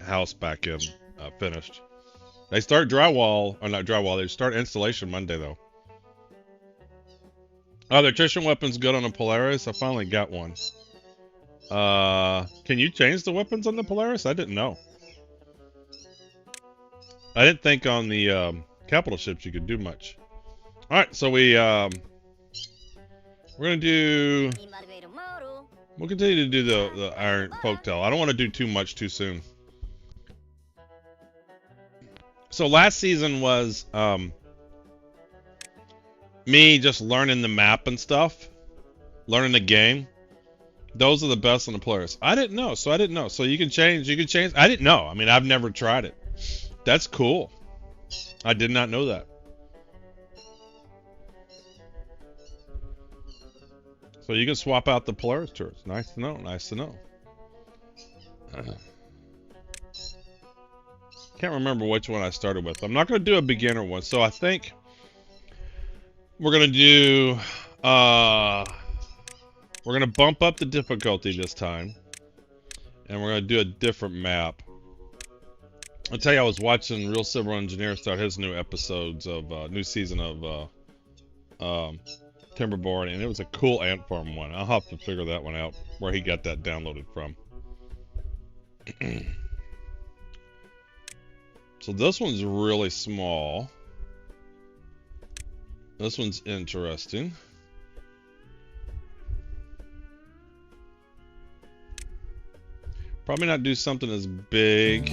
house back in, finished. They start drywall, or not drywall, they start installation Monday though. Oh, the attrition weapon's good on the Polaris. I finally got one. Can you change the weapons on the Polaris? I didn't know. I didn't think on the capital ships you could do much. All right, so we're gonna do. We'll continue to do the iron folktale. I don't want to do too much too soon. So last season was me just learning the map and stuff, learning the game. Those are the best on the Polaris. I didn't know, so I didn't know. So you can change. You can change. I didn't know. I mean, I've never tried it. That's cool. I did not know that. So you can swap out the Polaris turrets. Nice to know. Nice to know. Can't remember which one I started with. I'm not going to do a beginner one. So I think we're going to do... we're going to bump up the difficulty this time. And we're going to do a different map. I'll tell you, I was watching Real Civil Engineer start his new episodes of... new season of... Timberborn, and it was a cool ant farm one. I'll have to figure that one out, where he got that downloaded from. So this one's really small. This one's interesting. Probably not do something as big.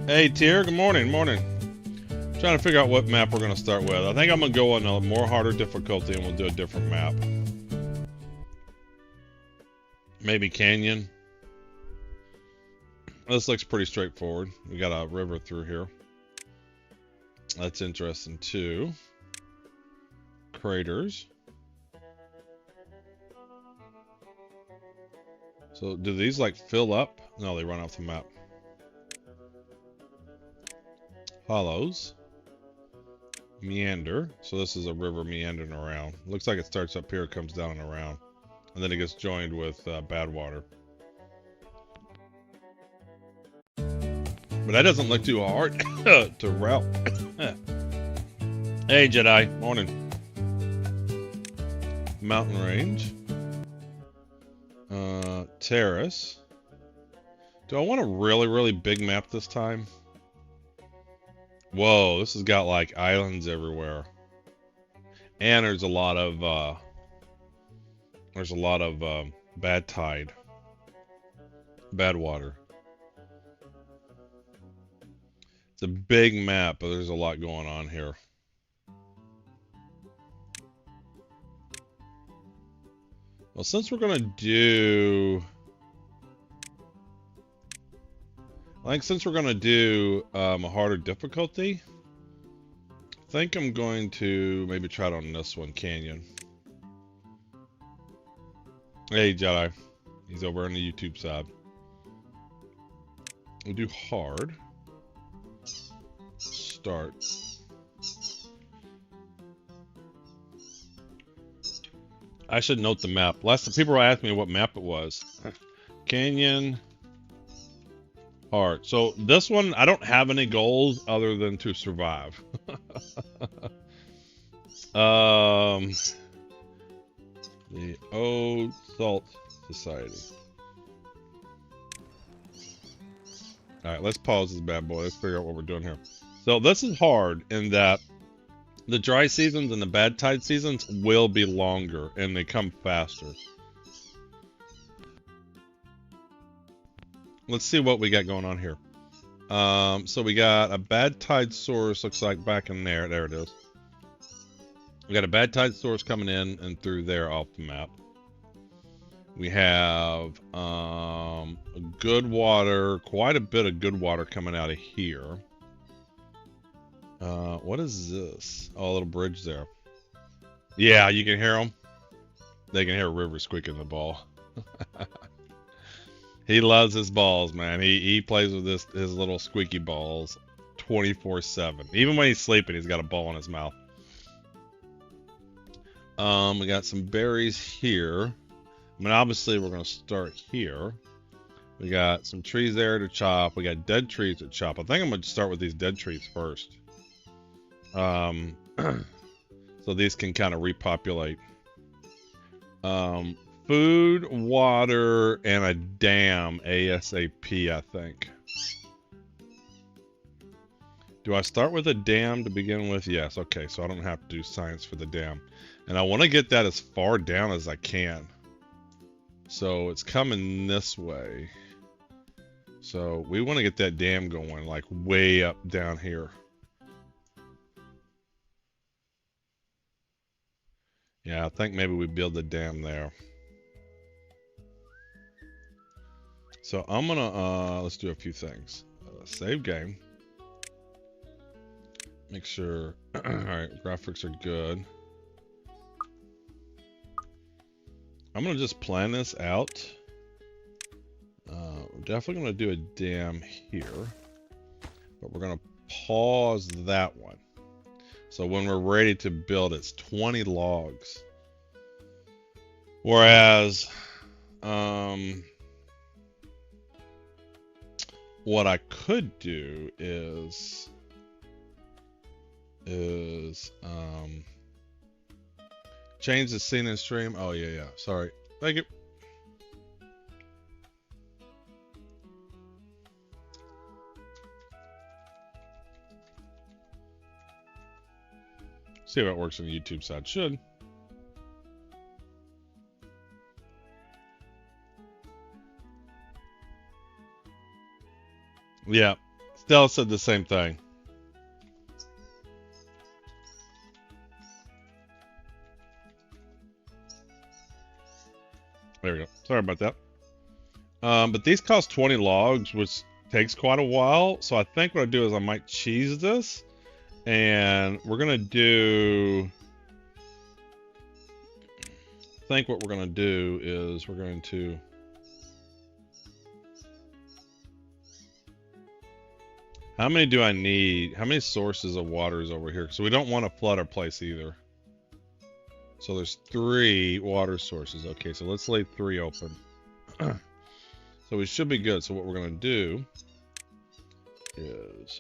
Hey, Tier, good morning, morning. Trying to figure out what map we're going to start with. I think I'm going to go on a more harder difficulty and we'll do a different map. Maybe Canyon. This looks pretty straightforward. We got a river through here. That's interesting too. Craters. So do these like fill up? No, they run off the map. Hollows. Meander. So this is a river meandering around. Looks like it starts up here, comes down and around. And then it gets joined with Badwater. But that doesn't look too hard to route. Hey Jedi, morning. Mountain range. Terrace. Do I want a really, really big map this time? Whoa, this has got like islands everywhere. And there's a lot of bad tide. Bad water. It's a big map, but there's a lot going on here. Well, since we're gonna do a harder difficulty, I think I'm going to maybe try it on this one, Canyon. Hey, Jedi. He's over on the YouTube side. We'll do hard. Start. I should note the map. Last time people were asking me what map it was. Canyon. Hard. So this one, I don't have any goals other than to survive. The Old Salt Society. Alright, let's pause this bad boy. Let's figure out what we're doing here. So this is hard in that the dry seasons and the bad tide seasons will be longer and they come faster. Let's see what we got going on here. So we got a bad tide source, looks like back in there. There it is. We got a bad tide source coming in and through there off the map. We have good water, quite a bit of good water coming out of here. What is this? Oh, a little bridge there. Yeah, you can hear them. They can hear a river squeaking the ball. He loves his balls, man. He plays with his little squeaky balls 24/7. Even when he's sleeping, he's got a ball in his mouth. We got some berries here. I mean, obviously, we're going to start here. We got some trees there to chop. We got dead trees to chop. I think I'm going to start with these dead trees first. So these can kind of repopulate. Food, water, and a dam ASAP, I think. Do I start with a dam to begin with? Yes. Okay, so I don't have to do science for the dam. And I want to get that as far down as I can. So it's coming this way. So we want to get that dam going like way up down here. Yeah, I think maybe we build the dam there. So I'm gonna let's do a few things. Save game. Make sure all right, graphics are good. I'm gonna just plan this out. We're definitely gonna do a dam here, but we're gonna pause that one. So when we're ready to build, it's 20 logs. Whereas, what I could do is change the scene and stream. Oh yeah. Sorry. Thank you. See if it works on the YouTube side. Should. Yeah. Stella said the same thing. There we go. Sorry about that. But these cost 20 logs, which takes quite a while. So I think what I do is I might cheese this. And we're going to do... I think what we're going to do is we're going to... How many do I need? How many sources of water is over here? So we don't want to flood our place either. So there's 3 water sources. Okay, so let's lay 3 open. So we should be good. So what we're going to do is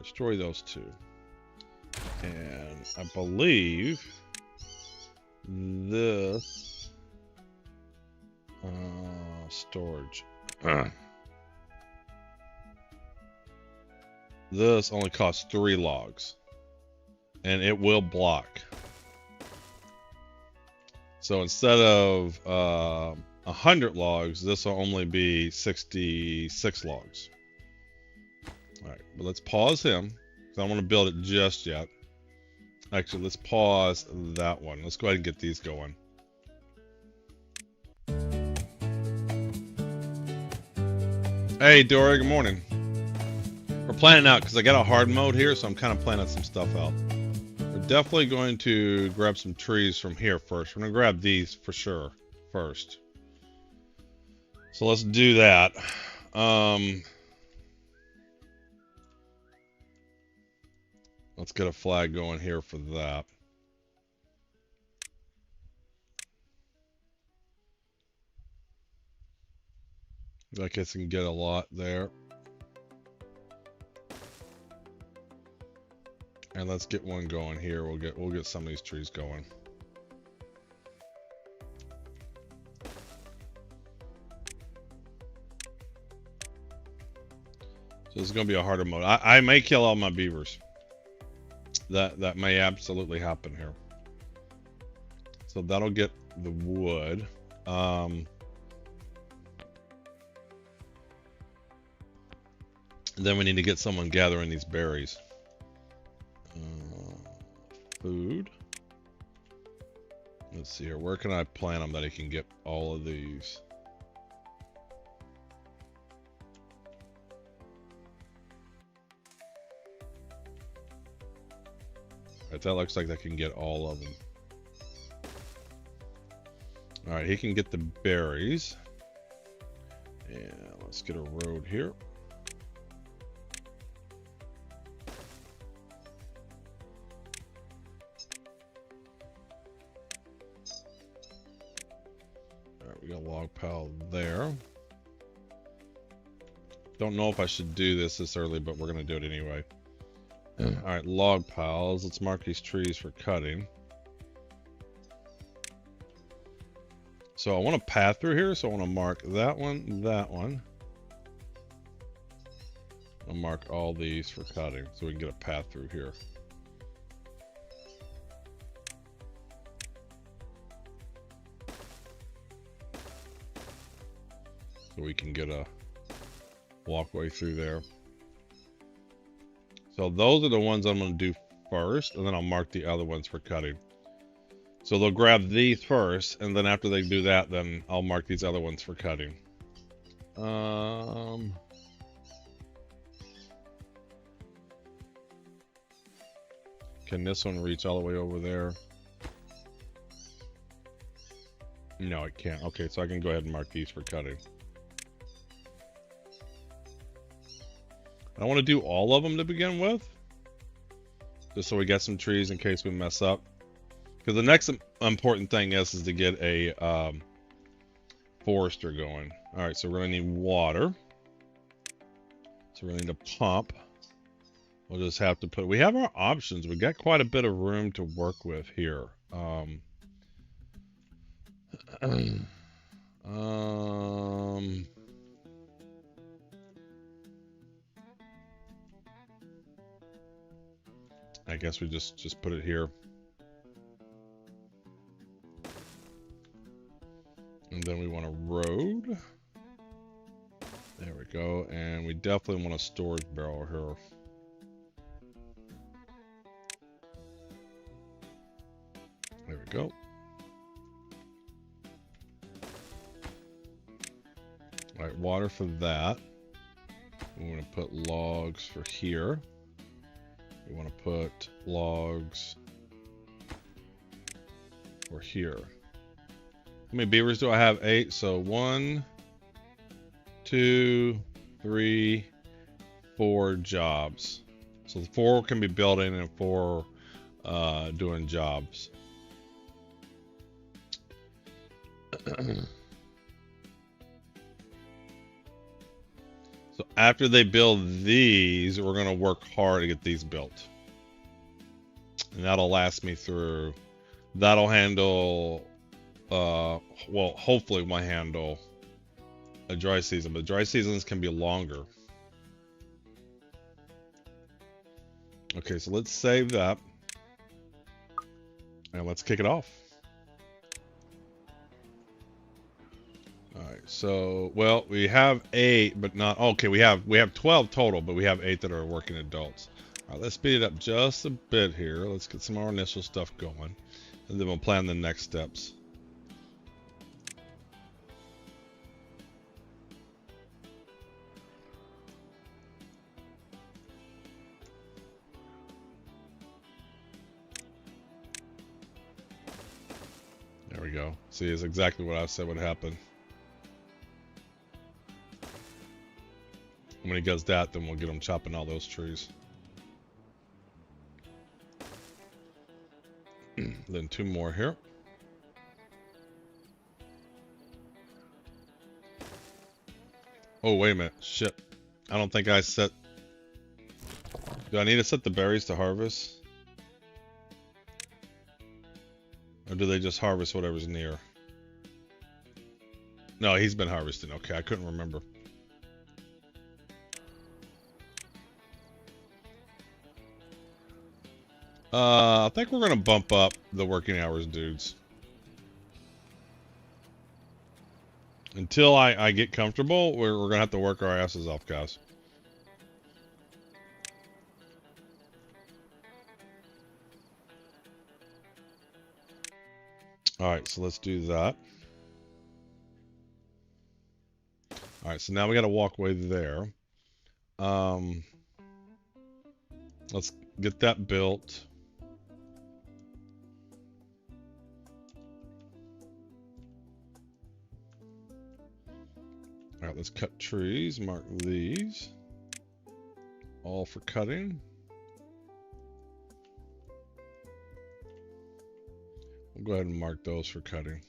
destroy those 2. And I believe this storage. This only costs 3 logs. And it will block. So instead of 100 logs, this will only be 66 logs. Alright, but let's pause him. I don't want to build it just yet. Actually, let's pause that one. Let's go ahead and get these going. Hey, Dory, good morning. We're planning out because I got a hard mode here, so I'm kind of planning some stuff out. We're definitely going to grab some trees from here first. We're going to grab these for sure first. So let's do that. Let's get a flag going here for that. I guess I can get a lot there. And let's get one going here. We'll get some of these trees going. So this is going to be a harder mode. I may kill all my beavers. That may absolutely happen here. So that'll get the wood. Then we need to get someone gathering these berries. Food. Let's see here. Where can I plant them that I can get all of these? Alright, that looks like I can get all of them. Alright, he can get the berries. And let's get a road here. Alright, we got a log pile there. Don't know if I should do this early, but we're going to do it anyway. Alright, log piles. Let's mark these trees for cutting. So I want to path through here, so I want to mark that one, that one. I'll mark all these for cutting, so we can get a path through here. So we can get a walkway through there. So those are the ones I'm going to do first, and then I'll mark the other ones for cutting. So they'll grab these first, and then after they do that, then I'll mark these other ones for cutting. Can this one reach all the way over there? No, it can't. Okay, so I can go ahead and mark these for cutting. I want to do all of them to begin with, just so we get some trees in case we mess up. Because the next important thing is to get a forester going. All right, so we're gonna need water. So we're gonna need a pump. We'll just have to put. We have our options. We got quite a bit of room to work with here. I guess we just put it here. And then we want a road. There we go. And we definitely want a storage barrel here. There we go. All right, water for that. We want to put logs for here. We want to put logs for here. How many beavers do I have? 8. So 1, 2, 3, 4 jobs. So 4 can be building and 4 doing jobs. So after they build these, we're going to work hard to get these built. And that'll last me through. That'll handle, well, hopefully will handle a dry season. But dry seasons can be longer. Okay, so let's save that. And let's kick it off. Alright, so, well, we have 8, but not, okay, we have 12 total, but we have 8 that are working adults. Alright, let's speed it up just a bit here. Let's get some more initial stuff going, and then we'll plan the next steps. There we go. See, it's exactly what I said would happen. When he does that, then we'll get him chopping all those trees. Then 2 more here. Oh, wait a minute. Shit. I don't think I set... Do I need to set the berries to harvest? Or do they just harvest whatever's near? No, he's been harvesting. Okay, I couldn't remember. I think we're gonna bump up the working hours, dudes. Until I get comfortable, we're gonna have to work our asses off, guys. Alright, so let's do that. Alright, so now we got a walkway there. Let's get that built. Alright, let's cut trees, mark these. All for cutting. We'll go ahead and mark those for cutting,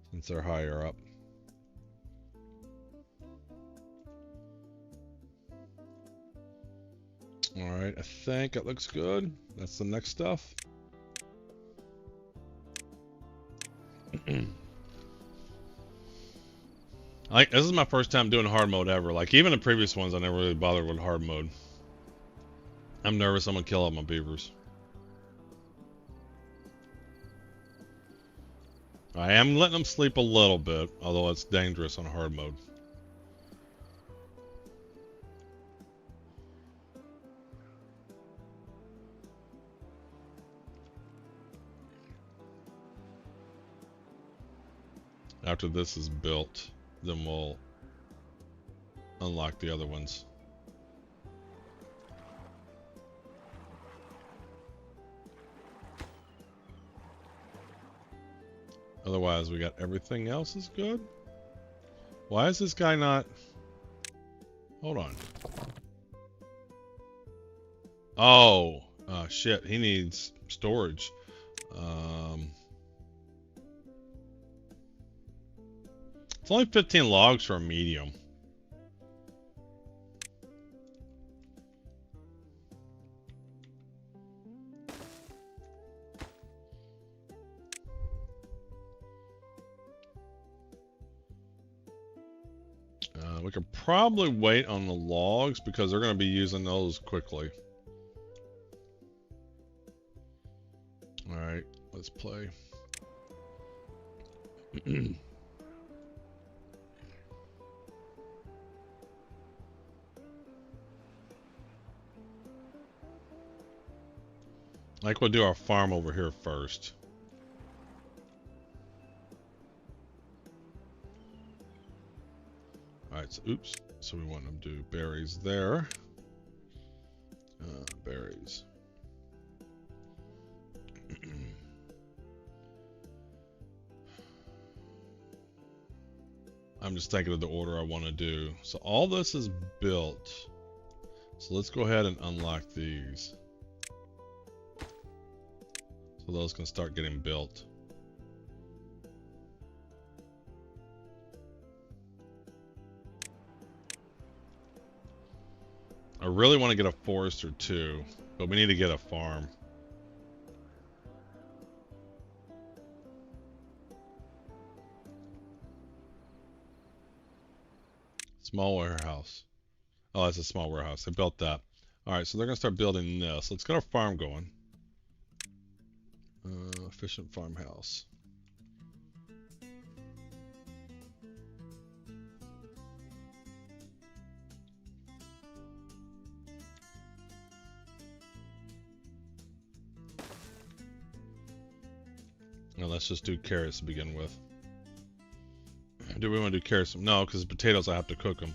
since they're higher up. Alright, I think it looks good. That's the next stuff. Like, this is my first time doing hard mode ever. Like, even the previous ones, I never really bothered with hard mode. I'm nervous I'm gonna kill all my beavers. I am letting them sleep a little bit, although it's dangerous on hard mode. After this is built, then we'll unlock the other ones. Otherwise, we got everything else is good. Why is this guy not... Hold on. Oh, shit. He needs storage. It's only 15 logs for a medium. We could probably wait on the logs because they're going to be using those quickly. Alright, let's play. Like, we'll do our farm over here first. Alright, so oops. So we want to do berries there. Berries. I'm just thinking of the order I want to do. So all this is built. So let's go ahead and unlock these. So those can start getting built. I really want to get a forester too, but we need to get a farm. Small warehouse. Oh, that's a small warehouse. I built that. Alright, so they're going to start building this. Let's get our farm going. Efficient farmhouse. Now let's just do carrots to begin with. Do we want to do carrots? No, because potatoes I have to cook them.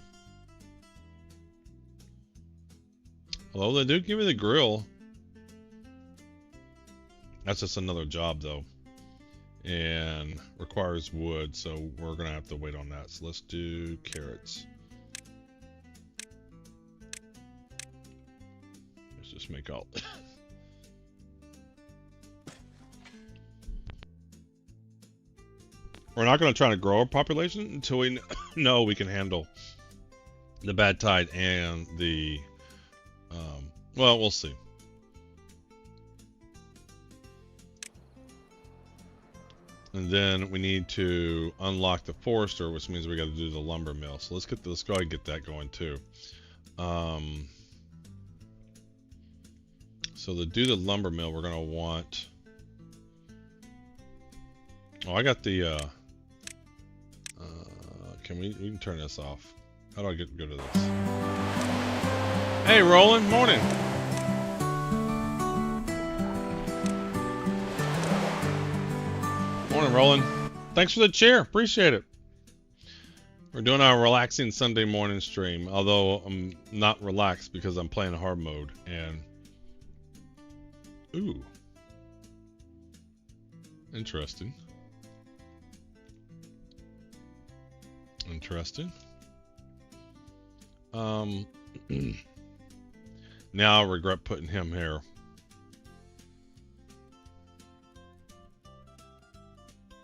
Although they do give me the grill. That's just another job though. And requires wood, so we're gonna have to wait on that. So let's do carrots. Let's just make all. We're not going to try to grow our population until we know we can handle the bad tide and the, well, we'll see. And then we need to unlock the forester, which means we got to do the lumber mill. So let's go ahead and get that going too. So to do the lumber mill, we're going to want, oh, I got the, we can turn this off. How do I go to this? Hey, Roland, morning. Morning, Roland. Thanks for the chair. Appreciate it. We're doing our relaxing Sunday morning stream, although I'm not relaxed because I'm playing hard mode and ooh. Interesting. Interesting. Now I regret putting him here.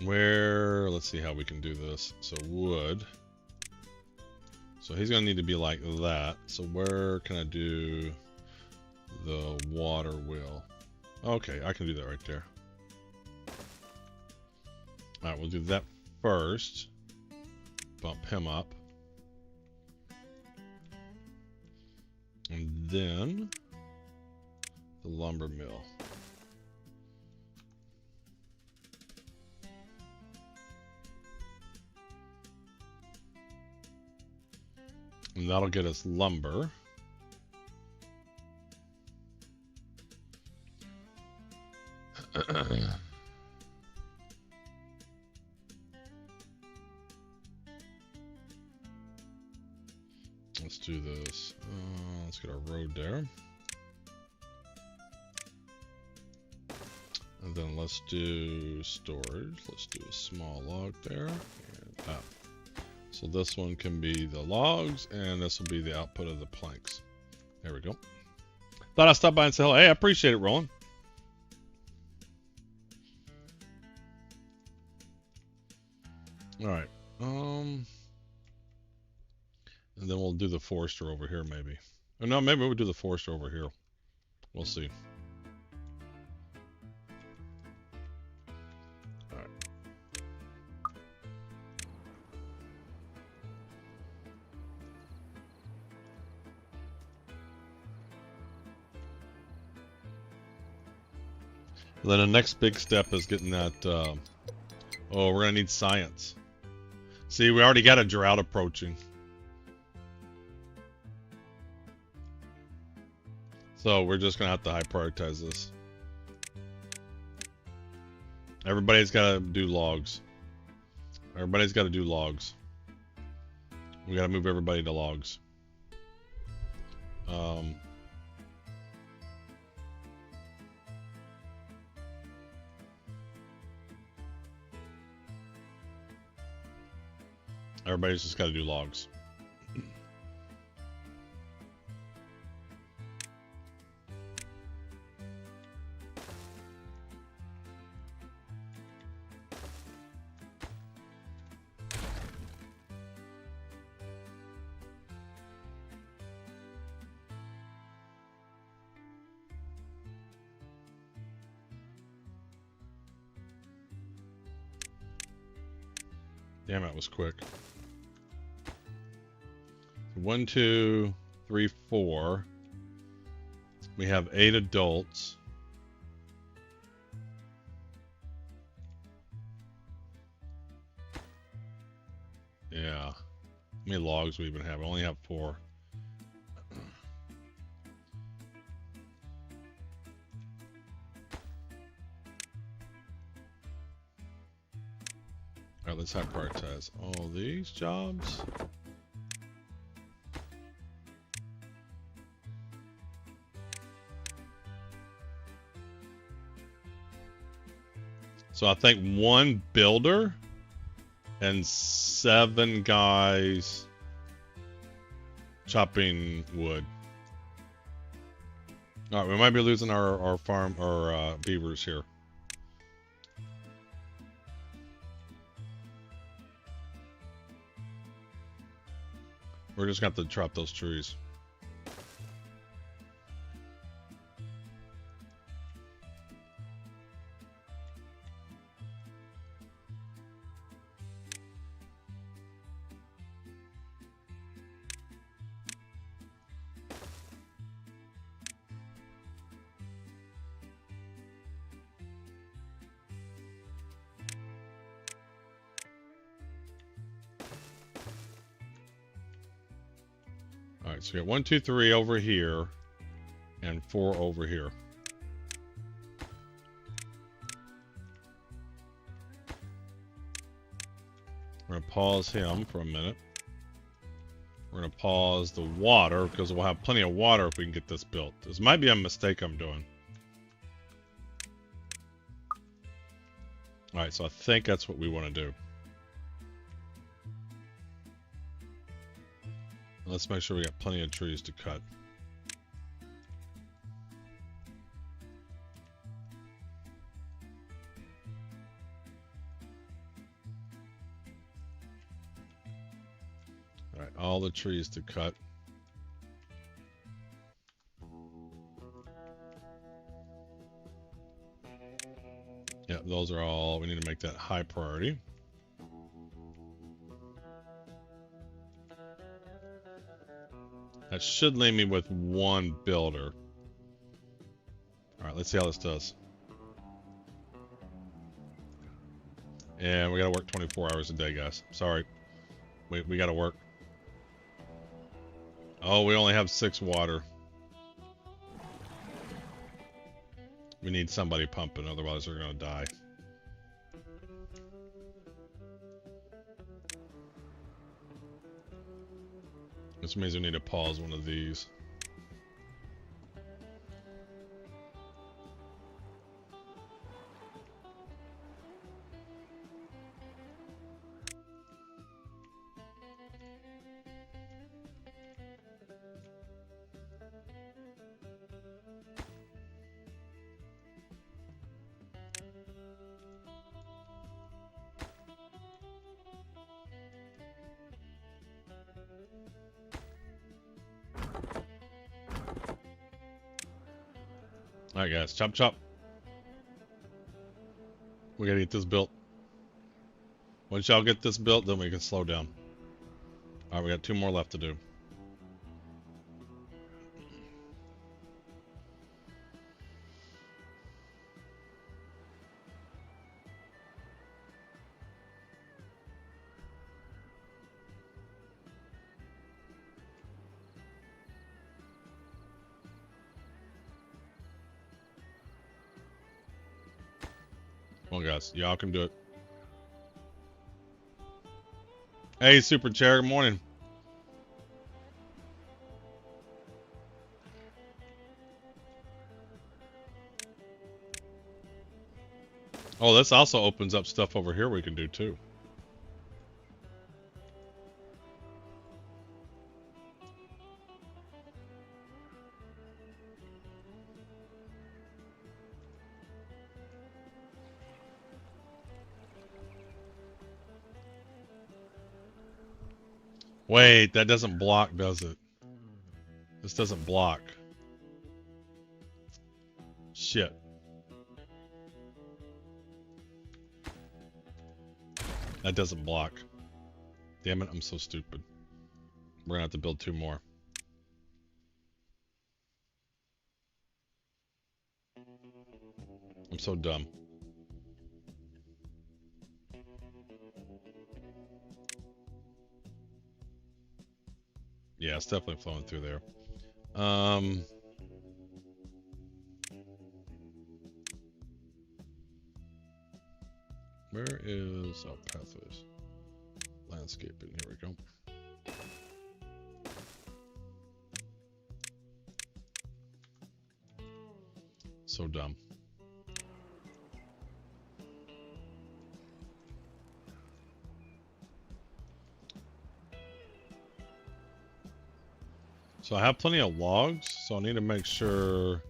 Where, let's see how we can do this. So wood. So he's gonna need to be like that. So where can I do the water wheel. Okay, I can do that right there. Alright, we'll do that first. Bump him up. And then the lumber mill. And that'll get us lumber. Let's do this. Let's get our road there. And then let's do storage. Let's do a small log there. And up. So this one can be the logs, and this will be the output of the planks. There we go. Thought I'd stop by and say hello. Hey, I appreciate it, Roland. All right. And then we'll do the forester over here, maybe. Oh, no, maybe we'll do the forester over here. We'll see. All right. And then the next big step is getting that. Oh, we're gonna need science. See, we already got a drought approaching. So we're just gonna have to high prioritize this. Everybody's gotta do logs. Everybody's gotta do logs. We gotta move everybody to logs. Everybody's just gotta do logs. Damn, that was quick. 1, 2, 3, 4. We have 8 adults. Yeah. How many logs we even have? We only have 4. Alright, let's high prioritize all these jobs. So I think 1 builder and 7 guys chopping wood. All right, we might be losing our farm or beavers here. We're just gonna have to chop those trees. Alright, so we got 1, 2, 3 over here, and 4 over here. We're going to pause him for a minute. We're going to pause the water, because we'll have plenty of water if we can get this built. This might be a mistake I'm doing. Alright, so I think that's what we want to do. Let's make sure we got plenty of trees to cut. All right, all the trees to cut. those are all, we need to make that high priority. That should leave me with one builder. All right, let's see how this does. And we gotta work 24 hours a day, guys. Sorry, we gotta work. Oh, we only have 6 water. We need somebody pumping, otherwise we're gonna die. This means we need to pause one of these. Alright guys, chop chop. We gotta get this built. Once y'all get this built, then we can slow down. Alright, we got 2 more left to do. Come on guys, y'all can do it. Hey Super Chair, good morning. Oh, this also opens up stuff over here we can do too. Wait, that doesn't block, does it? This doesn't block. Shit. That doesn't block. Damn it, I'm so stupid. We're gonna have to build 2 more. I'm so dumb. Yeah, it's definitely flowing through there. Where is our pathways? Landscaping, here we go. So dumb. So I have plenty of logs, so I need to make sure,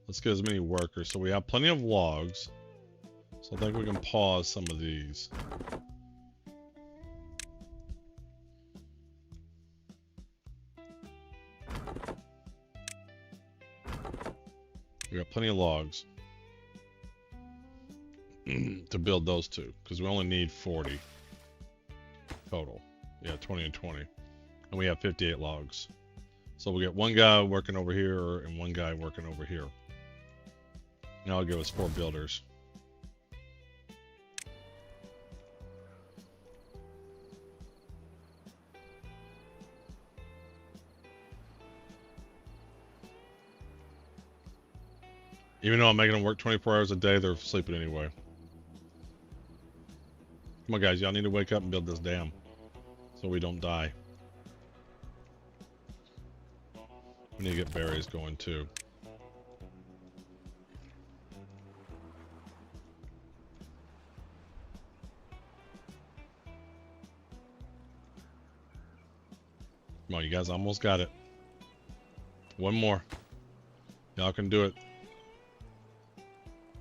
let's get as many workers. So we have plenty of logs, so I think we can pause some of these. We got plenty of logs to build those 2, because we only need 40 total. Yeah, 20 and 20. And we have 58 logs. So we get 1 guy working over here and 1 guy working over here. Now it'll give us 4 builders. Even though I'm making them work 24 hours a day, they're sleeping anyway. Come on guys, y'all need to wake up and build this dam so we don't die. We need to get berries going too. Come on, you guys almost got it. 1 more. Y'all can do it.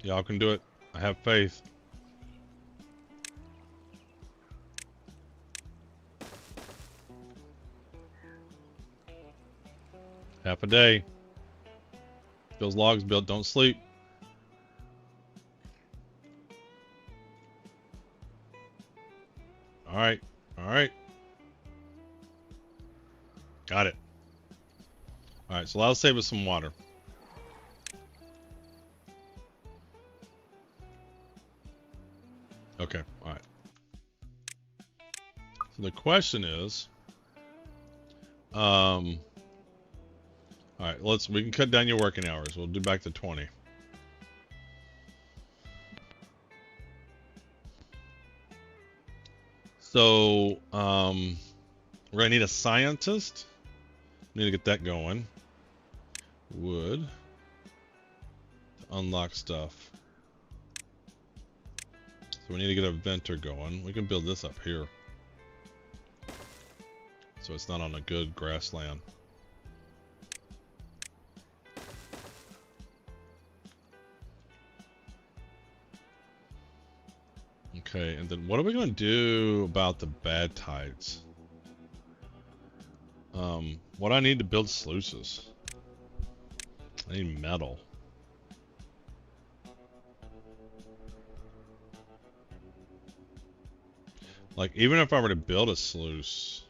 Y'all can do it. I have faith. Half a day. Those logs built, don't sleep. Alright. Alright. Got it. Alright, so that'll save us some water. Okay, alright. So the question is, alright, we can cut down your working hours. We'll do back to 20. So, we're gonna need a scientist. Need to get that going. Wood. To unlock stuff. So we need to get a venter going. We can build this up here. So it's not on a good grassland. Okay, and then what are we going to do about the bad tides? What I need to build sluices? I need metal. Like, even if I were to build a sluice,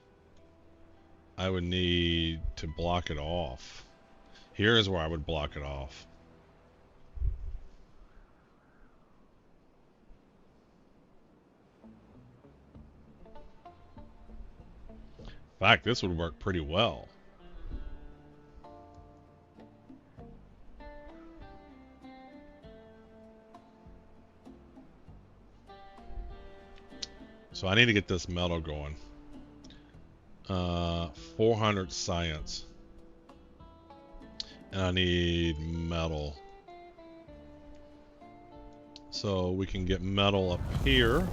I would need to block it off. Here is where I would block it off. In fact, this would work pretty well. So I need to get this metal going. 400 science. And I need metal. So we can get metal up here.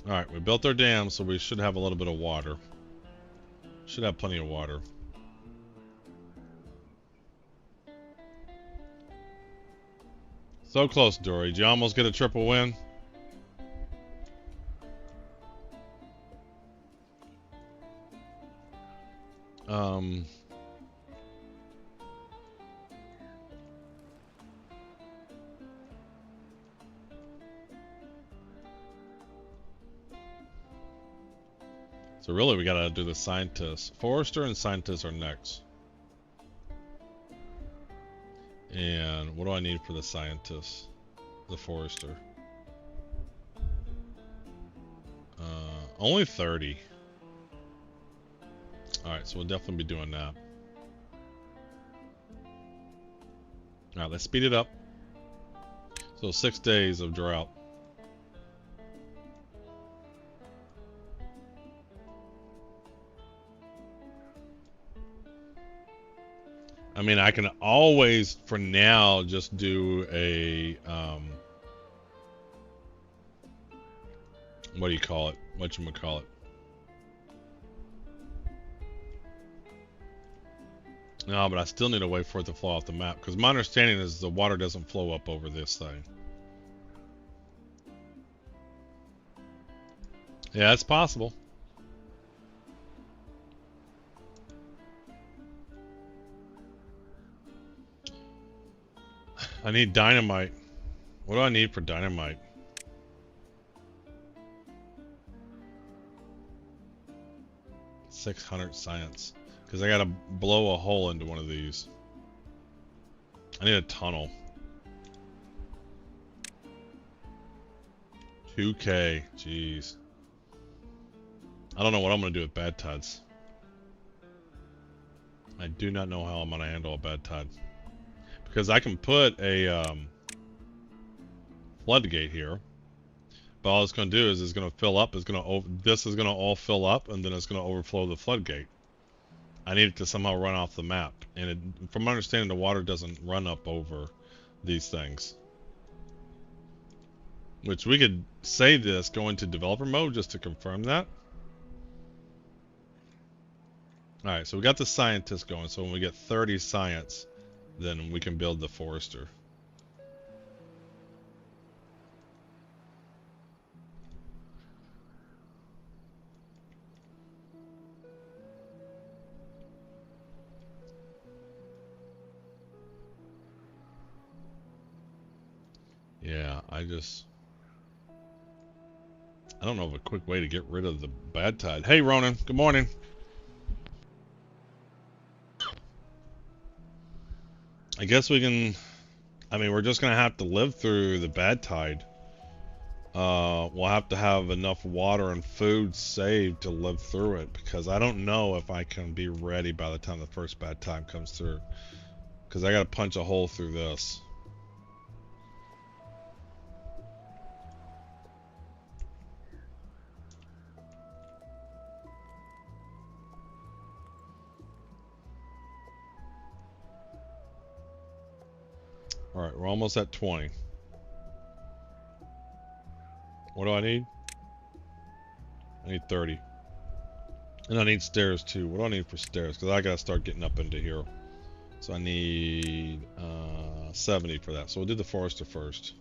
Alright, we built our dam, so we should have a little bit of water. Should have plenty of water. So close, Dory. Did you almost get a triple win? So really we gotta do the scientists. Forester and scientists are next. And what do I need for the scientists? The forester. Only 30. Alright, so we'll definitely be doing that. Alright, let's speed it up. So 6 days of drought. I mean, I can always, for now, just do a, what do you call it? Whatchamacallit? No, but I still need a way for it to flow off the map, because my understanding is the water doesn't flow up over this thing. Yeah, it's possible. I need dynamite. What do I need for dynamite? $600 science. Because I gotta blow a hole into one of these. I need a tunnel. 2K. Jeez. I don't know what I'm gonna do with bad tides. I do not know how I'm gonna handle a bad tide. Because I can put a floodgate here, but all it's going to do is it's going to fill up. This is going to all fill up, and then it's going to overflow the floodgate. I need it to somehow run off the map, and from my understanding, the water doesn't run up over these things. Which we could save this, go into developer mode just to confirm that. All right, so we got the scientist going. So when we get 30 science, then we can build the forester. I don't know of a quick way to get rid of the bad tide. Hey, Ronan. Good morning. I guess we can... I mean, we're just going to have to live through the bad tide. We'll have to have enough water and food saved to live through it, because I don't know if I can be ready by the time the first bad tide comes through. Because I got to punch a hole through this. Alright, we're almost at 20. What do I need? I need 30. And I need stairs too. What do I need for stairs? Because I gotta start getting up into here. So I need 70 for that. So we'll do the forester first.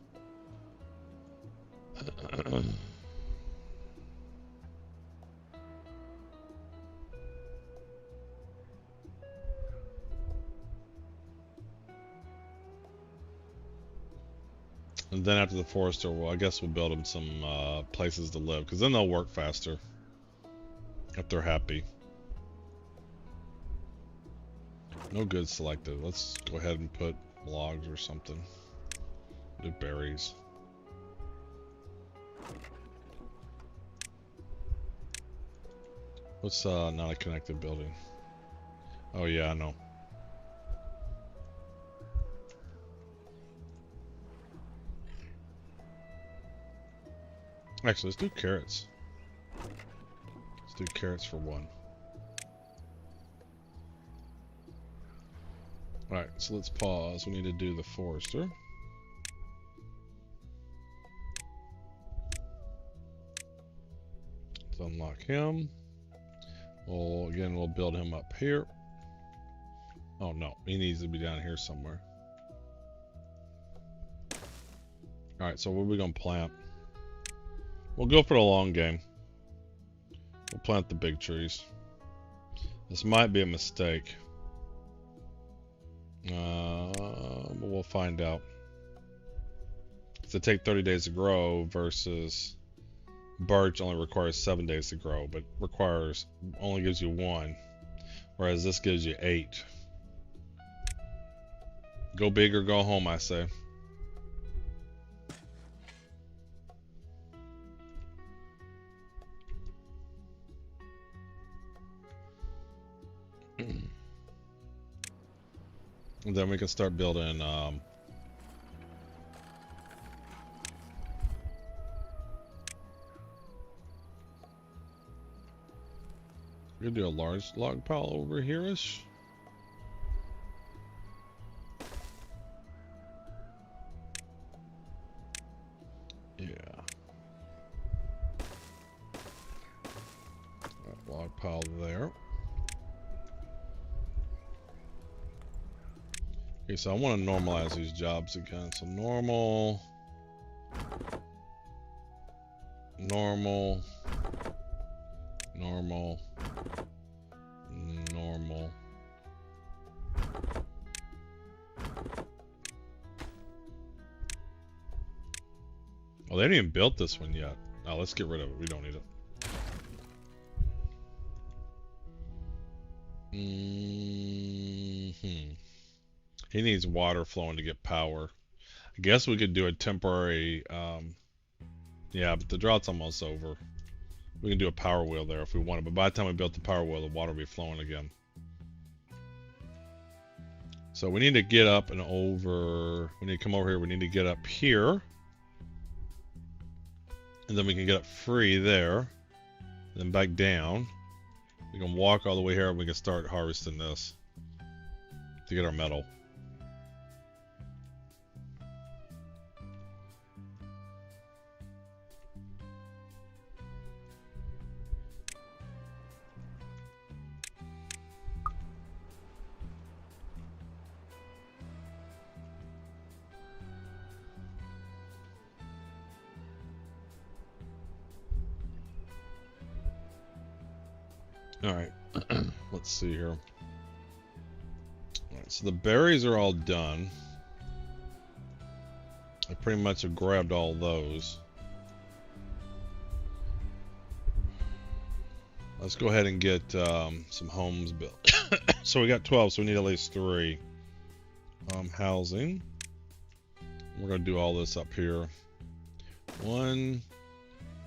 And then after the forester, well, I guess we'll build them some places to live, because then they'll work faster if they're happy. No good selected. Let's go ahead and put logs or something. Do berries. What's not a connected building? Oh yeah, I know. Actually, let's do carrots. Let's do carrots for 1. Alright, so let's pause. We need to do the forester. Let's unlock him. Well, again, we'll build him up here. Oh no, he needs to be down here somewhere. Alright, so what are we going to plant? We'll go for the long game. We'll plant the big trees. This might be a mistake. But we'll find out. They take 30 days to grow versus birch only requires 7 days to grow, but only gives you 1, whereas this gives you 8. Go big or go home, I say. And then we can start building we're gonna do a large log pile over here-ish. Yeah. That log pile there. Okay, so I want to normalize these jobs again. So normal, normal, normal, normal. Oh, they haven't even built this one yet. Oh, let's get rid of it. We don't need it. He needs water flowing to get power. I guess we could do a temporary, yeah, but the drought's almost over. We can do a power wheel there if we wanted, but by the time we built the power wheel, the water will be flowing again. So we need to get up and over, we need to come over here, we need to get up here. And then we can get up free there. And then back down. We can walk all the way here and we can start harvesting this to get our metal. Alright, let's see here. Alright, so the berries are all done. I pretty much have grabbed all those. Let's go ahead and get some homes built. So we got 12, so we need at least 3. Housing. We're going to do all this up here. 1,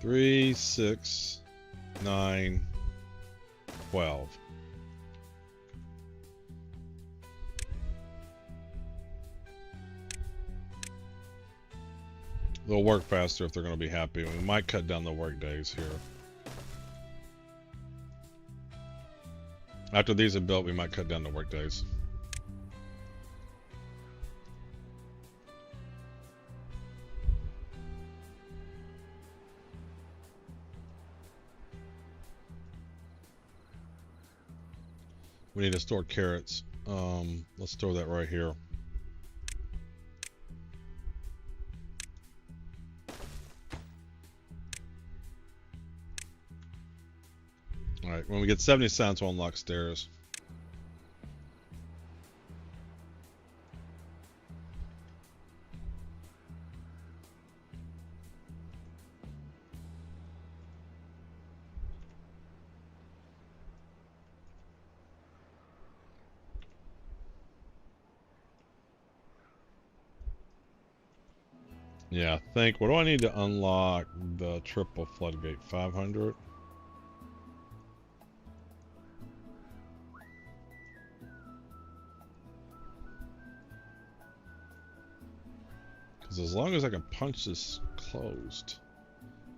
3, 6, 9, 12. They'll work faster if they're going to be happy. We might cut down the work days here. After these are built, we might cut down the work days. We need to store carrots. Let's store that right here. Alright, when we get 70 cents, we'll unlock stairs. Yeah, I think, what do I need to unlock the triple floodgate? 500? Because as long as I can punch this closed.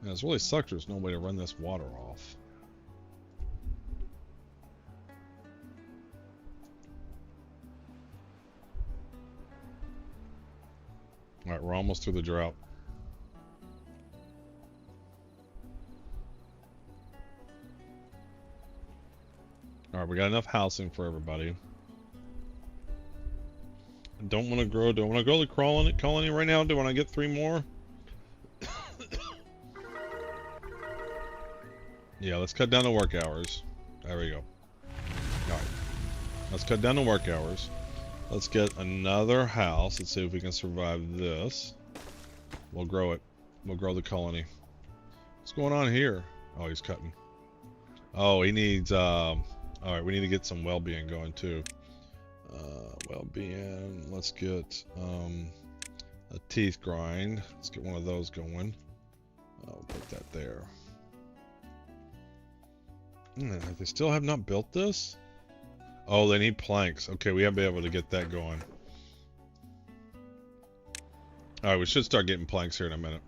And it's really sucks there's no way to run this water off. Alright, we're almost through the drought. Alright, we got enough housing for everybody. I don't want to grow. Do I want to grow the colony right now? Do I want to get 3 more? Yeah, let's cut down the work hours. There we go. Alright. Let's cut down the work hours. Let's get another house. Let's see if we can survive this. We'll grow it. We'll grow the colony. What's going on here? Oh, he's cutting. Oh, he needs, alright, we need to get some well-being going too. Well-being, let's get, a teeth grind. Let's get one of those going. I'll put that there. They still have not built this? Oh, they need planks. Okay, we have to be able to get that going. Alright, we should start getting planks here in a minute.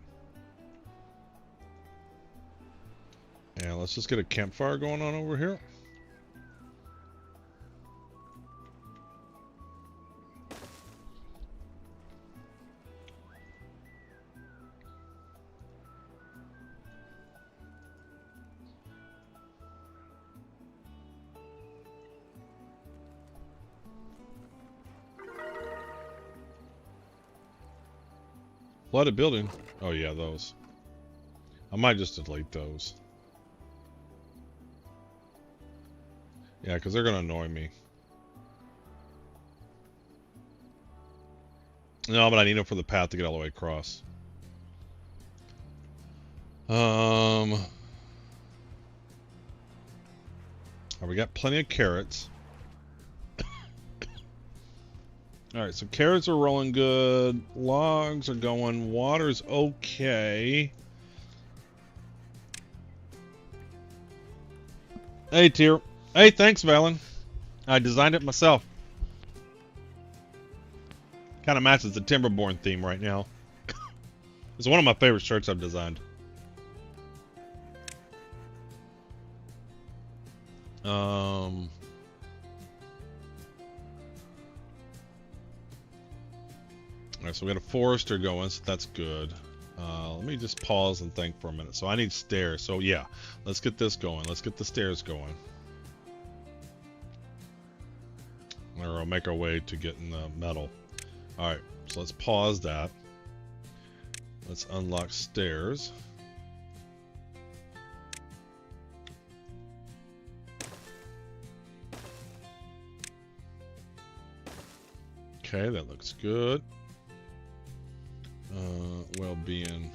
And let's just get a campfire going on over here. Flooded building. Oh yeah, those. I might just delete those. Yeah, because they're going to annoy me. No, but I need them for the path to get all the way across. Oh, we got plenty of carrots. Alright, so carrots are rolling good. Logs are going. Water's okay. Hey, Tier. Hey, thanks, Valen. I designed it myself. Kind of matches the Timberborn theme right now. It's one of my favorite shirts I've designed. Alright, so we got a forester going, so that's good. Let me just pause and think for a minute. So I need stairs. So yeah, let's get this going. Let's get the stairs going. Or I'll make our way to getting the metal. Alright, so let's pause that. Let's unlock stairs. Okay, that looks good. Well-being.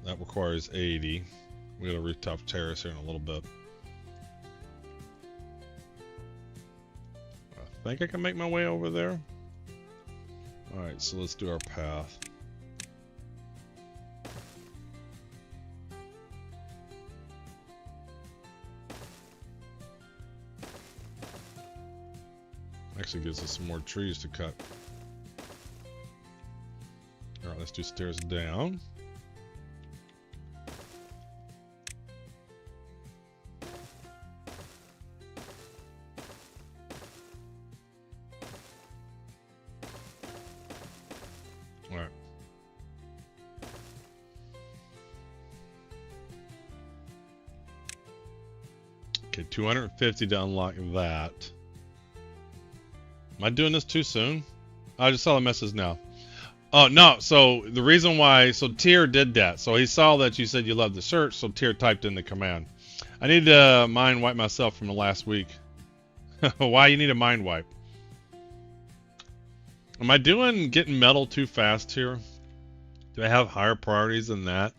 That requires 80. We got a rooftop terrace here in a little bit. I think I can make my way over there. Alright, so let's do our path. Actually gives us some more trees to cut. Alright, let's do stairs down. Alright. Okay, 250 to unlock that. Am I doing this too soon? I just saw the message now. Oh, no. So the reason why, so Tyr did that. So he saw that you said you loved the search, so Tyr typed in the command. I need to mind wipe myself from the last week. Why you need a mind wipe? Am I getting metal too fast here? Do I have higher priorities than that?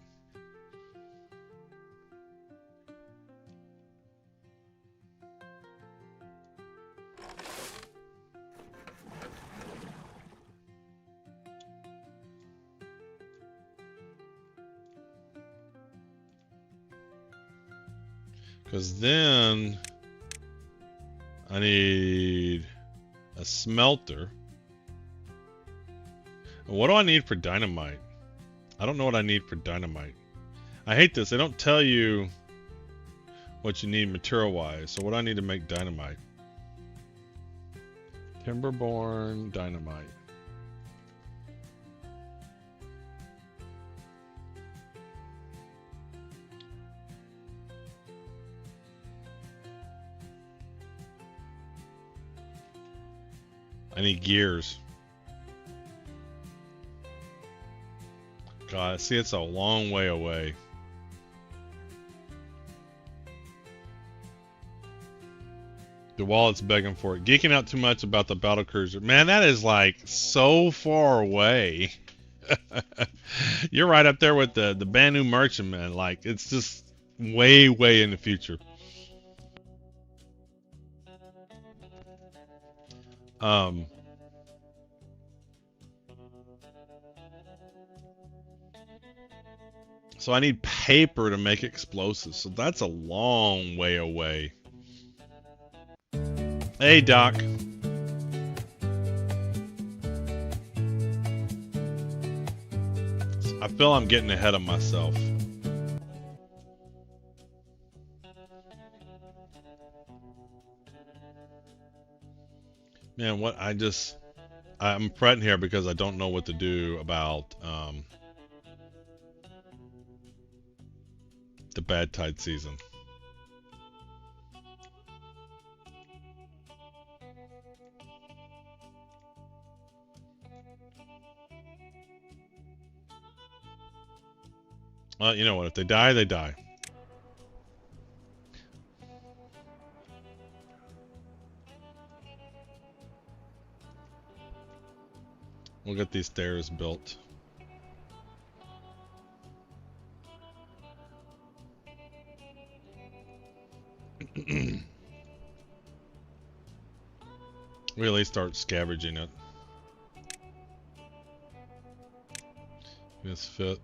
Because then I need a smelter. And what do I need for dynamite? I don't know what I need for dynamite. I hate this. They don't tell you what you need material-wise. So what do I need to make dynamite? Timberborn dynamite. I need gears. God, see, it's a long way away. The wallet's begging for it. Geeking out too much about the battle cruiser. Man, that is like so far away. You're right up there with the Banu Merchantman. Like, it's just way, way in the future. So I need paper to make explosives. So that's a long way away. Hey, Doc. I feel I'm getting ahead of myself. Man, what I'm fretting here because I don't know what to do about the bad tide season. Well, you know what? If they die, they die. We'll get these stairs built. We at least start scavenging it. This fit.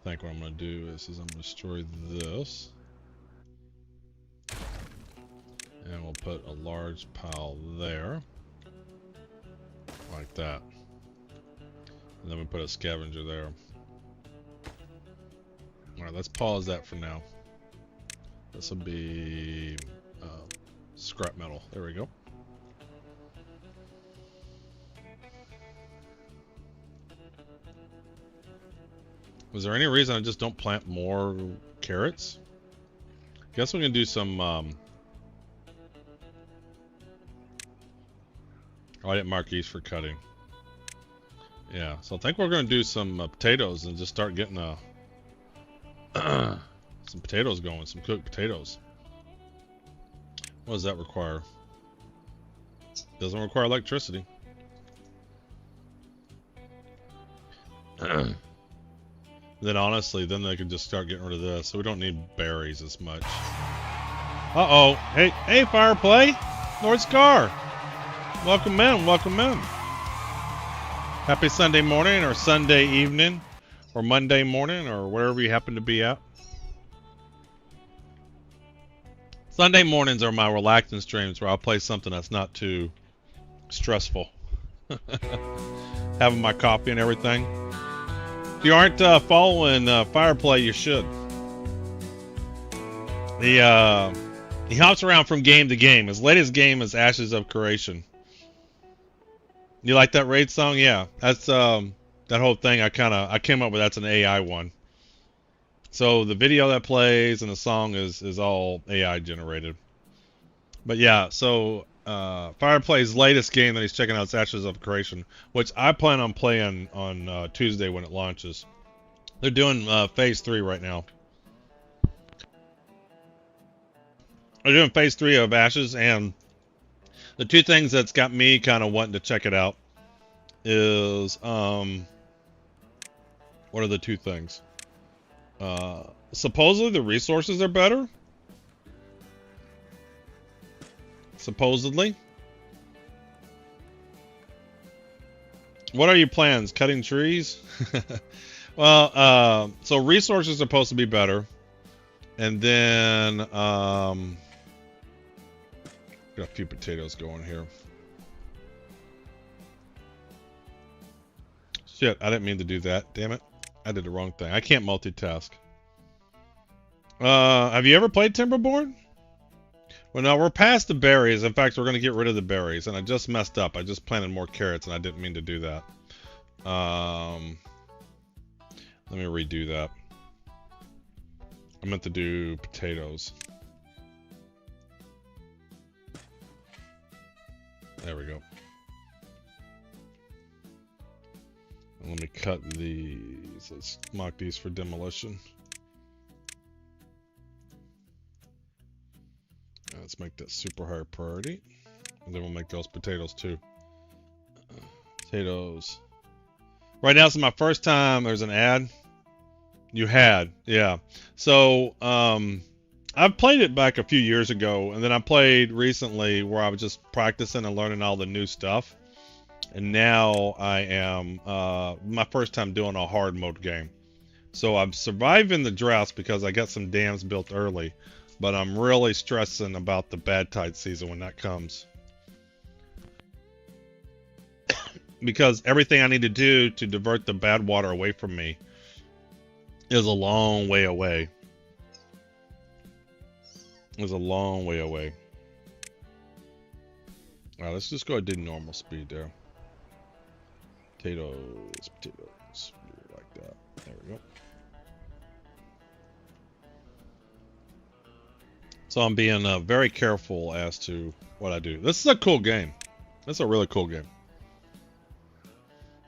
I think what I'm going to do is I'm going to destroy this. And we'll put a large pile there. Like that. And then we put a scavenger there. Alright, let's pause that for now. This will be scrap metal. There we go. Was there any reason I just don't plant more carrots? Guess we can do some oh, I didn't mark these for cutting. Yeah, so I think we're going to do some potatoes and just start getting some potatoes going, some cooked potatoes. What does that require? Doesn't require electricity. Then honestly, then they could just start getting rid of this, so we don't need berries as much. Uh-oh. Hey, Fireplay! Lord Scar! Welcome in, welcome in. Happy Sunday morning, or Sunday evening, or Monday morning, or wherever you happen to be at. Sunday mornings are my relaxing streams where I'll play something that's not too stressful. Having my coffee and everything. If you aren't following Fireplay, you should. He hops around from game to game. His latest game is Ashes of Creation. You like that raid song? Yeah, that's that whole thing. I came up with. That's an AI one. So the video that plays and the song is all AI generated. But yeah, so Fireplay's latest game that he's checking out is Ashes of Creation, which I plan on playing on Tuesday when it launches. They're doing phase 3 right now. They're doing phase 3 of Ashes, and the two things that's got me kind of wanting to check it out is what are the two things? Supposedly the resources are better. Supposedly. What are your plans? Cutting trees? Well, so resources are supposed to be better. And then, got a few potatoes going here. Shit, I didn't mean to do that. Damn it. I did the wrong thing. I can't multitask. Have you ever played Timberborn? Well, no, we're past the berries. In fact, we're going to get rid of the berries. And I just messed up. I just planted more carrots, and I didn't mean to do that. Let me redo that. I meant to do potatoes. There we go. And let me cut these. Let's mark these for demolition. Let's make that super high priority. And then we'll make those potatoes too. Potatoes. Right now, this is my first time. There's an ad. You had, yeah. So, I've played it back a few years ago, and then I played recently where I was just practicing and learning all the new stuff. And now I am, my first time doing a hard mode game. So I'm surviving the droughts because I got some dams built early. But I'm really stressing about the bad tide season when that comes. Because everything I need to do to divert the bad water away from me is a long way away. It's a long way away. Alright, let's just go ahead and do normal speed there. Potatoes, potatoes. Like that. There we go. So I'm being very careful as to what I do. This is a cool game. This is a really cool game.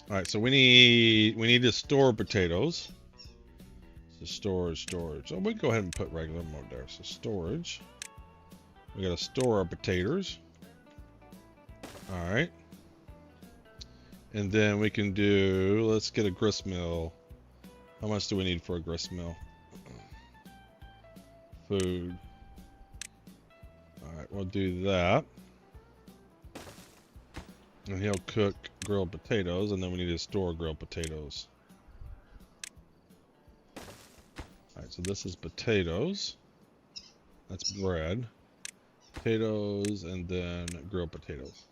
All right, so we need to store potatoes. So storage. So we go ahead and put regular mode there. So storage. We gotta store our potatoes. All right. And then we can do. Let's get a grist mill. How much do we need for a grist mill? Food. Alright, we'll do that. And he'll cook grilled potatoes, and then we need to store grilled potatoes. Alright, so this is potatoes. That's bread. Potatoes, and then grilled potatoes.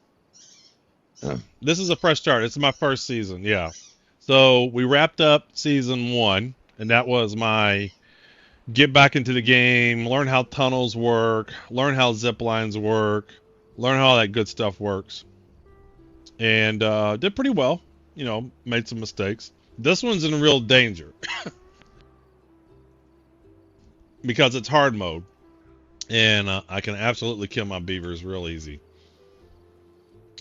This is a fresh start. It's my first season, yeah. So we wrapped up season 1, and that was my get back into the game, learn how tunnels work, learn how zip lines work, learn how all that good stuff works. And did pretty well. You know, made some mistakes. This one's in real danger. Because it's hard mode. And I can absolutely kill my beavers real easy.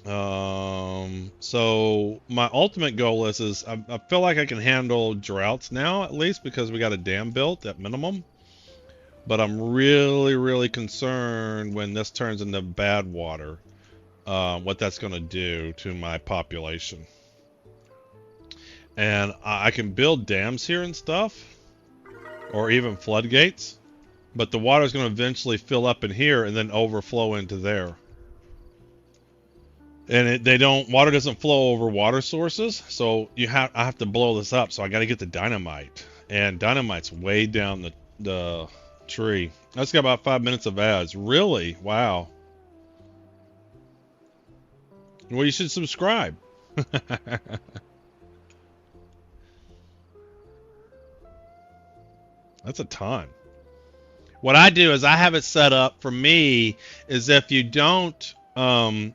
So my ultimate goal is I feel like I can handle droughts now, at least because we got a dam built at minimum. but I'm really, really concerned when this turns into bad water, what that's going to do to my population. And I can build dams here and stuff, or even floodgates, but the water is going to eventually fill up in here and then overflow into there. And water doesn't flow over water sources, so I have to blow this up. So I got to get the dynamite, and dynamite's way down the tree. That's got about 5 minutes of ads. Really? Wow. Well, you should subscribe. That's a ton. What I do is I have it set up for me is if you don't,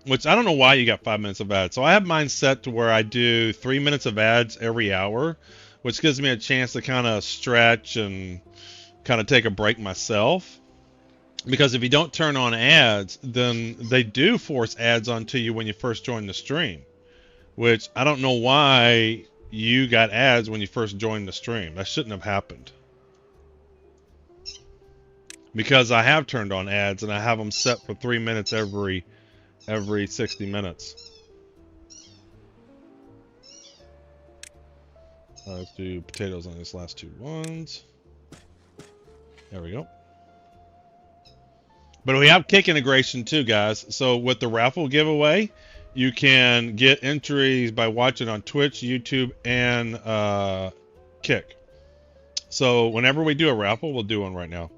which I don't know why you got 5 minutes of ads. So I have mine set to where I do 3 minutes of ads every hour, which gives me a chance to kind of stretch and kind of take a break myself. Because if you don't turn on ads, then they do force ads onto you when you first join the stream, which I don't know why you got ads when you first joined the stream. That shouldn't have happened. Because I have turned on ads and I have them set for 3 minutes every 60 minutes. Let's do potatoes on these last two ones. There we go. But we have Kick integration too, guys. So with the raffle giveaway, you can get entries by watching on Twitch, YouTube, and Kick. So whenever we do a raffle, we'll do one right now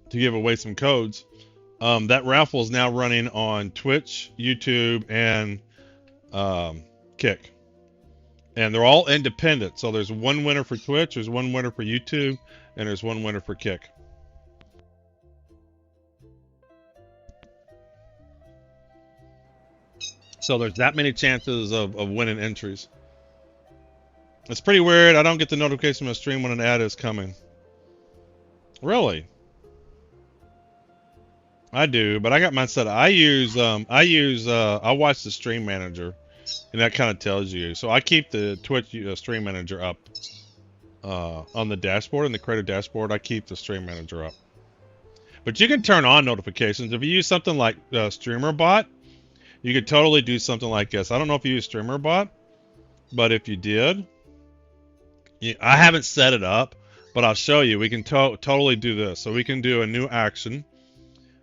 to give away some codes. That raffle is now running on Twitch, YouTube, and Kick. And they're all independent. So there's one winner for Twitch, there's one winner for YouTube, and there's one winner for Kick. So there's that many chances of winning entries. It's pretty weird. I don't get the notification on the stream when an ad is coming. Really? I do, but I got mine set up. I watch the stream manager, and that kind of tells you. So I keep the Twitch stream manager up on the dashboard, in the creator dashboard. I keep the stream manager up. But you can turn on notifications. If you use something like StreamerBot, you could totally do something like this. I don't know if you use StreamerBot, but if you did, I haven't set it up, but I'll show you. We can totally do this. So we can do a new action.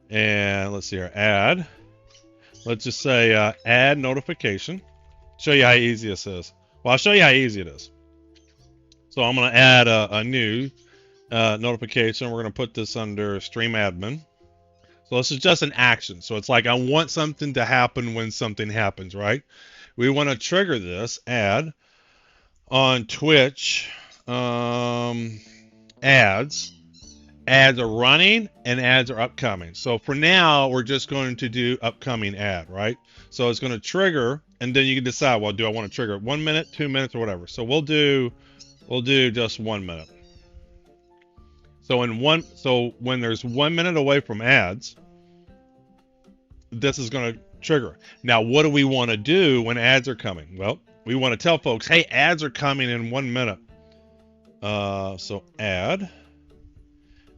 And let's see here, add. Let's just say add notification. Show you how easy this is. Well, I'll show you how easy it is. So I'm going to add a new notification. We're going to put this under stream admin. So this is just an action. So it's like I want something to happen when something happens, right? We want to trigger this add on Twitch. Ads are running and ads are upcoming. So for now, we're just going to do upcoming ad, right? So it's going to trigger, and then you can decide, well, do I want to trigger 1 minute, 2 minutes, or whatever. So we'll do just 1 minute. So when there's 1 minute away from ads, this is going to trigger. Now, what do we want to do when ads are coming? Well, we want to tell folks, hey, ads are coming in 1 minute. So add,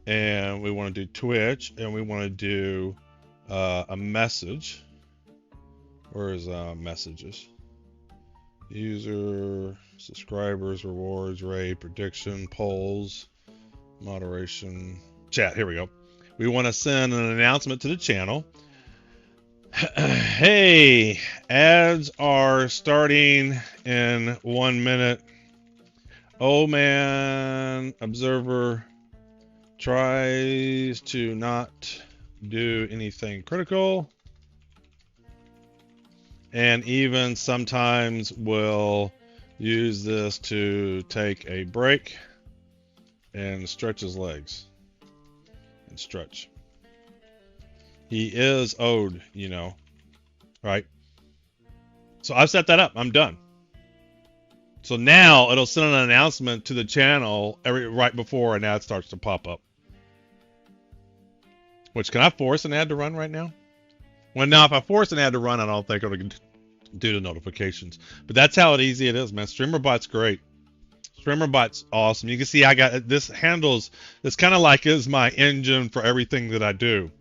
and we want to do Twitch, and we want to do a message. Where is messages? User, subscribers, rewards, rate, prediction, polls, moderation, chat. Here we go. We want to send an announcement to the channel. Hey, ads are starting in 1 minute. Oh man, observer tries to not do anything critical, and even sometimes will use this to take a break and stretch his legs and stretch. He is owed, you know, right? So I've set that up. I'm done. So now it'll send an announcement to the channel right before an ad starts to pop up. Which, can I force an ad to run right now? Well, now if I force an ad to run, I don't think it'll do the notifications. But that's how easy it is, man. StreamerBot's great. StreamerBot's awesome. You can see I got this handles. It's kind of like is my engine for everything that I do.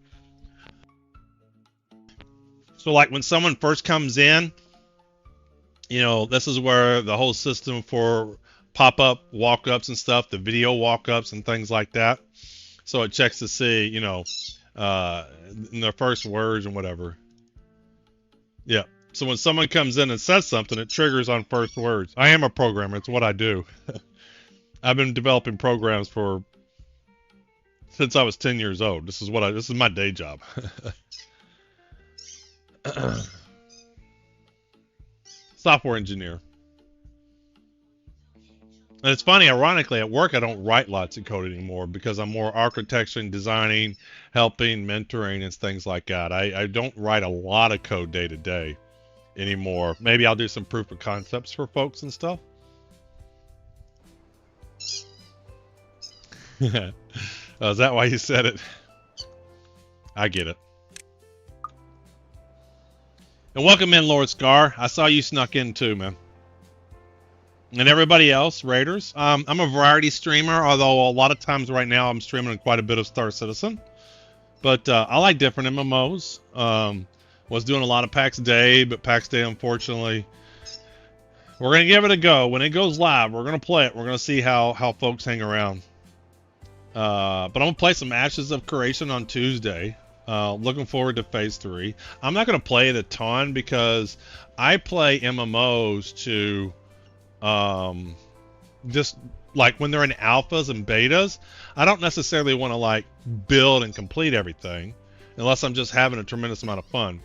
So like when someone first comes in, you know, this is where the whole system for pop-up walk-ups and stuff, the video walk-ups and things like that. So it checks to see, you know, in their first words and whatever. Yeah. So when someone comes in and says something, it triggers on first words. I am a programmer. It's what I do. I've been developing programs since I was 10 years old. This is my day job. Software engineer. And it's funny, ironically, at work I don't write lots of code anymore because I'm more architecturing, designing, helping, mentoring, and things like that. I don't write a lot of code day to day anymore. Maybe I'll do some proof of concepts for folks and stuff. Is that why you said it? I get it. And welcome in, Lord Scar. I saw you snuck in too, man. And everybody else, Raiders. I'm a variety streamer, although a lot of times right now I'm streaming quite a bit of Star Citizen. But I like different MMOs. Was doing a lot of PAX Day, but PAX Day, unfortunately, we're going to give it a go. When it goes live, we're going to play it. We're going to see how folks hang around. But I'm going to play some Ashes of Creation on Tuesday. Looking forward to Phase 3. I'm not going to play it a ton because I play MMOs to just like when they're in alphas and betas. I don't necessarily want to like build and complete everything unless I'm just having a tremendous amount of fun.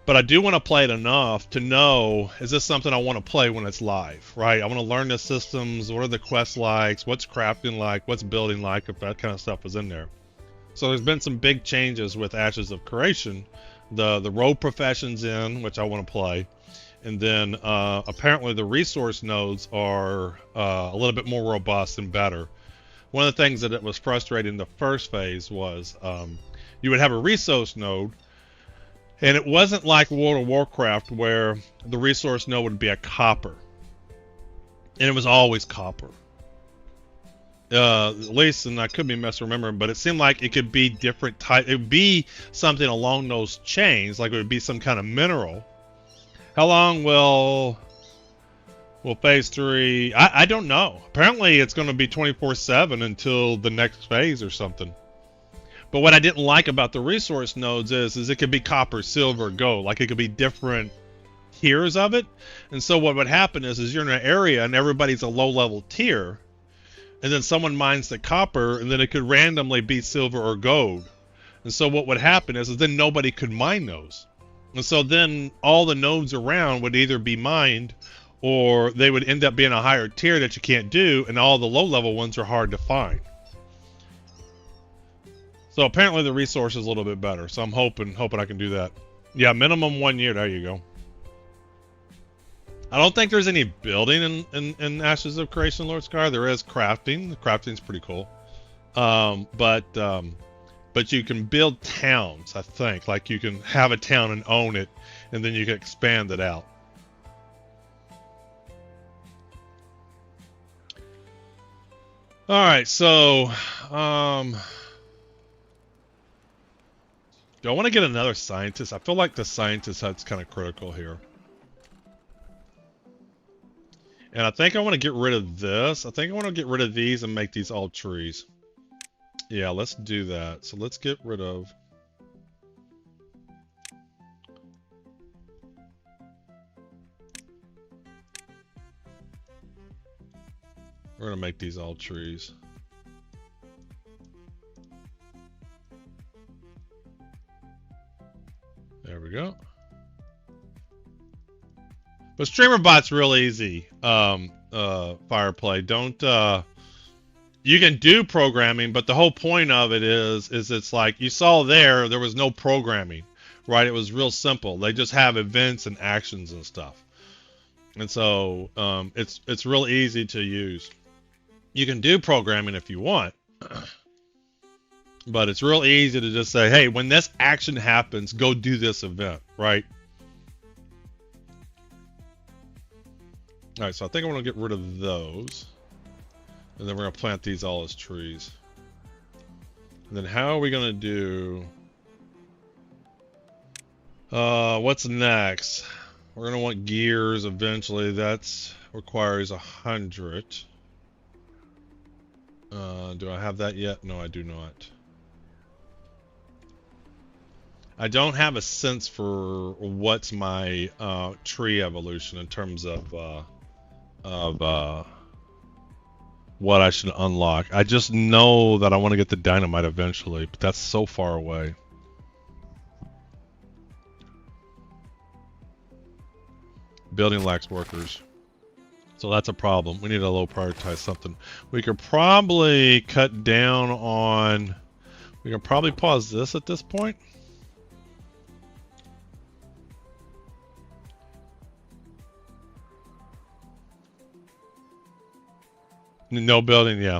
But I do want to play it enough to know, is this something I want to play when it's live, right? I want to learn the systems, what are the quest likes, what's crafting like, what's building like, if that kind of stuff is in there. So there's been some big changes with Ashes of Creation. The rogue profession's in, which I want to play. And then apparently the resource nodes are a little bit more robust and better. One of the things that it was frustrating in the first phase was you would have a resource node, and it wasn't like World of Warcraft where the resource node would be a copper. And it was always copper. At least, and I could be misremembering, but it seemed like it could be different type. It would be something along those chains, like it would be some kind of mineral. How long will Phase 3? I don't know. Apparently, it's going to be 24/7 until the next phase or something. But what I didn't like about the resource nodes is it could be copper, silver, gold. Like it could be different tiers of it. And so what would happen is you're in an area and everybody's a low-level tier. And then someone mines the copper, and then it could randomly be silver or gold. And so what would happen is then nobody could mine those. And so then all the nodes around would either be mined, or they would end up being a higher tier that you can't do, and all the low-level ones are hard to find. So apparently the resource is a little bit better. So I'm hoping I can do that. Yeah, minimum 1 year. There you go. I don't think there's any building in Ashes of Creation, Lord Scar. There is crafting. The crafting's pretty cool. But you can build towns, I think. Like you can have a town and own it, and then you can expand it out. All right, so do I want to get another scientist? I feel like the scientist that's kind of critical here. And I think I want to get rid of this. I think I want to get rid of these and make these all trees. Yeah, let's do that. So let's get rid of... We're going to make these all trees. There we go. But StreamerBot's real easy. Fireplay. Don't you can do programming, but the whole point of it is it's like you saw there was no programming, right? It was real simple. They just have events and actions and stuff. And so it's real easy to use. You can do programming if you want. But it's real easy to just say, hey, when this action happens, go do this event, right? All right, so I think I'm gonna get rid of those, and then we're gonna plant these all as trees. And then how are we gonna do? What's next? We're gonna want gears eventually. That's requires 100. Do I have that yet? No, I do not. I don't have a sense for what's my tree evolution in terms of what I should unlock. I just know that I want to get the dynamite eventually, but that's so far away. Building lacks workers. So that's a problem. We need to low prioritize something. We could probably cut down on... We can probably pause this at this point. No building, yeah.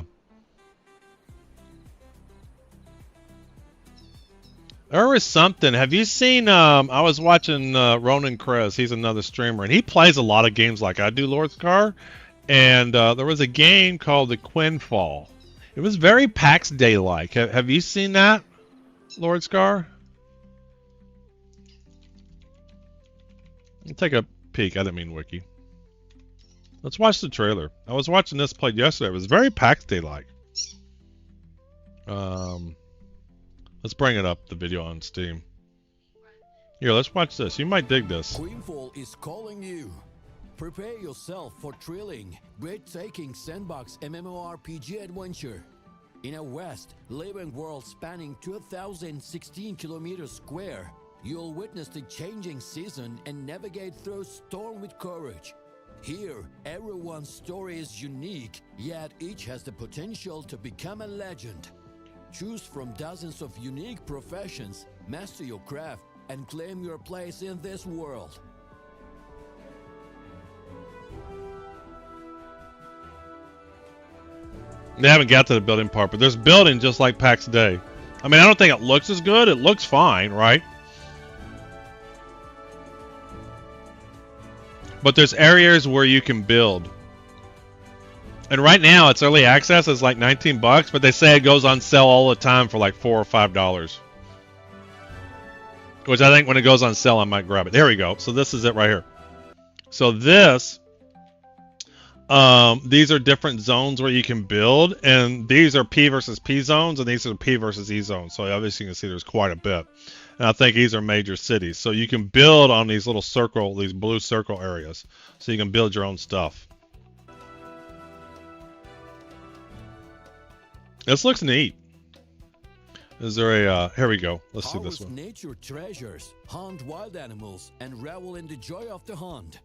There was something. Have you seen, I was watching Ronan Krez. He's another streamer, and he plays a lot of games like I do, Lord Scar. And there was a game called the Quinfall. It was very PAX Day-like. Have you seen that, Lord Scar? Let's take a peek. I didn't mean wiki. Let's watch the trailer. I was watching this played yesterday. It was very PAX Day-like. Let's bring it up, the video on Steam. Here, let's watch this. You might dig this. Queenfall is calling you. Prepare yourself for thrilling, breathtaking sandbox MMORPG adventure. In a vast, living world spanning 2,016 kilometers square, you'll witness the changing season and navigate through storm with courage. Here, everyone's story is unique, yet each has the potential to become a legend. Choose from dozens of unique professions, master your craft, and claim your place in this world. They haven't got to the building part, but there's building just like PAX Day. I mean, I don't think it looks as good. It looks fine, right? But there's areas where you can build. And right now, it's early access. It's like 19 bucks, but they say it goes on sale all the time for like $4 or $5. Which I think when it goes on sale, I might grab it. There we go. So this is it right here. So this, these are different zones where you can build, and these are P versus P zones, and these are P versus E zones. So obviously you can see there's quite a bit. And I think these are major cities. So you can build on these little circle, these blue circle areas. So you can build your own stuff. This looks neat. Is there a, here we go. Let's see this one. Nature treasures, hunt wild animals, and revel in the joy of the hunt.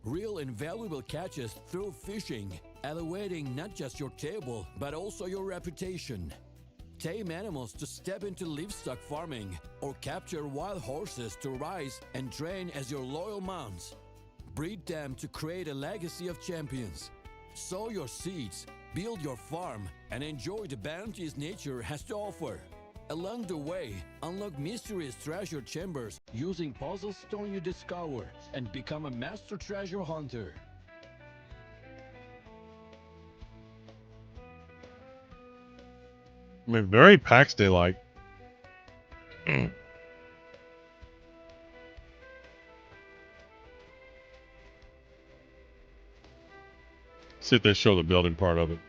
Real invaluable catches through fishing, elevating not just your table, but also your reputation. Tame animals to step into livestock farming, or capture wild horses to rise and train as your loyal mounts. Breed them to create a legacy of champions. Sow your seeds, build your farm, and enjoy the bounties nature has to offer. Along the way, unlock mysterious treasure chambers using puzzle stone you discover and become a master treasure hunter. I mean, very PAX Day-like. See if they show the building part of it.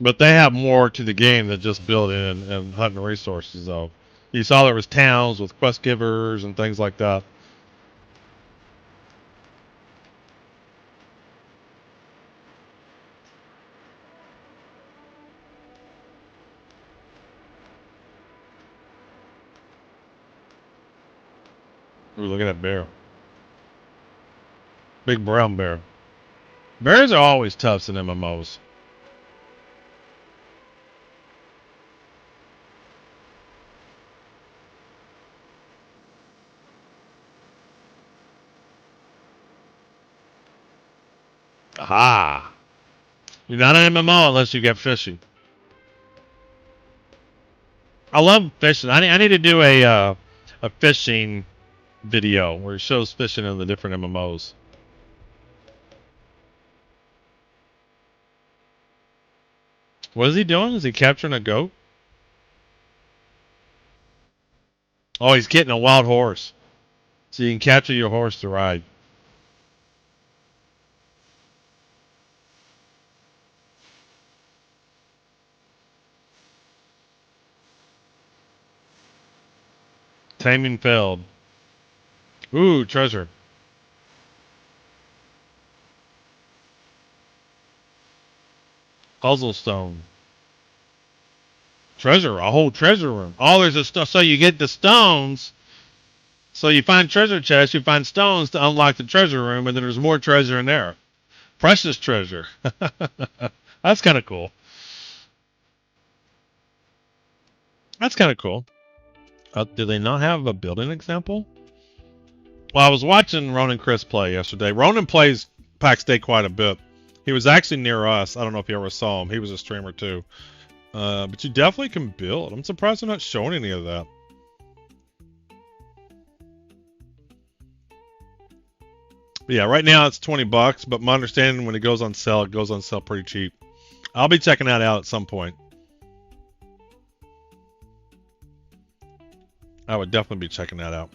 But they have more to the game than just building and hunting resources, though. You saw there was towns with quest givers and things like that. Ooh, look at that bear. Big brown bear. Bears are always tough in MMOs. Aha! You're not an MMO unless you get fishing. I love fishing. I need to do a fishing video where it shows fishing in the different MMOs. What is he doing? Is he capturing a goat? Oh, he's getting a wild horse. So you can capture your horse to ride. Taming failed. Ooh, treasure. Puzzle stone. Treasure, a whole treasure room. Oh, there's a so you get the stones. So you find treasure chests, you find stones to unlock the treasure room, and then there's more treasure in there. Precious treasure. That's kind of cool. That's kind of cool. Do they not have a building example? Well, I was watching Ronan Chris play yesterday. Ronan plays Pax Day quite a bit. He was actually near us. I don't know if you ever saw him. He was a streamer too. But you definitely can build. I'm surprised they're not showing any of that. But yeah, right now it's $20, but my understanding when it goes on sale pretty cheap. I'll be checking that out at some point. I would definitely be checking that out.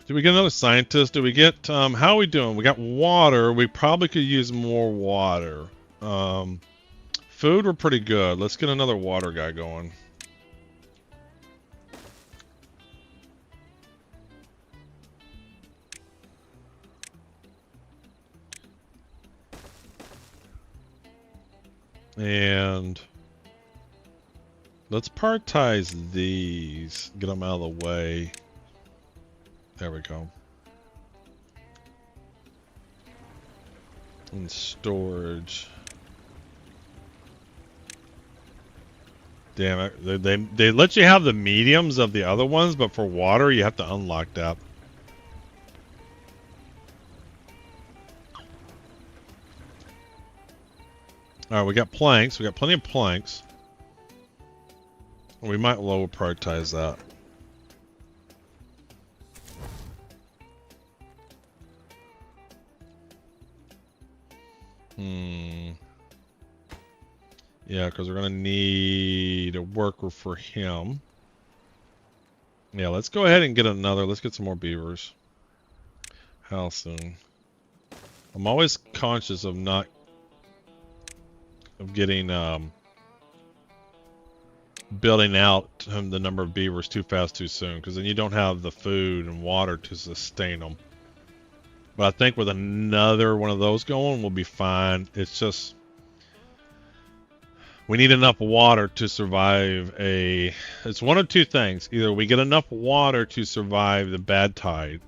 Do we get another scientist? Do we get, how are we doing? We got water. We probably could use more water. Food, we're pretty good. Let's get another water guy going. And let's prioritize these. Get them out of the way. There we go. And storage. Damn it. They let you have the mediums of the other ones, but for water you have to unlock that. Alright, we got planks. We got plenty of planks. We might lower prioritize that. Yeah, because we're going to need a worker for him. Yeah, let's go ahead and get another. Let's get some more beavers. How soon? I'm always conscious of getting building out the number of beavers too fast too soon, because then you don't have the food and water to sustain them. But I think with another one of those going, we'll be fine. It's just we need enough water to survive it's one of two things. Either we get enough water to survive the bad tide,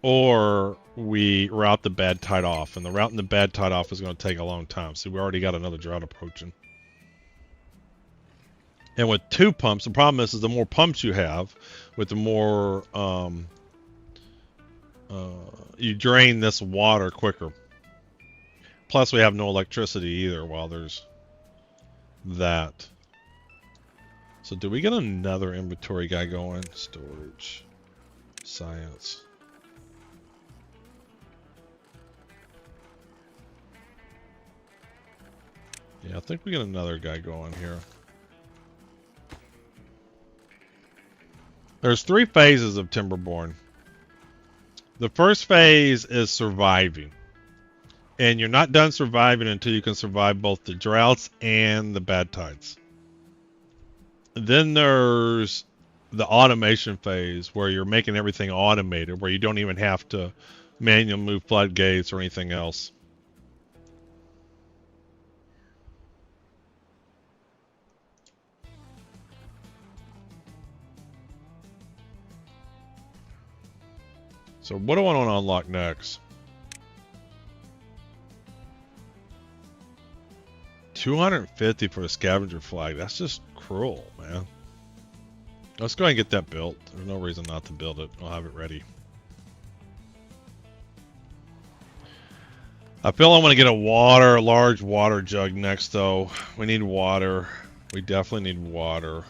or we route the bad tide off. And the routing the bad tide off is going to take a long time. So we already got another drought approaching. And with 2 pumps, the problem is the more pumps you have, with the more you drain this water quicker. Plus we have no electricity either while there's that. So do we get another inventory guy going? Storage. Science. Yeah, I think we get another guy going here. There's 3 phases of Timberborn. The first phase is surviving. And you're not done surviving until you can survive both the droughts and the bad tides. Then there's the automation phase where you're making everything automated, where you don't even have to manually move floodgates or anything else. So what do I want to unlock next? 250 for the scavenger flag. That's just cruel, man. Let's go ahead and get that built. There's no reason not to build it. I'll have it ready. I feel I want to get a large water jug next, though. We need water. We definitely need water.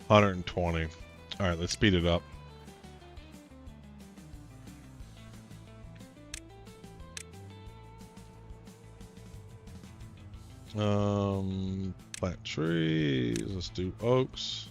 120. All right, let's speed it up. Plant trees. Let's do oaks.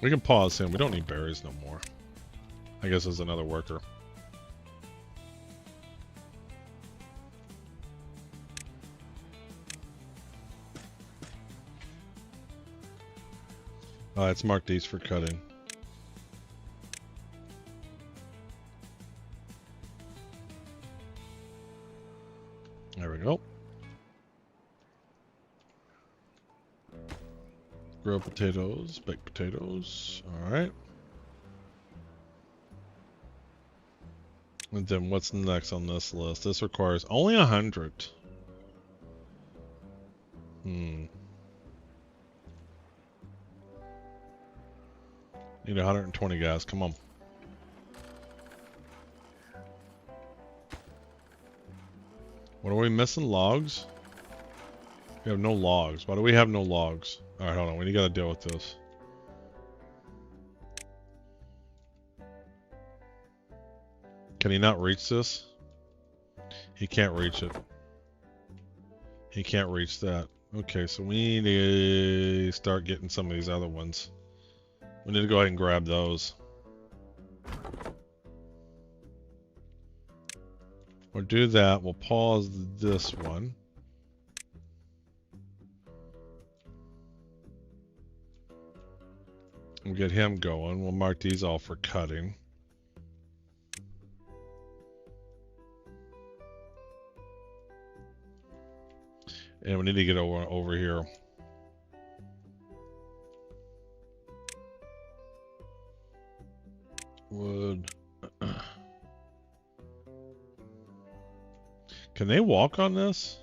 We can pause him. We don't need berries no more. I guess there's another worker. Let's mark these for cutting. There we go. Grilled potatoes, baked potatoes. All right. And then what's next on this list? This requires only 100. Need 120 guys. Come on. What are we missing? Logs? We have no logs. Why do we have no logs? Alright, hold on. We gotta deal with this. Can he not reach this? He can't reach it. He can't reach that. Okay, so we need to start getting some of these other ones. We need to go ahead and grab those. We'll do that. We'll pause this one. We'll get him going. We'll mark these all for cutting. And we need to get over here. Wood. Can they walk on this?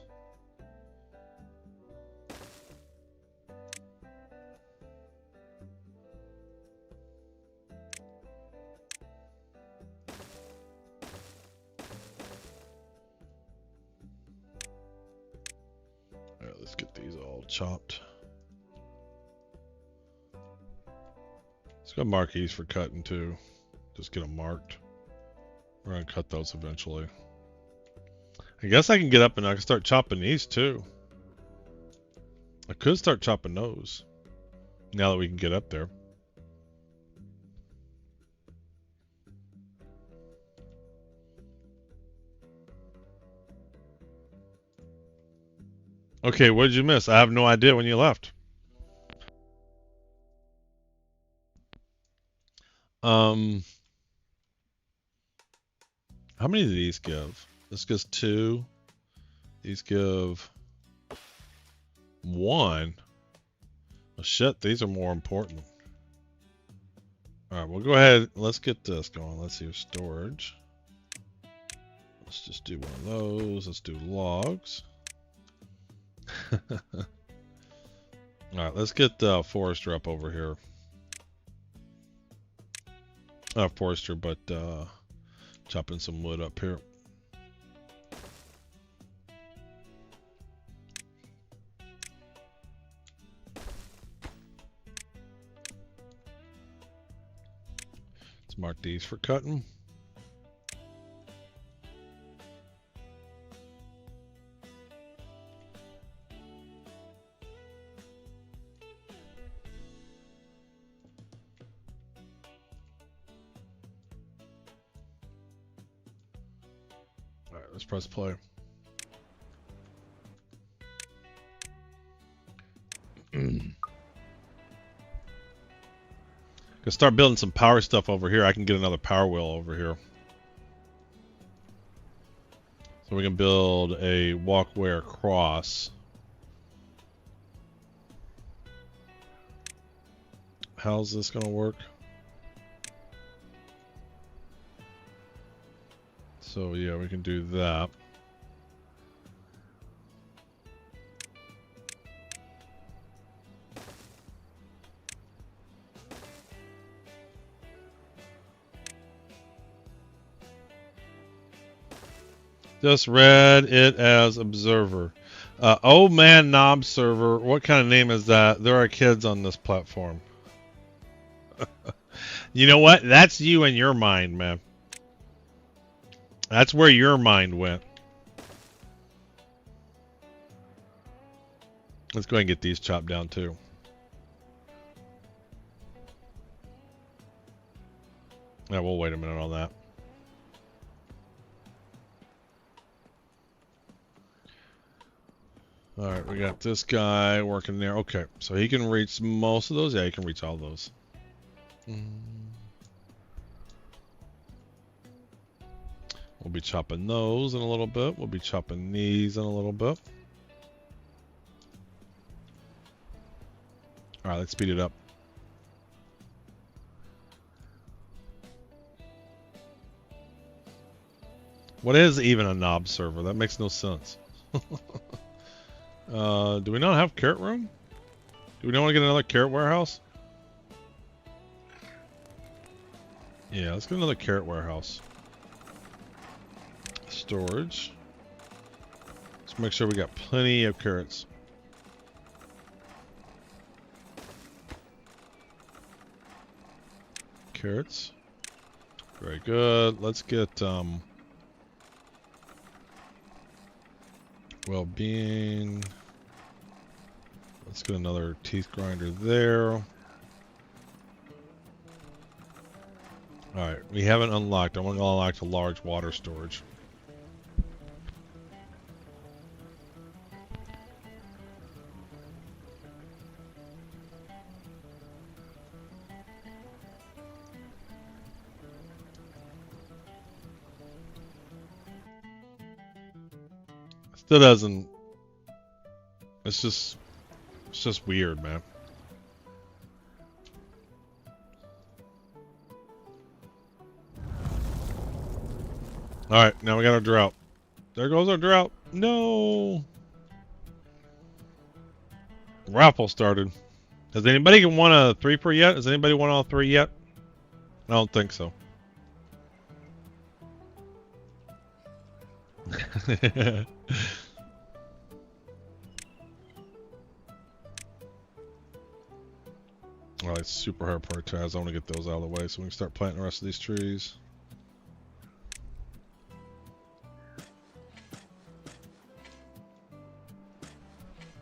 Alright, let's get these all chopped. Let's go mark these for cutting too. Just get them marked. We're gonna cut those eventually. I guess I can get up and I can start chopping these too. I could start chopping those. Now that we can get up there. Okay, what did you miss? I have no idea when you left. How many do these give? This gives 2. These give 1. Well, shit, these are more important. Alright, we'll go ahead. Let's get this going. Let's see storage. Let's just do one of those. Let's do logs. Alright, let's get the forester up over here. Not forester, but chopping some wood up here. Let's mark these for cutting. Alright, let's press play. Gonna start building some power stuff over here. I can get another power wheel over here. So we can build a walkway across. how's this gonna work? So yeah, we can do that. Just read it as observer. Old man knob server. What kind of name is that? There are kids on this platform. You know what? That's you in your mind, man. That's where your mind went. Let's go ahead and get these chopped down too. Yeah, we'll wait a minute on that. Alright, we got this guy working there. Okay, so he can reach most of those. Yeah, he can reach all those. We'll be chopping those in a little bit. We'll be chopping these in a little bit. Alright, let's speed it up. What is even a knob server? That makes no sense. Do we not have carrot room? Do we not want to get another carrot warehouse? Yeah, let's get another carrot warehouse. Storage. Let's make sure we got plenty of carrots. Carrots. Very good. Let's get well-being. Let's get another teeth grinder there. Alright, we haven't unlocked. I want to unlock the large water storage. Still doesn't. It's just weird, man. Alright, now we got our drought. There goes our drought. No. Raffle started. Has anybody won a 3 per yet? Has anybody won all 3 yet? I don't think so. Alright, it's super hard prioritize. I want to get those out of the way so we can start planting the rest of these trees.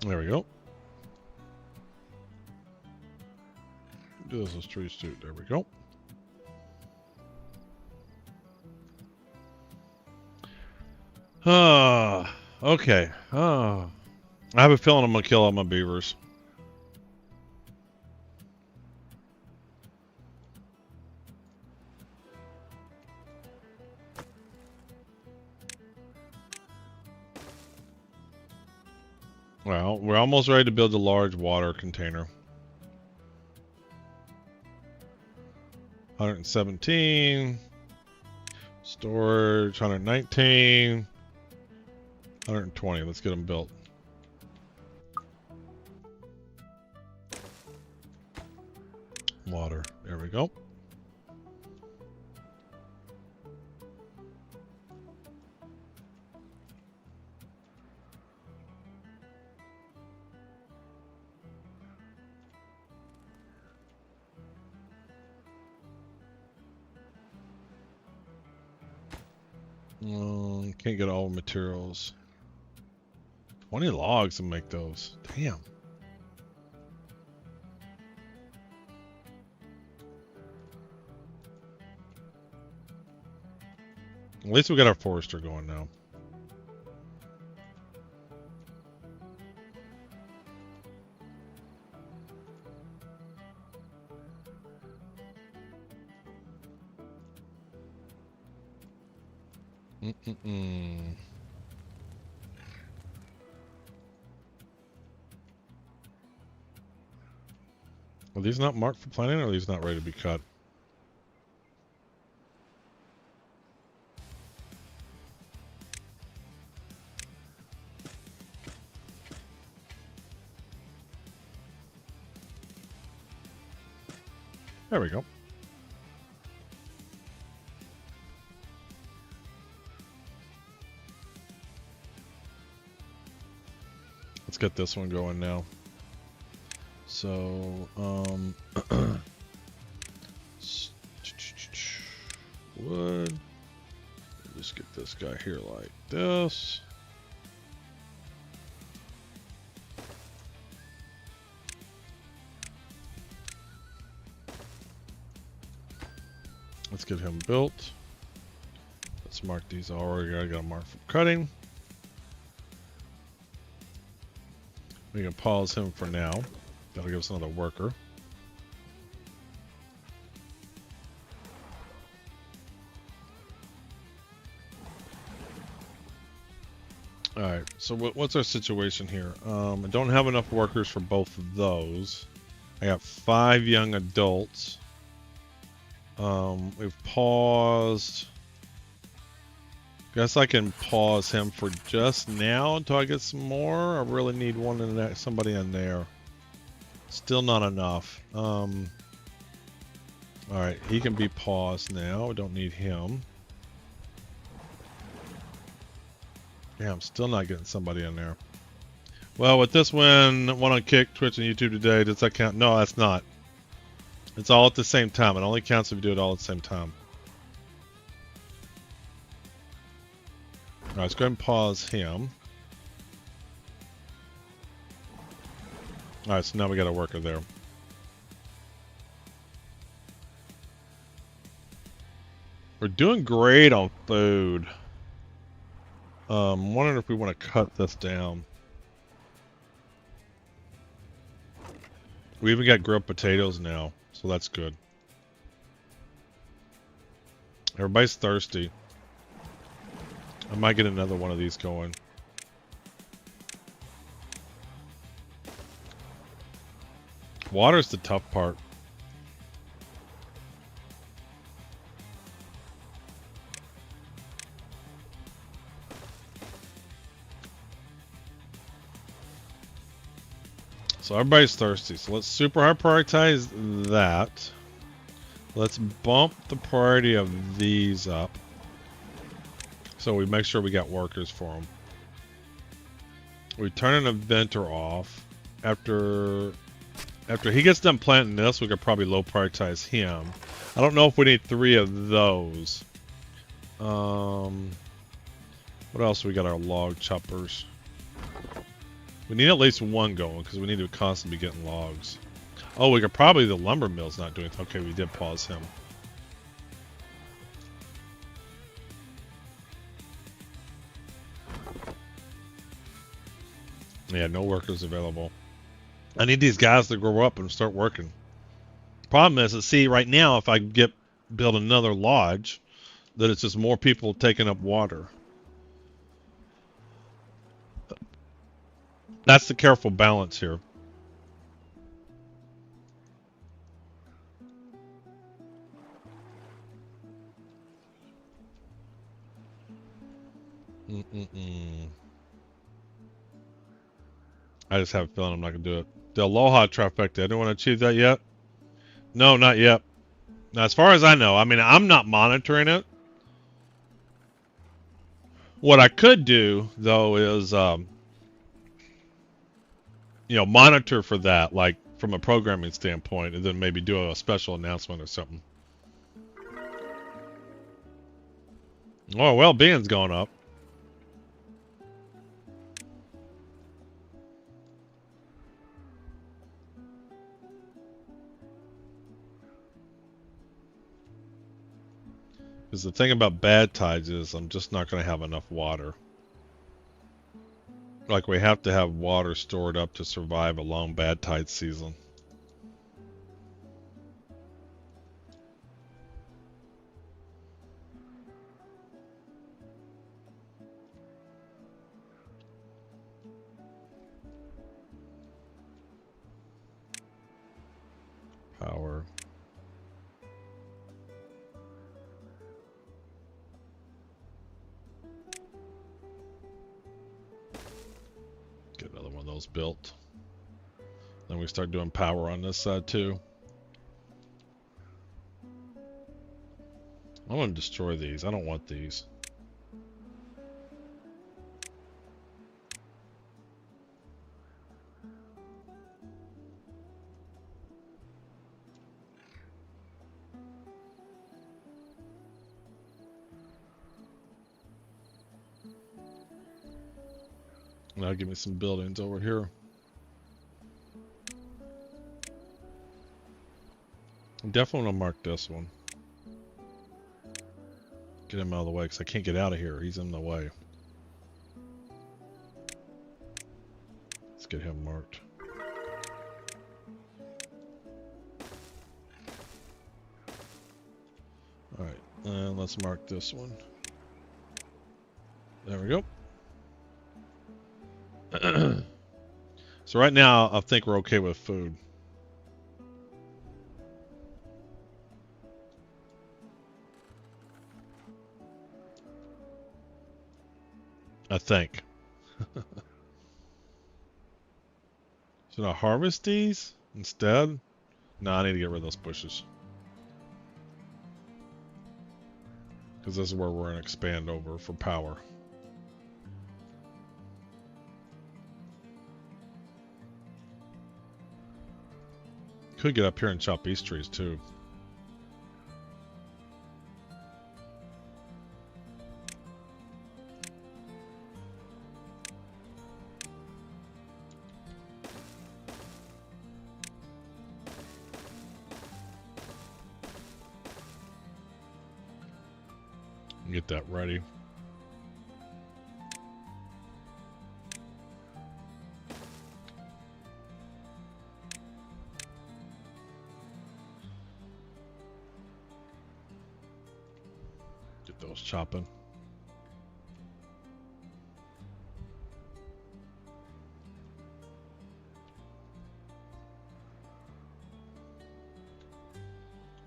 There we go. Do those trees too. There we go. Okay. I have a feeling I'm gonna kill all my beavers. Well, we're almost ready to build a large water container. 117. Storage, 119. 120. Let's get them built. Water. There we go. Can't get all the materials. 20 logs to make those. Damn. At least we got our forester going now. Are these not marked for planting, or are these not ready to be cut? There we go. Let's get this one going now. So, wood. Just get this guy here like this. Let's get him built. Let's mark these already. I got to mark for cutting. We can pause him for now. That'll give us another worker. Alright, so what's our situation here? I don't have enough workers for both of those. I got 5 young adults. We've paused. Guess I can pause him for just now until I get some more. I really need one in there, somebody in there. Still not enough. Alright, he can be paused now. We don't need him. Yeah, I'm still not getting somebody in there. Well, with this one on Kick, Twitch, and YouTube today, does that count? No, that's not. It's all at the same time. It only counts if you do it all at the same time. Alright, let's go ahead and pause him. Alright, so now we got a worker there. We're doing great on food. I'm wondering if we want to cut this down. We even got grilled potatoes now, so that's good. Everybody's thirsty. I might get another one of these going. Water's the tough part. So everybody's thirsty. So let's super high prioritize that. Let's bump the priority of these up. So we make sure we got workers for them. We turn an inventor off. After he gets done planting this, we could probably low prioritize him. I don't know if we need 3 of those. What else? We got our log choppers. We need at least 1 going because we need to constantly be getting logs. Oh, we could probably, the lumber mill's not doing it. Okay, we did pause him. Yeah, no workers available. I need these guys to grow up and start working. Problem is, see, right now, if I build another lodge, that it's just more people taking up water. That's the careful balance here. I just have a feeling I'm not going to do it. The Aloha trifecta, I don't want to achieve that yet? No, not yet. Now, as far as I know, I mean, I'm not monitoring it. What I could do, though, is, you know, monitor for that, like, from a programming standpoint, and then maybe do a special announcement or something. Oh, well-being's going up. Because the thing about bad tides is I'm just not going to have enough water. Like, we have to have water stored up to survive a long bad tide season. those built. Then we start doing power on this side too. I want to destroy these. I don't want these. Now give me some buildings over here. I definitely want to mark this one. Get him out of the way because I can't get out of here. He's in the way. Let's get him marked. Alright, and let's mark this one. There we go. So right now, I think we're okay with food. I think. Should I harvest these instead? No, I need to get rid of those bushes. Because this is where we're going to expand over for power. Could get up here and chop these trees too. Get that ready. Get those chopping.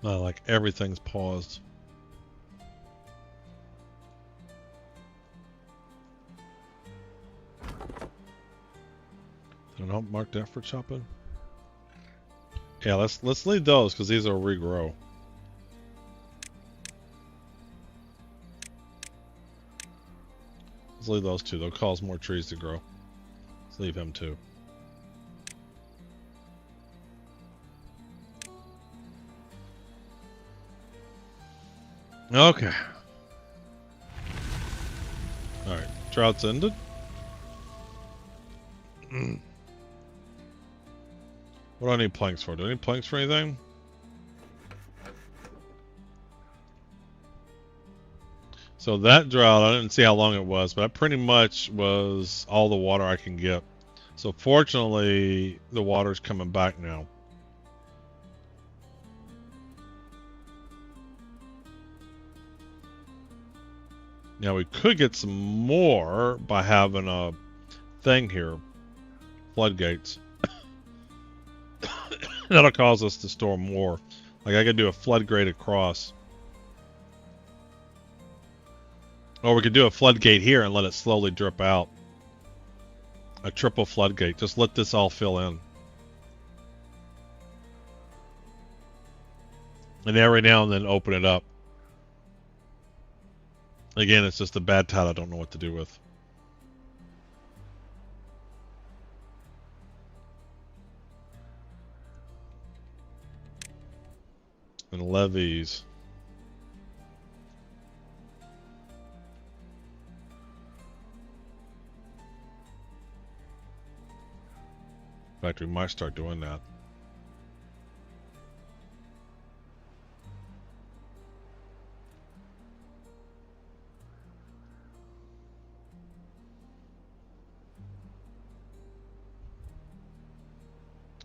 Like everything's paused. Did I not mark that for chopping? Yeah, let's leave those because these will regrow. Let's leave those two. They'll cause more trees to grow. Let's leave him too. Okay. Alright. Drought's ended. What do I need planks for? Do I need planks for anything? So that drought, I didn't see how long it was, but that pretty much was all the water I can get. So fortunately, the water's coming back now. Now we could get some more by having a thing here. Floodgates. That'll cause us to store more. Like I could do a floodgate across. Or we could do a floodgate here and let it slowly drip out. A triple floodgate. Just let this all fill in. And every now and then open it up. Again, it's just a bad tide I don't know what to do with. And levees. In fact, we might start doing that.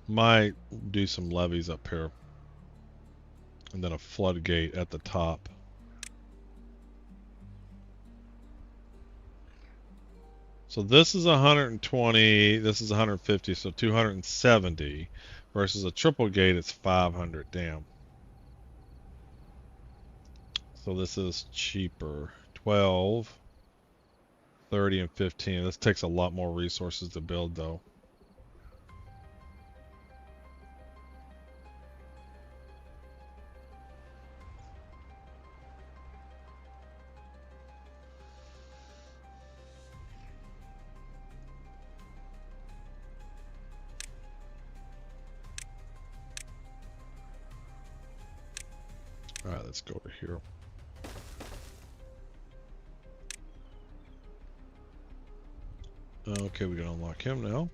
Might do some levees up here. And then a floodgate at the top. So this is 120, this is 150, so 270 versus a triple gate, it's 500. Damn. So this is cheaper. 12, 30, and 15. This takes a lot more resources to build though. Alright, let's go over here. Okay, we can unlock him now.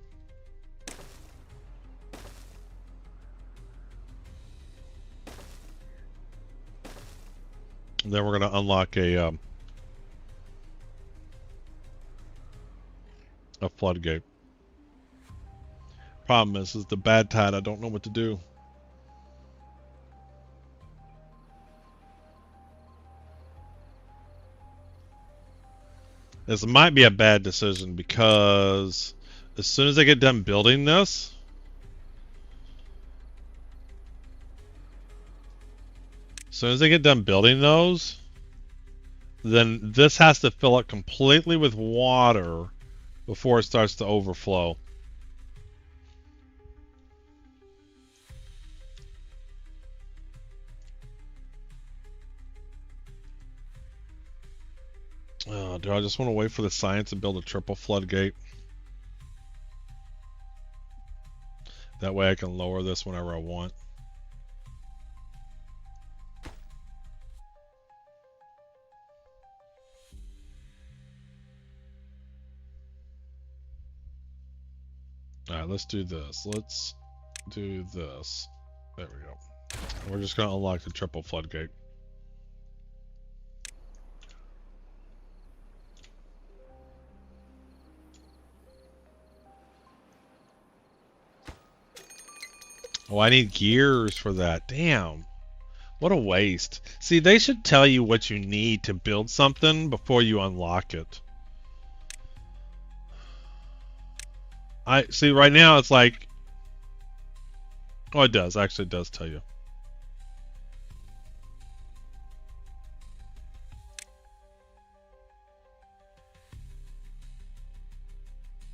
And then we're going to unlock a floodgate. Problem is the bad tide. I don't know what to do. This might be a bad decision because as soon as I get done building this, those, then this has to fill up completely with water before it starts to overflow. Do I just want to wait for the science and build a triple floodgate? That way I can lower this whenever I want. Alright, let's do this. Let's do this. There we go. We're just going to unlock the triple floodgate. Oh, I need gears for that. Damn. What a waste. See, they should tell you what you need to build something before you unlock it. I see right now it's like, oh, it does. Actually, it does tell you.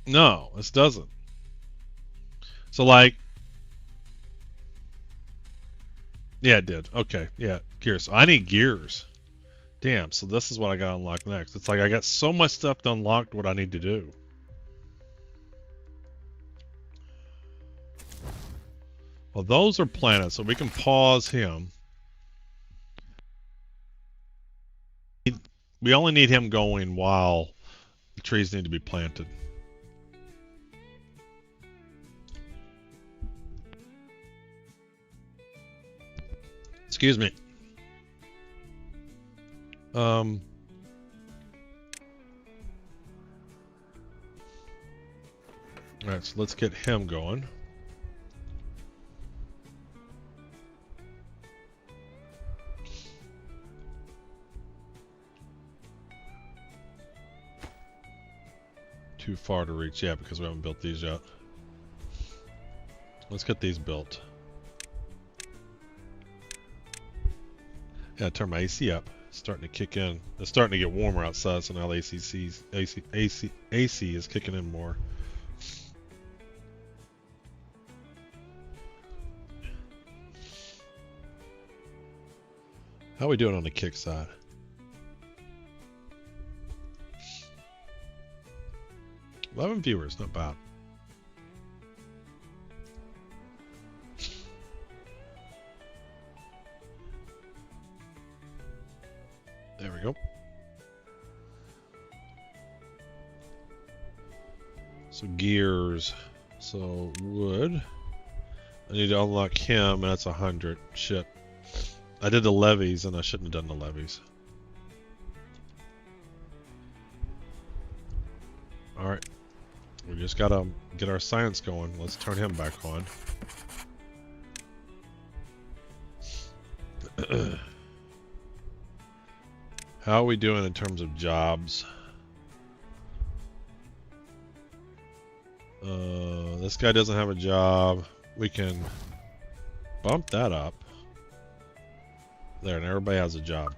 No, this doesn't. So like, yeah, it did. Okay, yeah, gears. I need gears. Damn, so this is what I gotta unlock next. It's like I got so much stuff to unlock what I need to do. Well, those are planets, so we can pause him. We only need him going while the trees need to be planted. Excuse me. Alright, so let's get him going. Too far to reach, yeah, because we haven't built these yet. Let's get these built. Yeah, turn my AC up. It's starting to kick in. It's starting to get warmer outside, so now the AC is kicking in more. How are we doing on the kick side? $11 viewers, not bad. There we go. So gears. So wood. I need to unlock him, and that's 100. Shit. I did the levees, and I shouldn't have done the levees. Alright. We just gotta get our science going. Let's turn him back on. How are we doing in terms of jobs? This guy doesn't have a job. We can bump that up. There, and everybody has a job.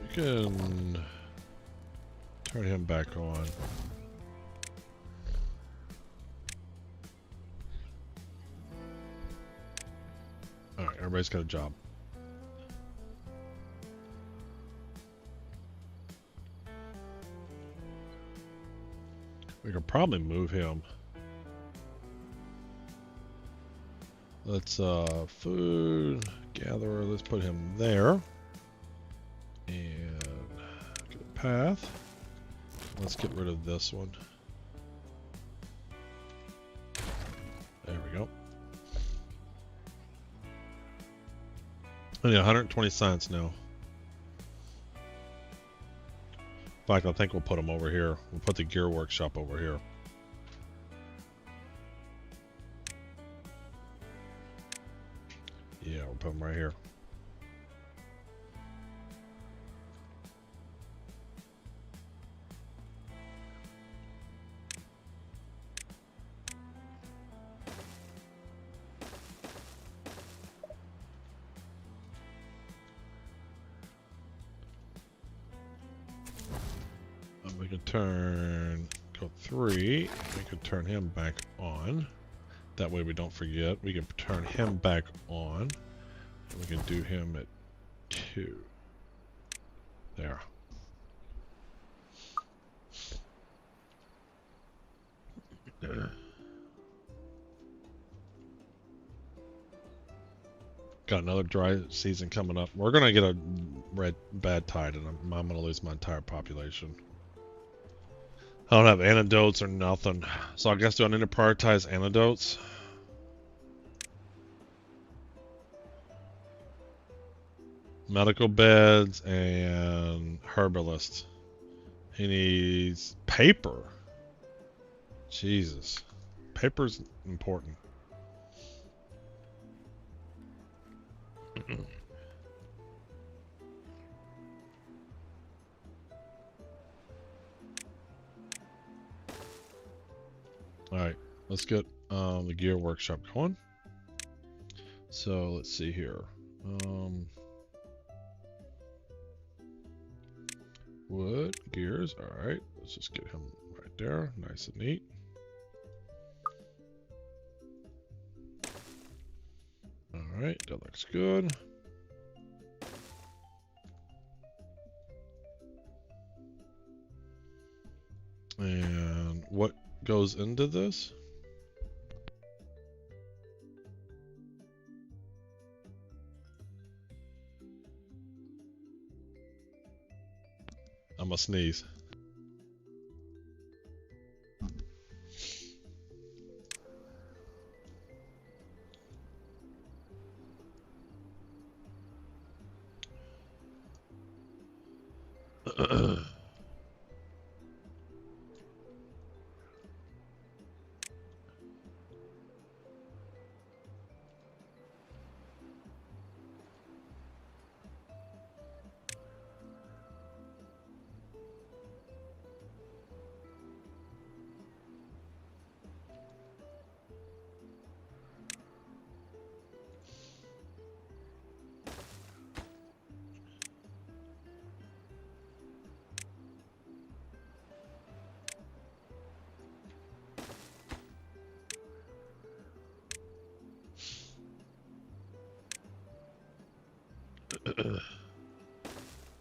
We can turn him back on. everybody's got a job. We could probably move him. Let's food gatherer, let's put him there. And get a path. Let's get rid of this one. There we go. I need 120 cents now. In fact, I think we'll put them over here. We'll put the gear workshop over here. Yeah, we'll put them right here. We can turn code 3. We can turn him back on. That way we don't forget. We can turn him back on. And we can do him at 2. There. Got another dry season coming up. We're gonna get a bad tide, and I'm gonna lose my entire population. I don't have antidotes or nothing. So I guess do I need to prioritize antidotes? Medical beds and herbalist. He needs paper. Jesus. Paper's important. Alright, let's get the gear workshop going. So let's see here. Wood, gears, alright. Let's just get him right there, nice and neat. Alright, that looks good. And what goes into this? I'm gonna sneeze.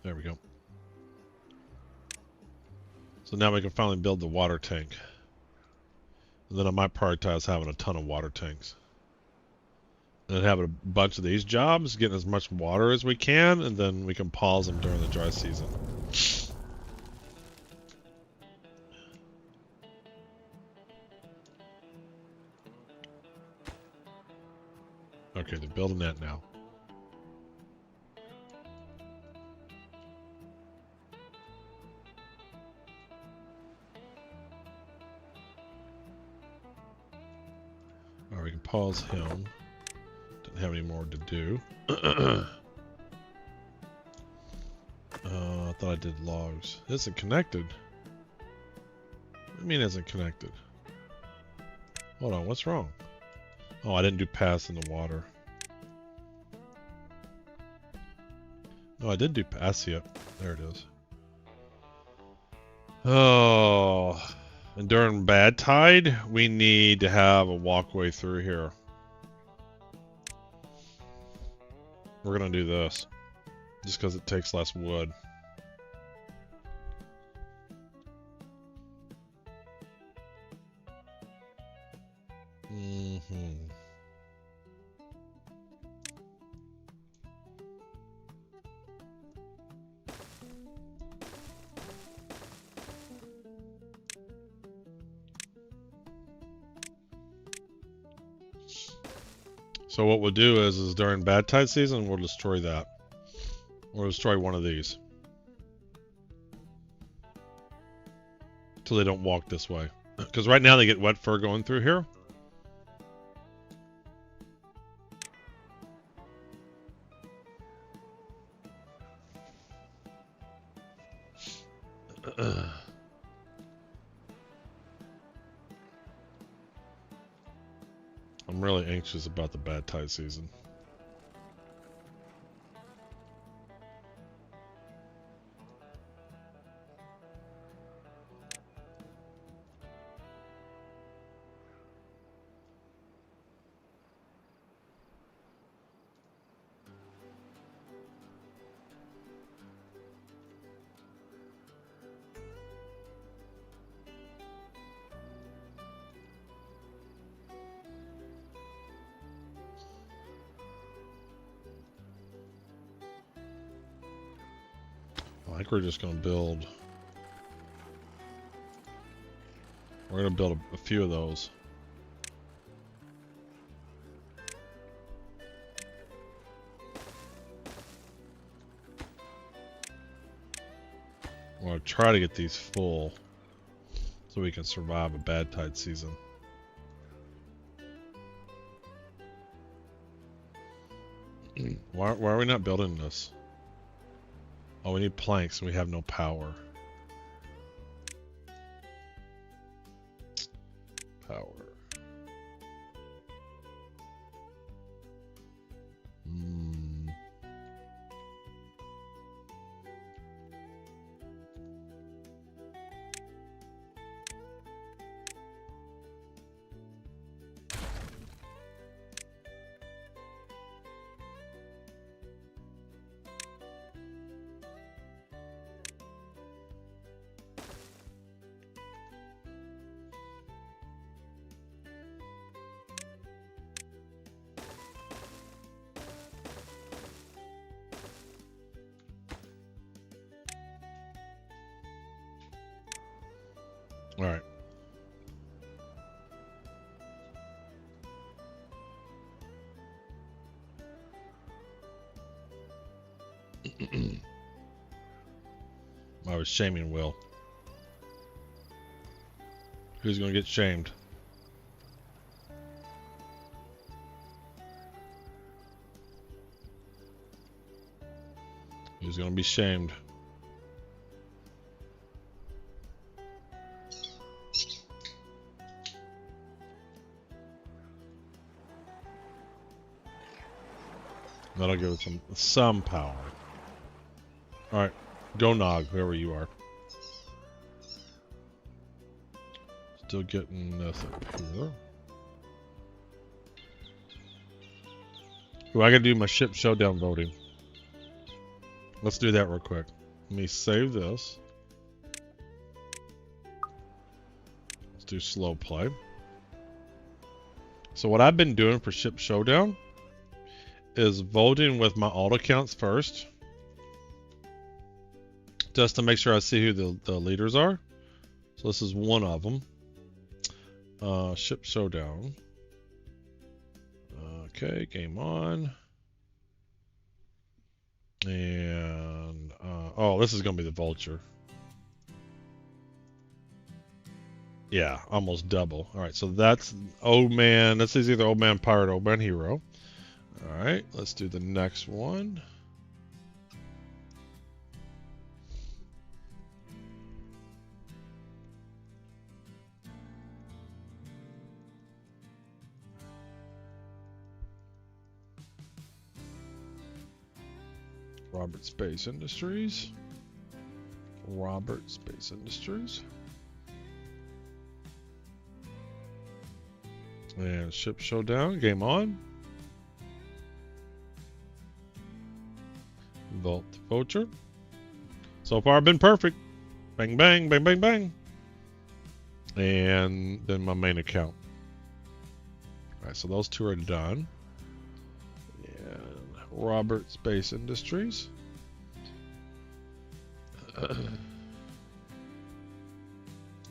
There we go. So now we can finally build the water tank. And then I might prioritize having a ton of water tanks. And then having a bunch of these jobs, getting as much water as we can, and then we can pause them during the dry season. Okay, they're building that now. Alright, we can pause him. Didn't have any more to do. I thought I did logs. It isn't connected. What do you mean it isn't connected? Hold on, what's wrong? Oh, I didn't do pass in the water. No, I did do pass yet. There it is. Oh, and during bad tide, we need to have a walkway through here. We're gonna do this. Just because it takes less wood. So what we'll do is during bad tide season, we'll destroy that. We'll destroy one of these. So they don't walk this way. Because right now they get wet fur going through here. I'm really anxious about the bad tide season. I think we're just going to build... We're going to build a few of those. We're going to try to get these full so we can survive a bad tide season. Why are we not building this? Oh, we need planks and we have no power. Power. All right. I was shaming Will. Who's going to get shamed? Who's going to be shamed? That'll give us some power. Alright, go Nog, whoever you are. Still getting this up here. Ooh, I gotta do my ship showdown voting. Let's do that real quick. Let me save this. Let's do slow play. So what I've been doing for ship showdown is voting with my alt accounts first, just to make sure I see who the leaders are. So this is one of them. Ship showdown. Okay, game on. And oh, this is gonna be the vulture. Yeah, almost double. All right, so that's old man. This is either old man pirate or old man hero. All right, let's do the next one. Robert Space Industries. Robert Space Industries. And ship showdown, game on. Vault voucher. So far, been perfect. Bang, bang, bang, bang, bang. And then my main account. All right, so those two are done. And Robert Space Industries.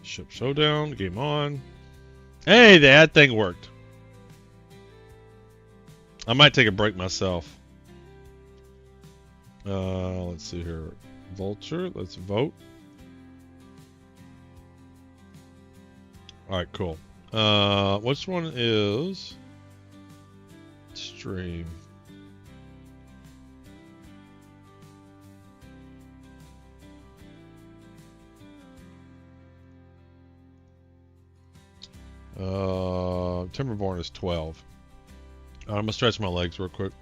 Ship Showdown, game on. Hey, that thing worked. I might take a break myself. Let's see here. Vulture, let's vote. Alright, cool. Which one is stream? Timberborn is 12. I'm gonna stretch my legs real quick.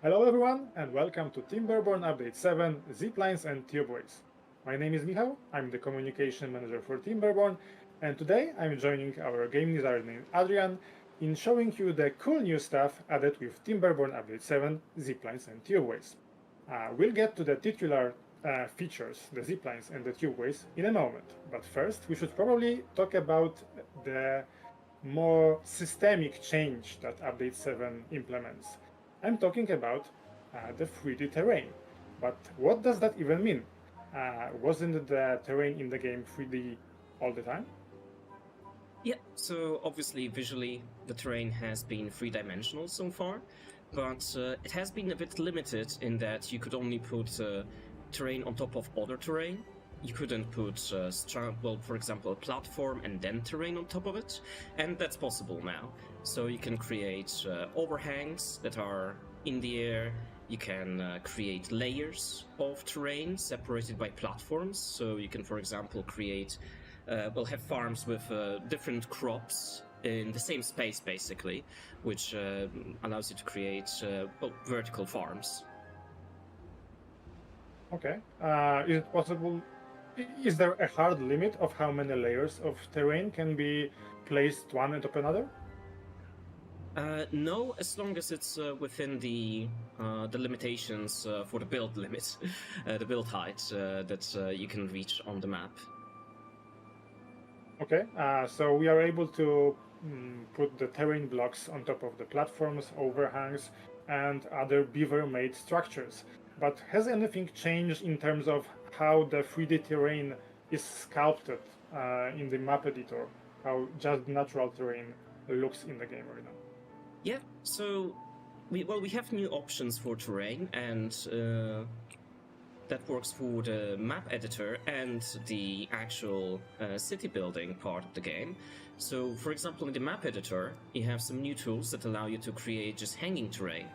Hello everyone and welcome to Timberborn Update 7 Ziplines and Tubeways. My name is Michał, I'm the communication manager for Timberborn, and today I'm joining our game designer named Adrian in showing you the cool new stuff added with Timberborn Update 7 Ziplines and Tubeways. We'll get to the titular features, the ziplines and the tubeways, in a moment, but first we should probably talk about the more systemic change that Update 7 implements. I'm talking about the 3D terrain. But what does that even mean? Wasn't the terrain in the game 3D all the time? Yeah, so obviously visually the terrain has been three-dimensional so far, but it has been a bit limited in that you could only put terrain on top of other terrain. You couldn't put, well, for example, a platform and then terrain on top of it, and that's possible now. So you can create overhangs that are in the air. You can create layers of terrain separated by platforms. So you can, for example, create, well, have farms with different crops in the same space, basically, which allows you to create, well, vertical farms. Okay. Is it possible? Is there a hard limit of how many layers of terrain can be placed one on top of another? No, as long as it's within the limitations for the build limit, the build height that you can reach on the map. Okay, so we are able to put the terrain blocks on top of the platforms, overhangs, and other beaver-made structures. But has anything changed in terms of how the 3D terrain is sculpted in the map editor? How just natural terrain looks in the game right now? Yeah, so we have new options for terrain, and that works for the map editor and the actual city building part of the game. So, for example, in the map editor, you have some new tools that allow you to create just hanging terrain,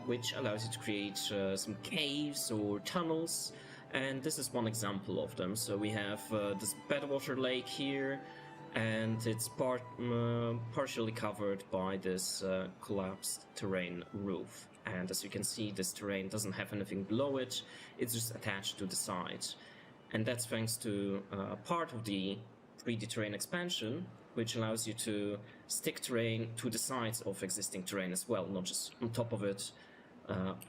which allows you to create some caves or tunnels, and this is one example of them. So we have this bedwater lake here, and it's partially covered by this collapsed terrain roof. And as you can see, this terrain doesn't have anything below it, it's just attached to the side. And that's thanks to part of the 3D terrain expansion, which allows you to stick terrain to the sides of existing terrain as well, not just on top of it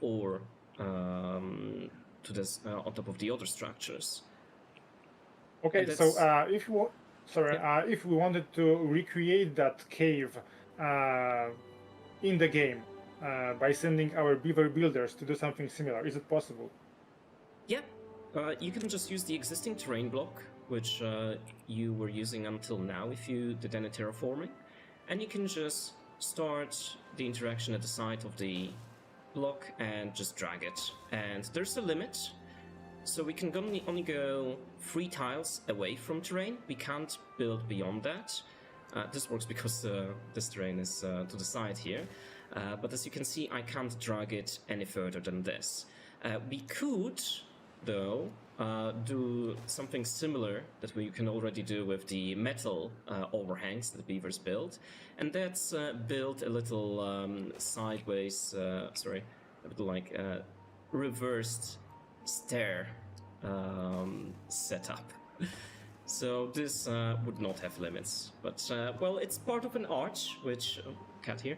or to this on top of the other structures. Okay, so if you if we wanted to recreate that cave in the game by sending our beaver builders to do something similar, is it possible? Yeah, you can just use the existing terrain block, which you were using until now if you did any terraforming, and you can just start the interaction at the side of the block and just drag it. And there's a limit, so we can only go 3 tiles away from terrain. We can't build beyond that. This works because this terrain is to the side here, but as you can see, I can't drag it any further than this. We could, though, do something similar that we can already do with the metal overhangs that beavers build, and that's build a little sideways, a little like reversed stair setup. So this would not have limits, but well, it's part of an arch, which cat here.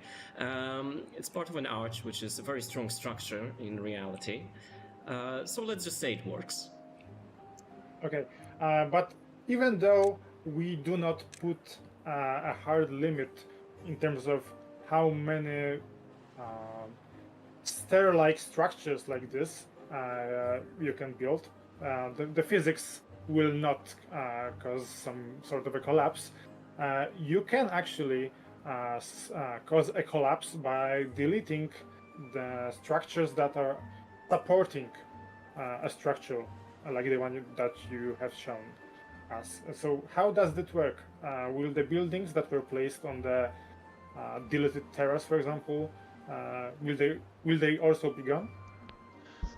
It's part of an arch, which is a very strong structure in reality. So let's just say it works. Okay, but even though we do not put a hard limit in terms of how many stair-like structures like this you can build, the physics will not cause some sort of a collapse. You can actually cause a collapse by deleting the structures that are supporting a structure like the one that you have shown us. So how does it work? Will the buildings that were placed on the deleted terrace, for example, will they also be gone?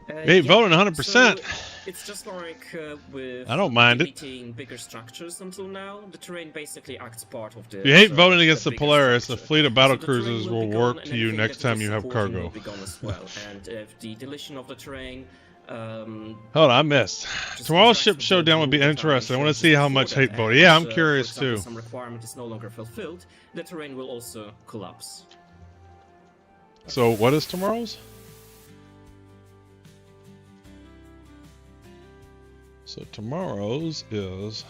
Hey, voting 100%. So it's just like with I don't mind deleting bigger structures until now. The terrain basically acts part of the. If you hate voting against the Polaris, structure. a fleet of battle So the cruisers terrain will be warp gone, to and you anything next that it time you was have supporting cargo. will be gone as well. And if the deletion of the terrain. Hold on, I missed. Tomorrow's ship showdown would be interesting. I want to see how much hate vote. Yeah, I'm curious for example, too. Some requirement is no longer fulfilled. The terrain will also collapse. So what is tomorrow's? So tomorrow's is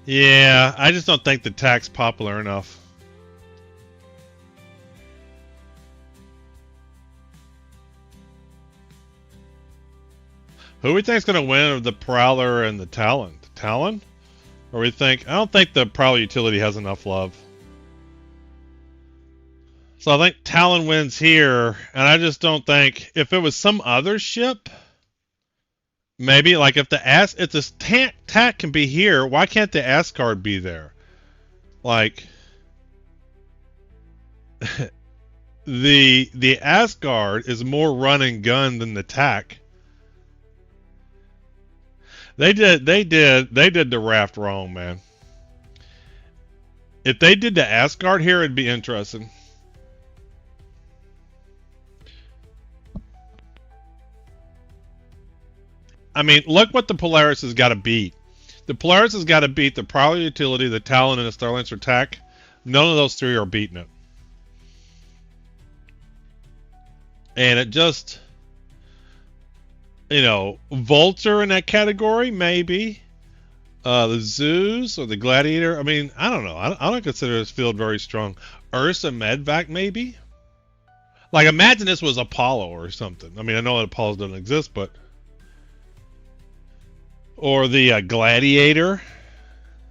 yeah, I just don't think the tac's popular enough. Who we think's gonna win of the Prowler and the Talon? The Talon? Or we think I don't think the Prowler utility has enough love. So I think Talon wins here, and I just don't think if it was some other ship, maybe like if the tac can be here, why can't the Asgard be there? Like the Asgard is more run and gun than the tac. They did the raft wrong, man. If they did the Asgard here, it'd be interesting. I mean, look what the Polaris has got to beat. The Polaris has got to beat the Prowler utility, the Talon, and the Starlancer attack. None of those three are beating it. And it just, you know, Vulture in that category, maybe. The Zeus or the Gladiator. I mean, I don't know. I don't consider this field very strong. Ursa Medvac, maybe. Like, imagine this was Apollo or something. I mean, I know that Apollo doesn't exist, but. Or the Gladiator.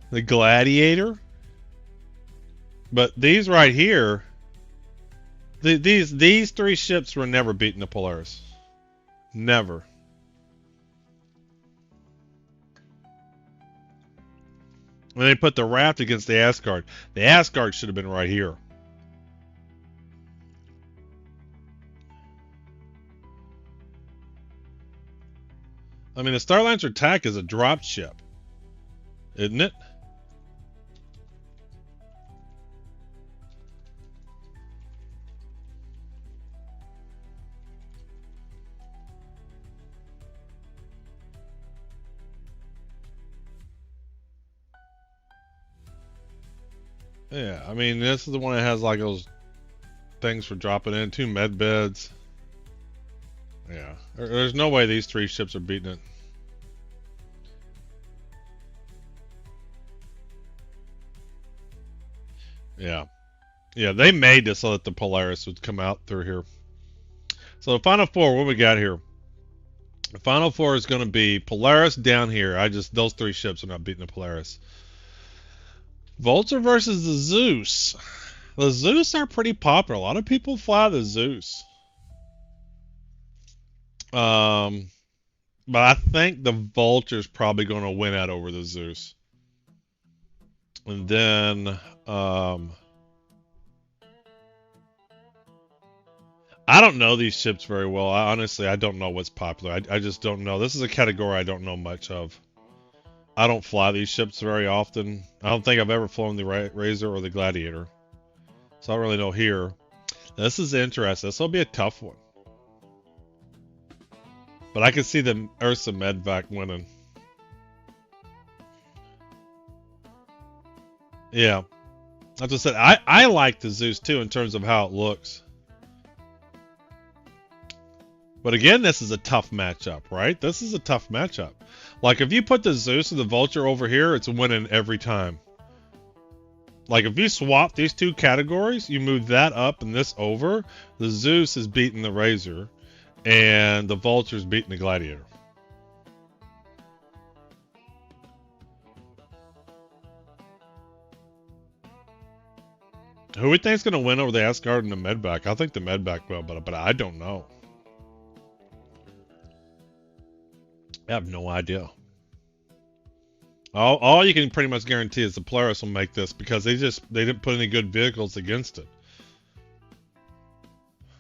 The Gladiator. But these right here. These three ships were never beating the Polaris. Never. When they put the raft against the Asgard. The Asgard should have been right here. I mean, the Starlancer attack is a drop ship, isn't it? Yeah, I mean, this is the one that has like those things for dropping in, 2 med beds. Yeah, there's no way these 3 ships are beating it. Yeah. Yeah, they made this so that the Polaris would come out through here. So the final 4, what we got here? The final 4 is going to be Polaris down here. Those 3 ships are not beating the Polaris. Vulture versus the Zeus. The Zeus are pretty popular. A lot of people fly the Zeus. But I think the Vulture's probably going to win out over the Zeus. And then, I don't know these ships very well. Honestly, I don't know what's popular. I just don't know. This is a category I don't know much of. I don't fly these ships very often. I don't think I've ever flown the Razor or the Gladiator. So I don't really know here. This is interesting. This will be a tough one. But I can see the Ursa Medvac winning. Yeah. As I said, I like the Zeus too in terms of how it looks. But again, this is a tough matchup, right? This is a tough matchup. Like, if you put the Zeus and the Vulture over here, it's winning every time. Like, if you swap these 2 categories, you move that up and this over, the Zeus is beating the Razor, and the Vulture is beating the Gladiator. Who we think is going to win over the Asgard and the Medvac? I think the Medvac will, but I don't know. I have no idea. All you can pretty much guarantee is the Polaris will make this because they didn't put any good vehicles against it.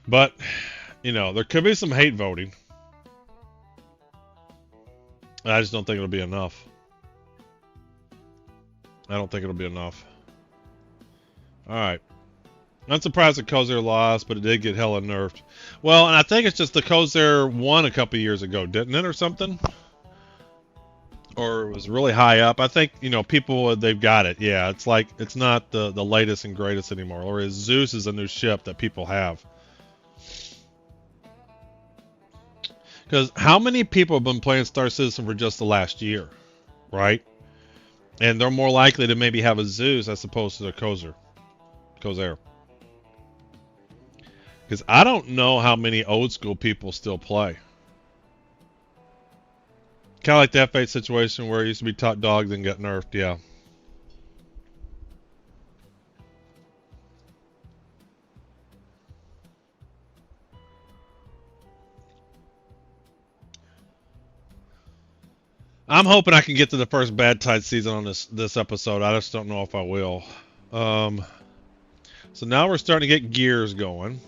But, you know, there could be some hate voting. I just don't think it'll be enough. I don't think it'll be enough. Alright. Not surprised that Kozer lost, but it did get hella nerfed. Well, and I think it's just the Kozer won a couple years ago, didn't it, or something? Or it was really high up. I think, you know, people, they've got it. Yeah, it's like, it's not the latest and greatest anymore. Or Zeus is a new ship that people have. Because how many people have been playing Star Citizen for just the last year, right? And they're more likely to maybe have a Zeus as opposed to a Kozer. Because I don't know how many old school people still play. Kind of like the F8 situation where it used to be top dog, then got nerfed, yeah. I'm hoping I can get to the first Bad Tide season on this episode. I just don't know if I will. So now we're starting to get gears going.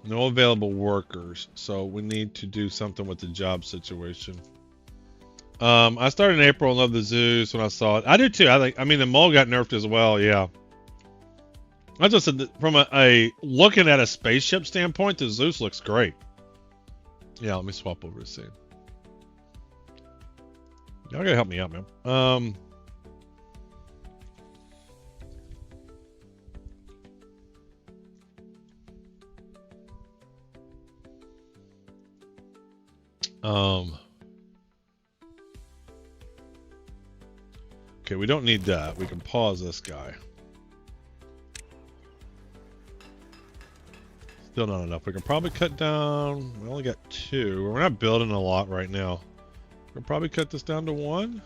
No available workers, so we need to do something with the job situation. I started in April and loved the Zeus when I saw it. I do too. I mean, the mole got nerfed as well. Yeah. I just said that from a looking at a spaceship standpoint, the Zeus looks great. Yeah, let me swap over to see. Y'all gotta help me out, man. Okay, we don't need that. We can pause this guy. Still not enough. We can probably cut down. We only got 2. We're not building a lot right now. We'll probably cut this down to 1.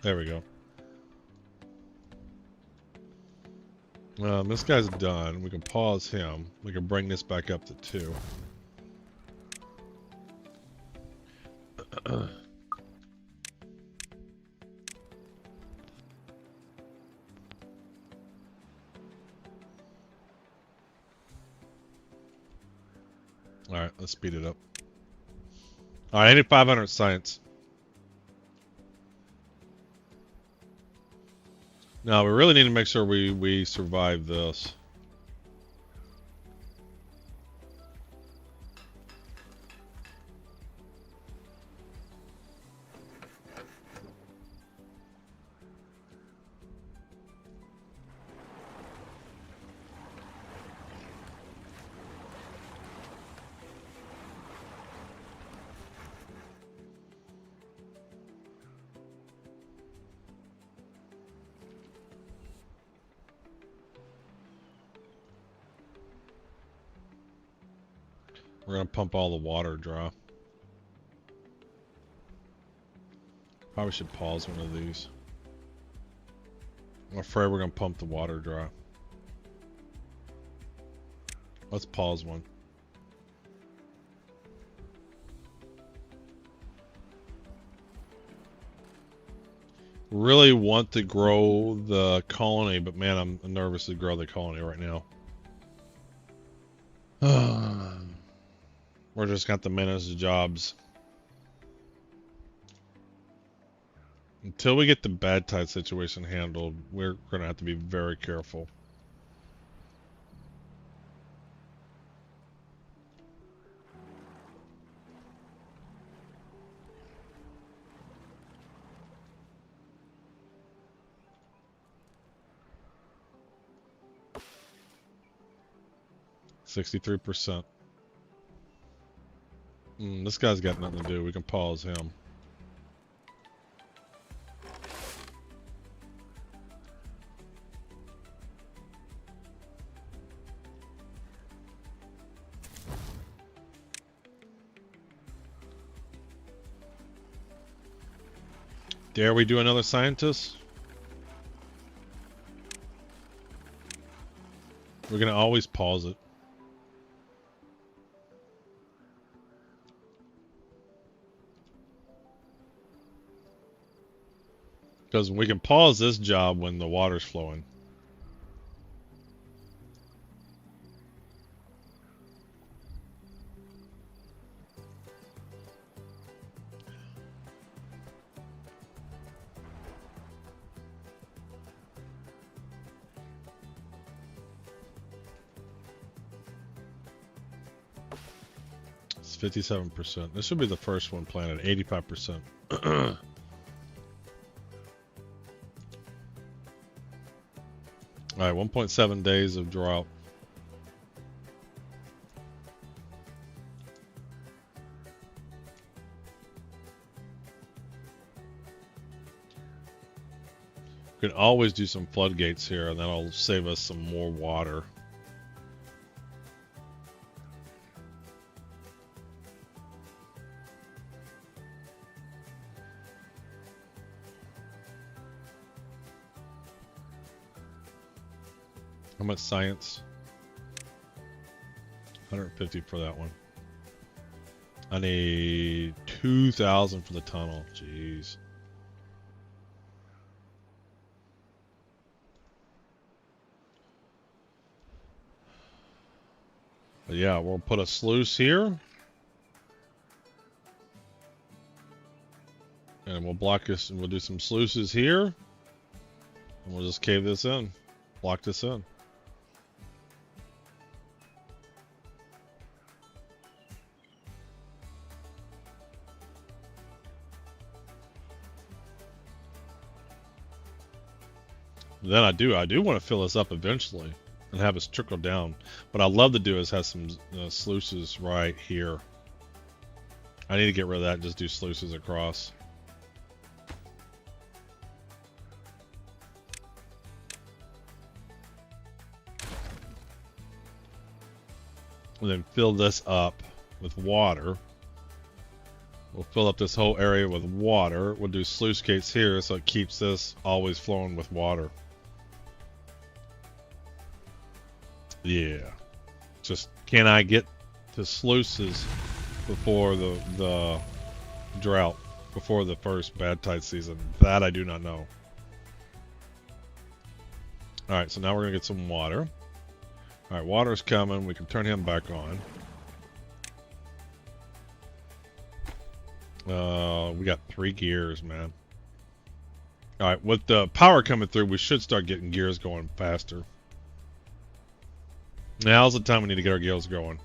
There we go. This guy's done. We can pause him. We can bring this back up to 2. Alright, let's speed it up. Alright, I need 500 science. Now, we really need to make sure we survive this. We're gonna pump all the water dry. Probably should pause one of these. I'm afraid we're gonna pump the water dry. Let's pause one. Really want to grow the colony, but man, I'm nervous to grow the colony right now. We're just got to manage the jobs. Until we get the bad tide situation handled, we're going to have to be very careful. $63%. This guy's got nothing to do. We can pause him. Dare we do another scientist? We're gonna always pause it. Because we can pause this job when the water's flowing. It's 57%. This should be the first one planted, 85%. Alright, 1.7 days of drought. We can always do some floodgates here, and that'll save us some more water. How much science? 150 for that one. I need 2,000 for the tunnel. Jeez. But yeah, we'll put a sluice here. And we'll block this, and we'll do some sluices here. And we'll just cave this in. Block this in. Then I do want to fill this up eventually and have us trickle down. What I'd love to do is have some sluices right here. I need to get rid of that and just do sluices across. And then fill this up with water. We'll fill up this whole area with water. We'll do sluice gates here so it keeps this always flowing with water. Yeah. Just, can I get to sluices before the drought, before the first bad tide season? That I do not know. Alright, so now we're going to get some water. Alright, water's coming. We can turn him back on. We got 3 gears, man. Alright, with the power coming through, we should start getting gears going faster. Now's the time we need to get our gears going.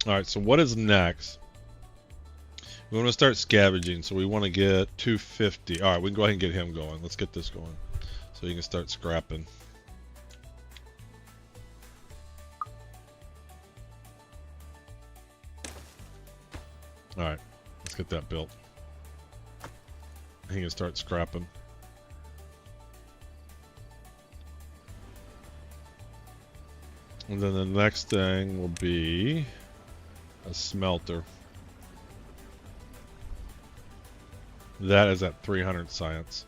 Alright, so what is next? We want to start scavenging, so we want to get 250. Alright, we can go ahead and get him going. Let's get this going. So you can start scrapping. Alright, let's get that built. He can start scrapping. And then the next thing will be a smelter. That is at 300 science.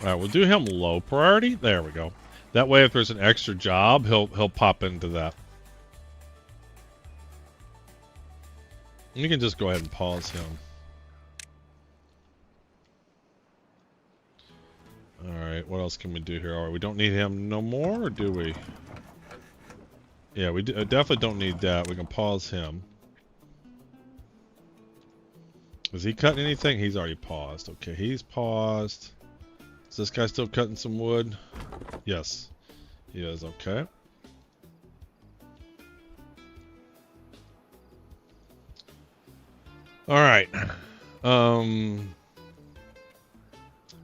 Alright, we'll do him low priority. There we go. That way if there's an extra job, he'll pop into that. You can just go ahead and pause him. Alright, what else can we do here? Alright, we don't need him no more, or do we? Yeah, we definitely don't need that. We can pause him. Is he cutting anything? He's already paused. Okay, he's paused. Is this guy still cutting some wood? Yes, he is. Okay. Alright.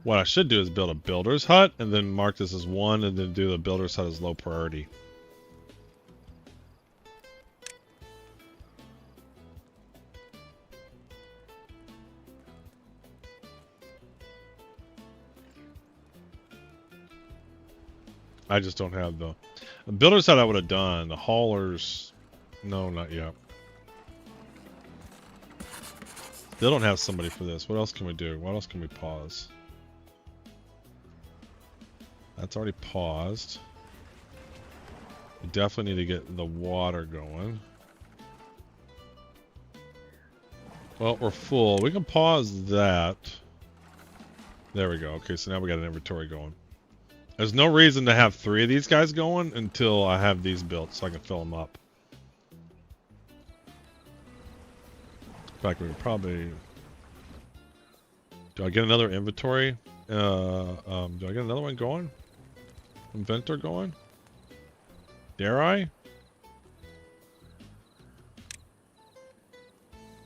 What I should do is build a builder's hut and then mark this as 1 and then do the builder's hut as low priority. I just don't have the builder's hut I would have done. The haulers, no, not yet. They don't have somebody for this. What else can we do? What else can we pause? That's already paused. We definitely need to get the water going. Well, we're full. We can pause that. There we go. Okay, so now we got an inventory going. There's no reason to have 3 of these guys going until I have these built so I can fill them up. In fact, we could probably... Do I get another inventory? Do I get another one going? Inventor going? Dare I?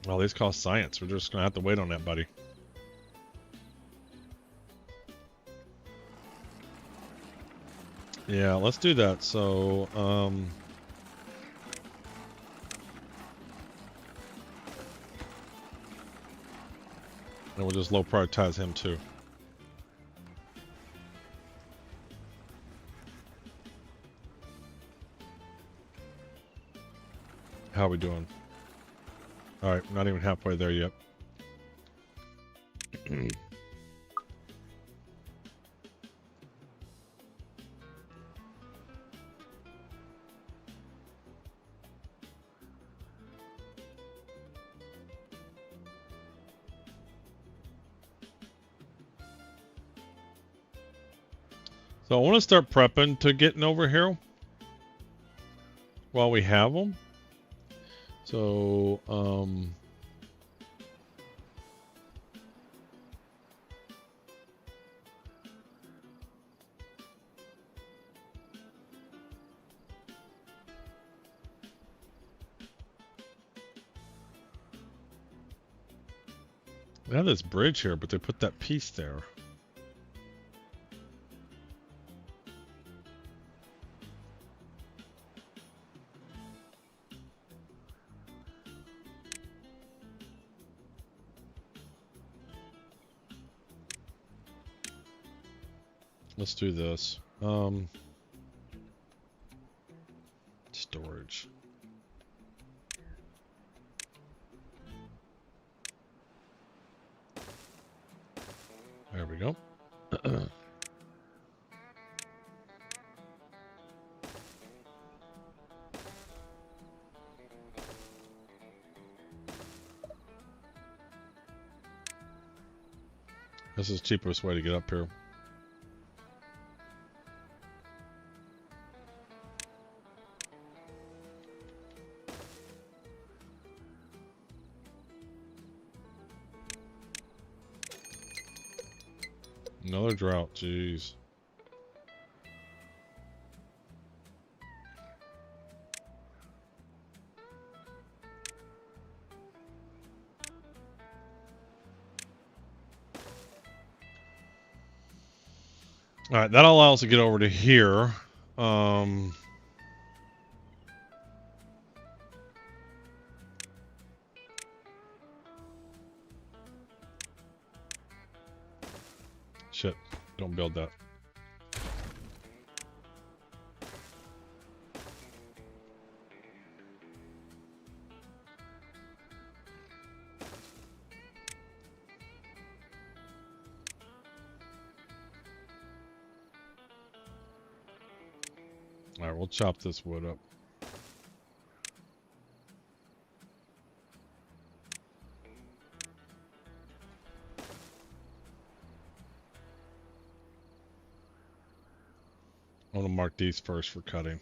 Well, these cost science. We're just gonna have to wait on that, buddy. Yeah, let's do that. So, and we'll just low prioritize him too. How are we doing? Alright, not even halfway there yet. So I want to start prepping to getting over here while we have them. So, they have this bridge here, but they put that piece there. Let's do this. Storage. There we go. This is the cheapest way to get up here. Another drought, jeez. Alright, that allows us to get over to here. Shit. Don't build that. Alright, we'll chop this wood up. I want to mark these first for cutting.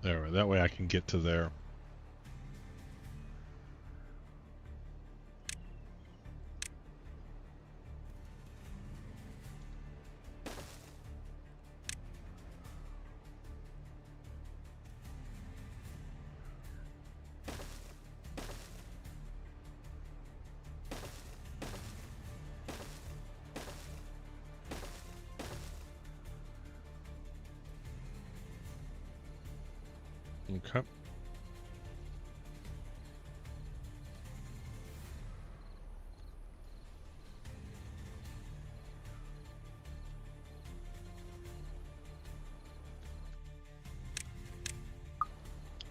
There, that way I can get to there. Okay.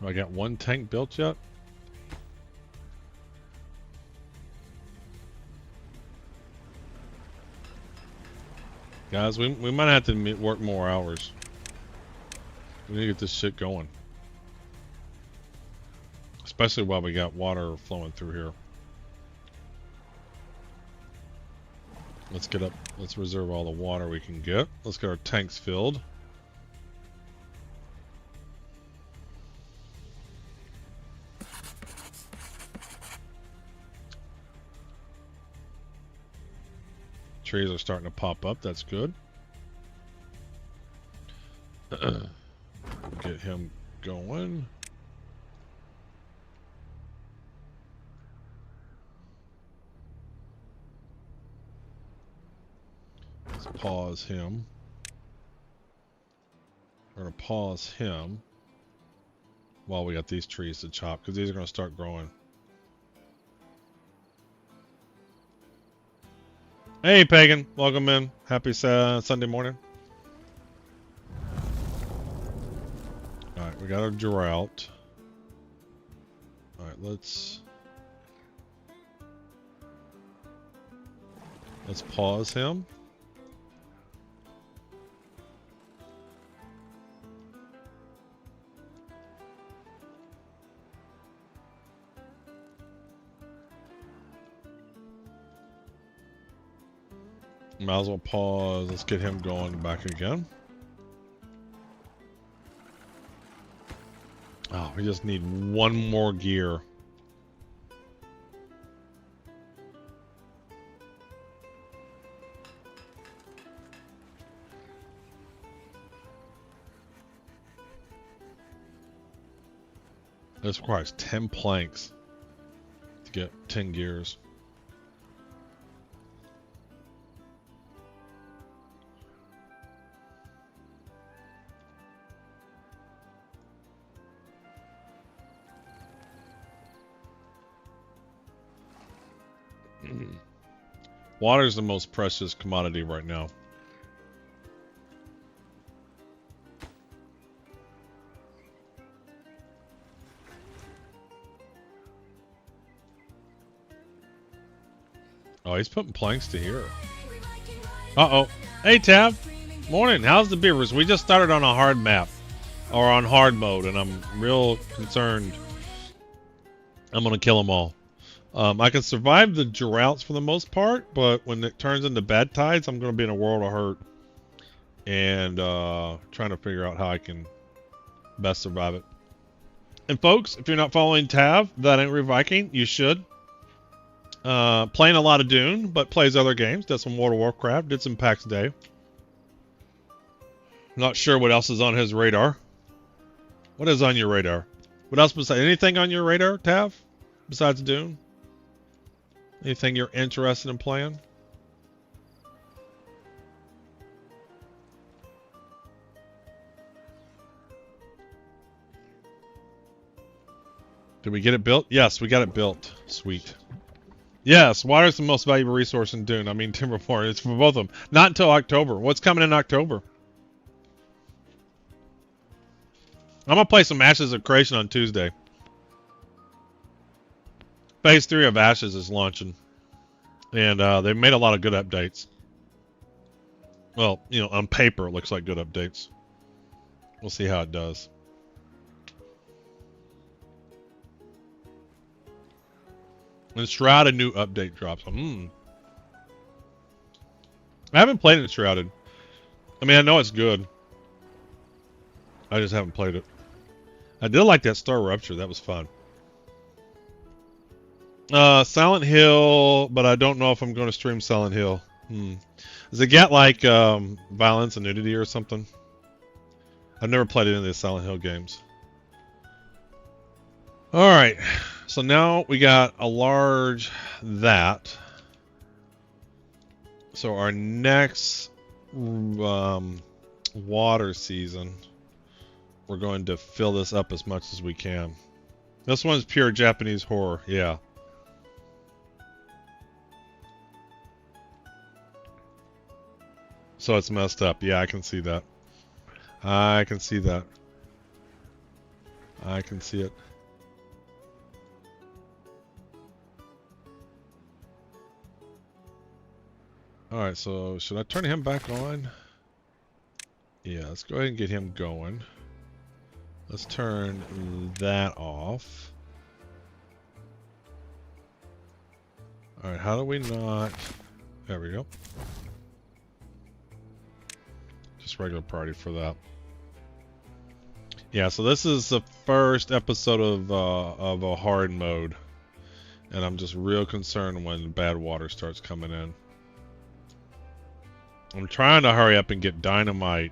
I got one tank built yet? Guys, we might have to work more hours. We need to get this shit going. Especially while we got water flowing through here. Let's get up. Let's reserve all the water we can get. Let's get our tanks filled. Trees are starting to pop up. That's good. Get him going. Let's pause him. We're going to pause him while we got these trees to chop, because these are going to start growing. Hey, Pagan. Welcome in. Happy Sunday morning. Alright, we got our drought. Alright, let's pause him. Might as well pause. Let's get him going back again. Oh, we just need one more gear. This requires 10 planks to get 10 gears. Water is the most precious commodity right now. Oh, he's putting planks to here. Uh-oh. Hey, Tab. Morning. How's the beavers? We just started on a hard map. Or on hard mode, and I'm real concerned I'm going to kill them all. I can survive the droughts for the most part, but when it turns into bad tides, I'm going to be in a world of hurt. And trying to figure out how I can best survive it. And folks, if you're not following Tav, that Angry Viking, you should. Playing a lot of Dune, but plays other games. Does some World of Warcraft, did some PAX Day. Not sure what else is on his radar. What is on your radar? What else besides anything on your radar, Tav? Besides Dune? Anything you're interested in playing? Did we get it built? Yes, we got it built. Sweet. Yes, water is the most valuable resource in Dune. I mean, Timberborn. It's for both of them. Not until October. What's coming in October? I'm going to play some Ashes of Creation on Tuesday. Phase 3 of Ashes is launching. And they've made a lot of good updates. Well, you know, on paper, it looks like good updates. We'll see how it does. And Shrouded new update drops. I haven't played it Shrouded. I mean, I know it's good. I just haven't played it. I did like that Star Rupture. That was fun. Silent Hill, but I don't know if I'm going to stream Silent Hill. Does it get like violence and nudity or something? I've never played any of the Silent Hill games. Alright, so now we got a large that. So our next water season, we're going to fill this up as much as we can. This one's pure Japanese horror, yeah. So it's messed up. Yeah, I can see that. I can see that. I can see it. Alright, so should I turn him back on? Yeah, let's go ahead and get him going. Let's turn that off. Alright, how do we not... There we go. Just regular party for that. Yeah, so this is the first episode of a hard mode. And I'm just real concerned when bad water starts coming in. I'm trying to hurry up and get dynamite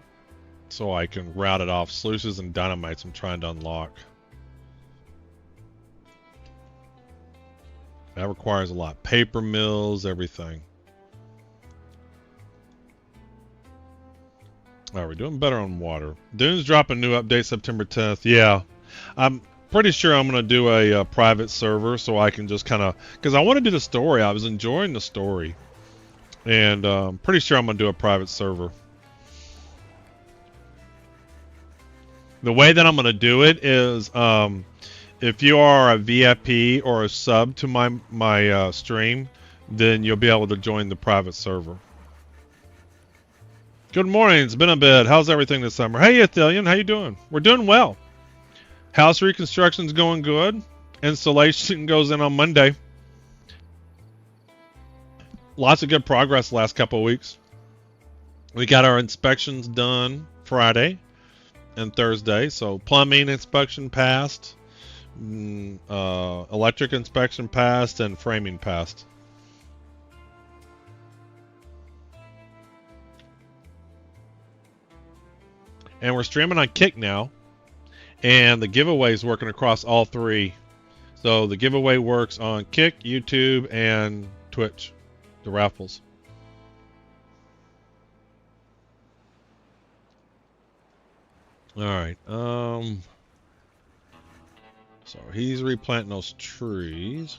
so I can route it off. Sluices and dynamites I'm trying to unlock. That requires a lot. Paper mills, everything. Alright, we're doing better on water. Dune's dropping new update September 10th. Yeah. I'm pretty sure I'm going to do a private server so I can just kind of... Because I want to do the story. I was enjoying the story. And pretty sure I'm going to do a private server. The way that I'm going to do it is if you are a VIP or a sub to my stream, then you'll be able to join the private server. Good morning. It's been a bit. How's everything this summer? Hey, Athelian. How you doing? We're doing well. House reconstruction's going good. Installation goes in on Monday. Lots of good progress the last couple of weeks. We got our inspections done Friday and Thursday. So plumbing inspection passed, electric inspection passed, and framing passed. And we're streaming on Kick now. And the giveaway is working across all three. So the giveaway works on Kick, YouTube, and Twitch. The raffles. Alright. So he's replanting those trees.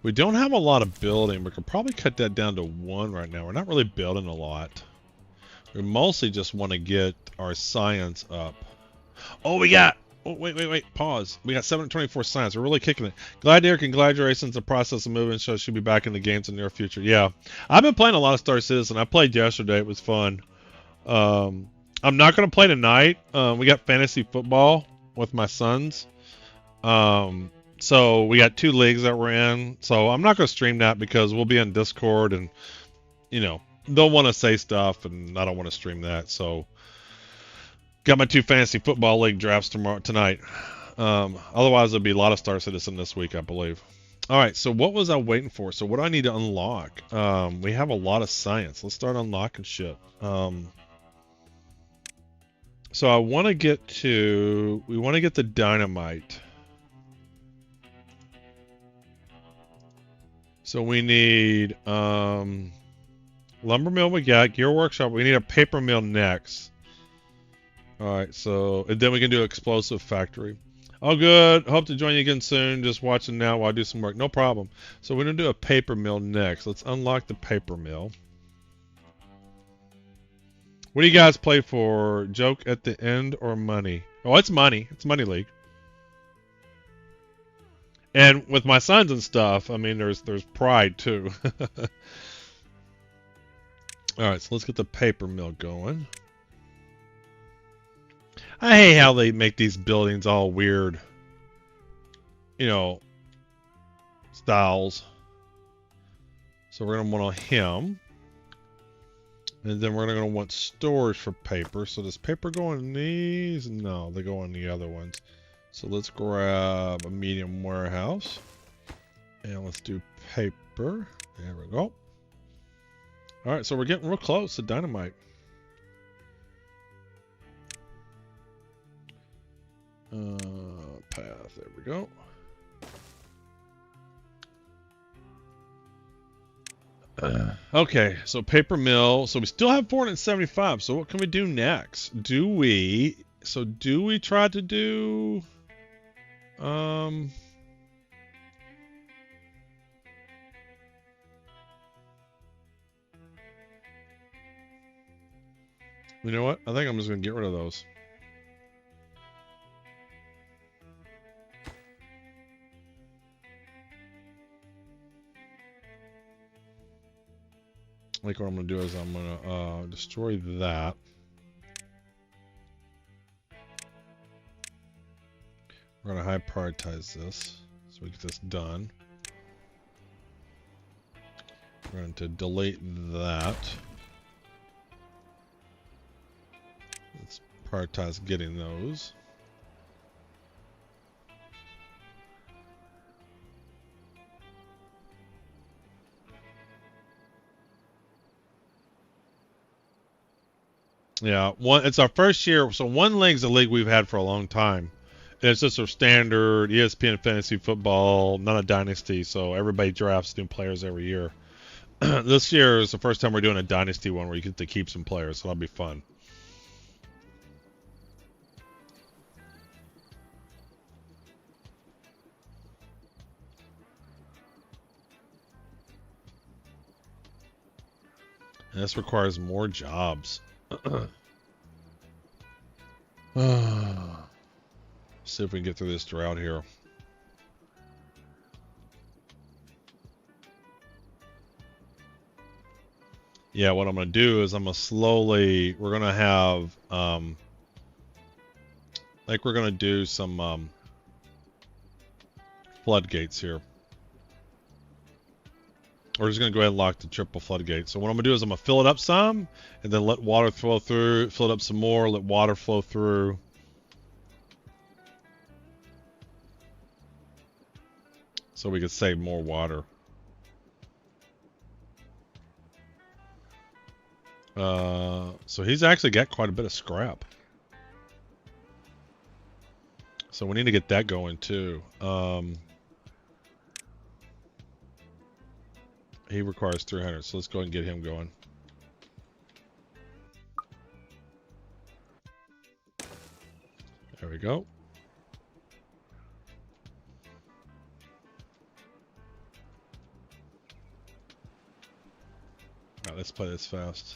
We don't have a lot of building. We could probably cut that down to 1 right now. We're not really building a lot. We mostly just want to get our science up. Oh, we got... Oh, wait. Pause. We got 724 science. We're really kicking it. Glad to hear congratulations. The process of moving so should be back in the games in the near future. Yeah. I've been playing a lot of Star Citizen. I played yesterday. It was fun. I'm not going to play tonight. We got fantasy football with my sons. So we got 2 leagues that we're in. So I'm not going to stream that because we'll be on Discord and, you know, they'll want to say stuff and I don't want to stream that. So got my 2 fantasy football league drafts tonight. Otherwise there'll be a lot of Star Citizen this week, I believe. All right. So what was I waiting for? So what do I need to unlock? We have a lot of science. Let's start unlocking shit. So I want to get to, we want to get the dynamite. So we need lumber mill we got, gear workshop, we need a paper mill next. Alright, so, and then we can do explosive factory. Oh, good. Hope to join you again soon. Just watching now while I do some work. No problem. So we're going to do a paper mill next. Let's unlock the paper mill. What do you guys play for? Joke at the end or money? Oh, it's money. It's Money League. And with my sons and stuff, I mean, there's pride too. Alright, so let's get the paper mill going. I hate how they make these buildings all weird, you know, styles. So we're going to want him. And then we're going to want storage for paper. So does paper go in these? No, they go in the other ones. So let's grab a medium warehouse. And let's do paper. There we go. Alright, so we're getting real close to dynamite. Path, there we go. Okay, so paper mill. So we still have 475. So what can we do next? Do we try to do you know what? I think I'm just gonna get rid of those. Like what I'm gonna do is I'm gonna destroy that. We're gonna high prioritize this so we get this done. We're going to delete that. Let's prioritize getting those. Yeah, it's our first year, so one league's a league we've had for a long time. And it's just our standard ESPN fantasy football, not a dynasty, so everybody drafts new players every year. This year is the first time we're doing a dynasty one where you get to keep some players, so that'll be fun. And this requires more jobs. See if we can get through this drought here. Yeah, what I'm going to do is I'm going to slowly, we're going to have, like we're going to do some floodgates here. We're just going to go ahead and lock the triple floodgate. So what I'm going to do is I'm going to fill it up some, and then let water flow through, fill it up some more, let water flow through. So we could save more water. So he's actually got quite a bit of scrap. So we need to get that going too. He requires 300, so let's go ahead and get him going. There we go. Alright, let's play this fast.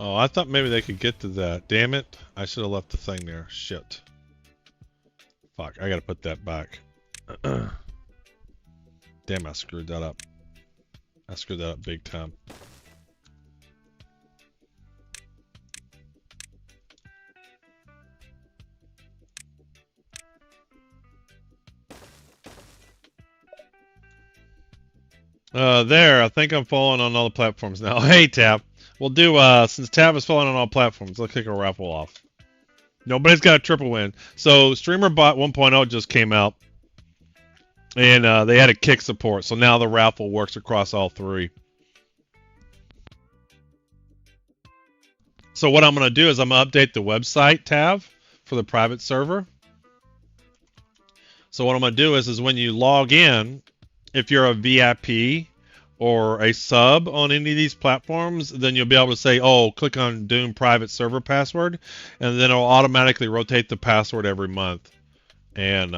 Oh, I thought maybe they could get to that. Damn it. I should have left the thing there. Shit. Fuck, I gotta put that back. Damn, I screwed that up. I screwed that up big time. There, I think I'm following on all the platforms now. Hey, Tab. We'll do, since Tab is following on all platforms, let's kick a raffle off. Nobody's got a triple win. So, StreamerBot 1.0 just came out. And they had a kick support. So now the raffle works across all three. So what I'm going to do is I'm going to update the website tab for the private server. So what I'm going to do is when you log in, if you're a VIP or a sub on any of these platforms, then you'll be able to say, oh, click on Doom private server password, and then it'll automatically rotate the password every month. And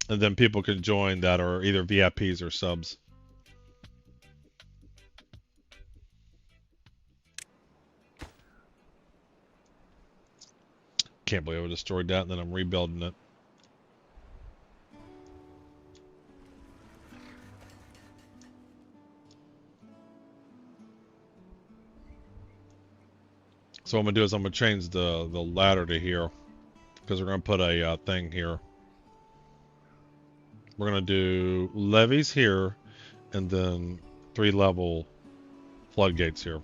then people can join that are either VIPs or subs. Can't believe I destroyed that, and then I'm rebuilding it. So what I'm gonna do is I'm gonna change the ladder to here, because we're gonna put a thing here. We're gonna do levees here, and then 3-level floodgates here.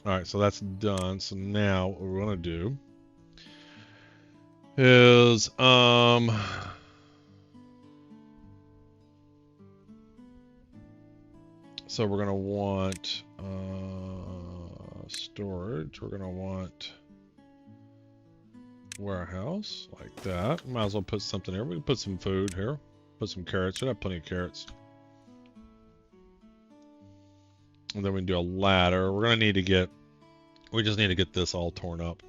Alright, so that's done. So now what we're gonna do is so we're gonna want storage. We're gonna want warehouse like that. Might as well put something here. We can put some food here. Put some carrots. Should have plenty of carrots. And then we can do a ladder. We're gonna need to get. We just need to get this all torn up.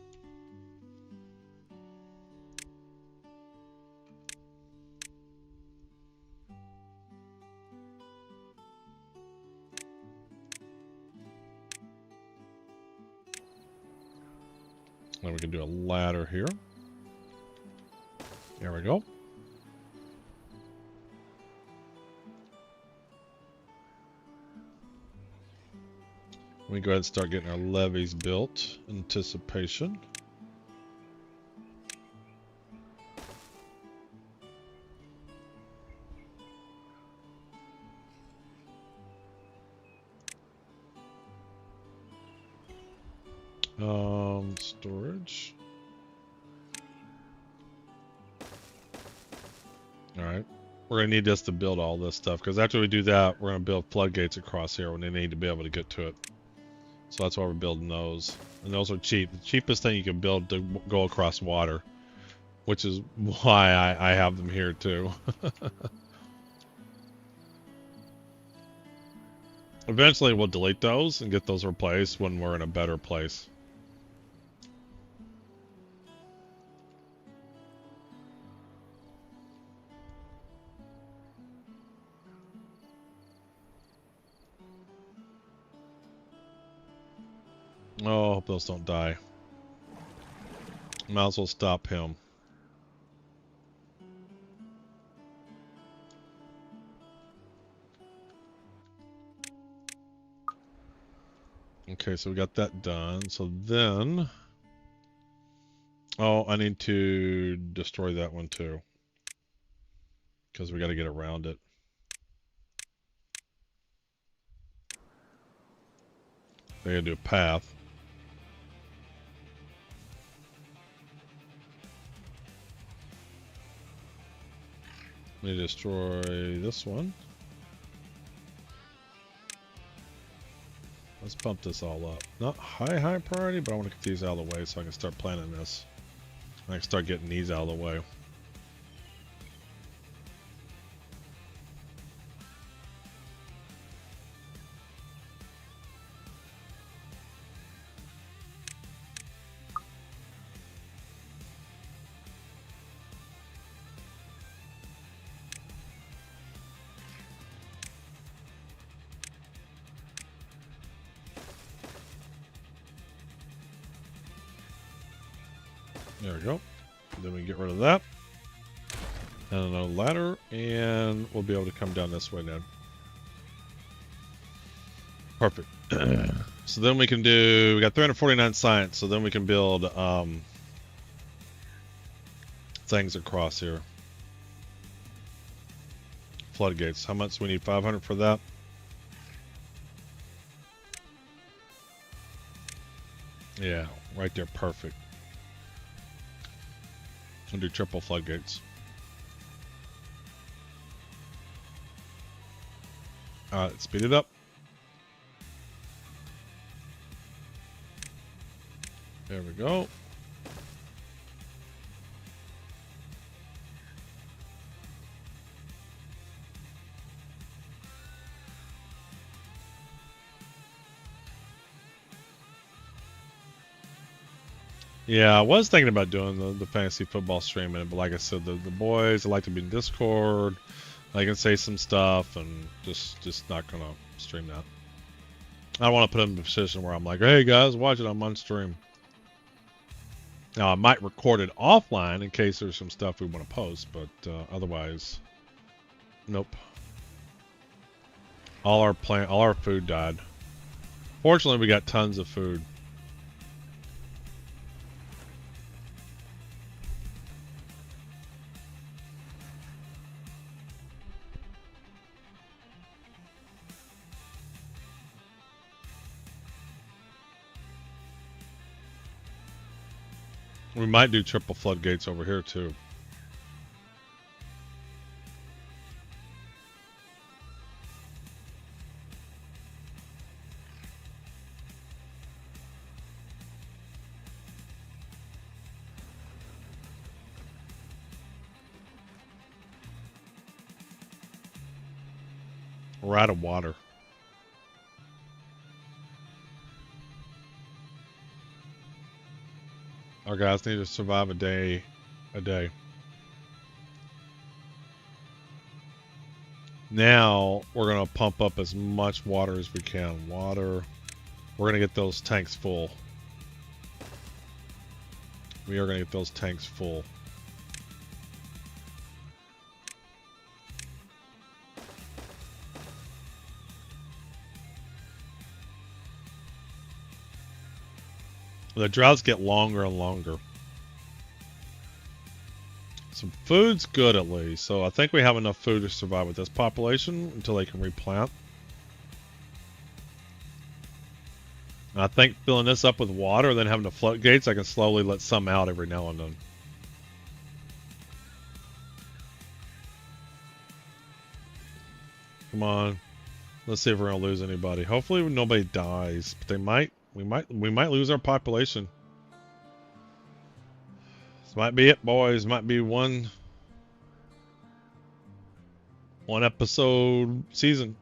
Then we can do a ladder here. There we go. We go ahead and start getting our levees built. Anticipation. Storage. Alright. We're going to need this to build all this stuff, because after we do that, we're going to build floodgates across here when they need to be able to get to it. So that's why we're building those. And those are cheap. The cheapest thing you can build to go across water, which is why I have them here too. Eventually we'll delete those and get those replaced when we're in a better place. Oh, I hope those don't die. Might as well stop him. Okay, so we got that done. So then... Oh, I need to destroy that one too. Because we got to get around it. They gotta do a path. Let me destroy this one. Let's bump this all up. Not high priority, but I want to get these out of the way so I can start planning this. I can start getting these out of the way. There we go. Then we get rid of that. And another ladder, and we'll be able to come down this way now. Perfect. So then we can do, we got 349 science, so then we can build things across here. Floodgates. How much? We need 500 for that. Yeah, right there, perfect. We'll do triple floodgates. Alright, speed it up. There we go. Yeah, I was thinking about doing the fantasy football streaming, but like I said, the boys like to be in Discord. I can say some stuff and just not gonna stream that. I don't want to put them in a position where I'm like, hey guys, watch it, I'm on stream. Now I might record it offline in case there's some stuff we want to post, but otherwise, nope. All our food died. Fortunately, we got tons of food. We might do triple floodgates over here too. We're out of water. Our guys need to survive a day. Now we're gonna pump up as much water as we can. Water. We're gonna get those tanks full. We are gonna get those tanks full. The droughts get longer and longer. Some food's good at least, so I think we have enough food to survive with this population until they can replant. And I think filling this up with water and then having the floodgates, I can slowly let some out every now and then. Come on. Let's see if we're gonna lose anybody. Hopefully nobody dies, but they might. We might lose our population. This might be it, boys. Might be one episode season.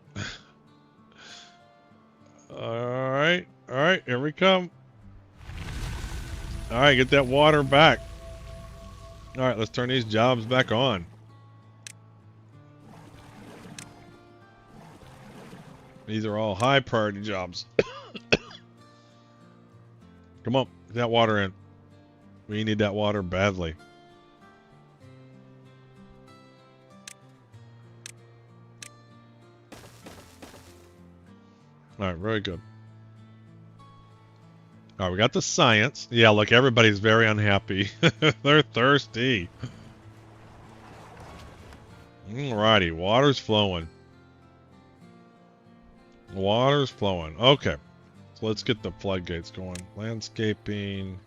All right, here we come. All right, get that water back. All right, let's turn these jobs back on. These are all high priority jobs. Come on, get that water in. We need that water badly. All right, very good. All right, we got the science. Yeah, look, everybody's very unhappy. They're thirsty. Alrighty, water's flowing. Water's flowing. Okay. So let's get the floodgates going. Landscaping,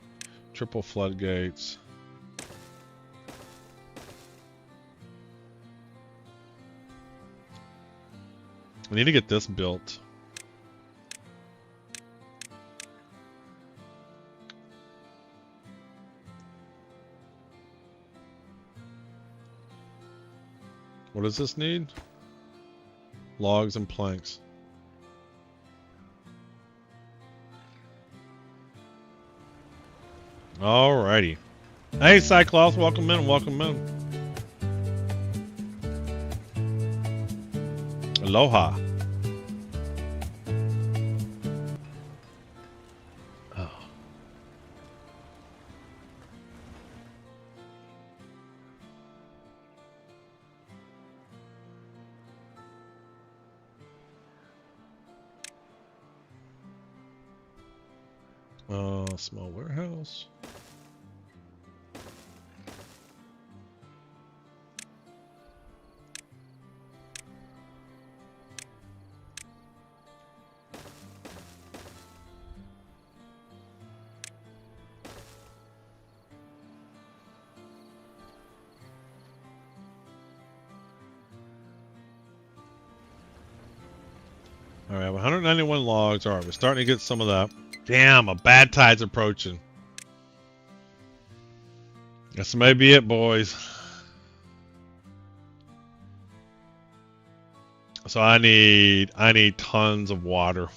triple floodgates. We need to get this built. What does this need? Logs and planks. Alrighty. Hey, Cyclops, welcome in, welcome in. Aloha. Oh. Small warehouse. All right, 191 logs. All right, we're starting to get some of that. Damn, a bad tide's approaching. This may be it, boys. So I need tons of water.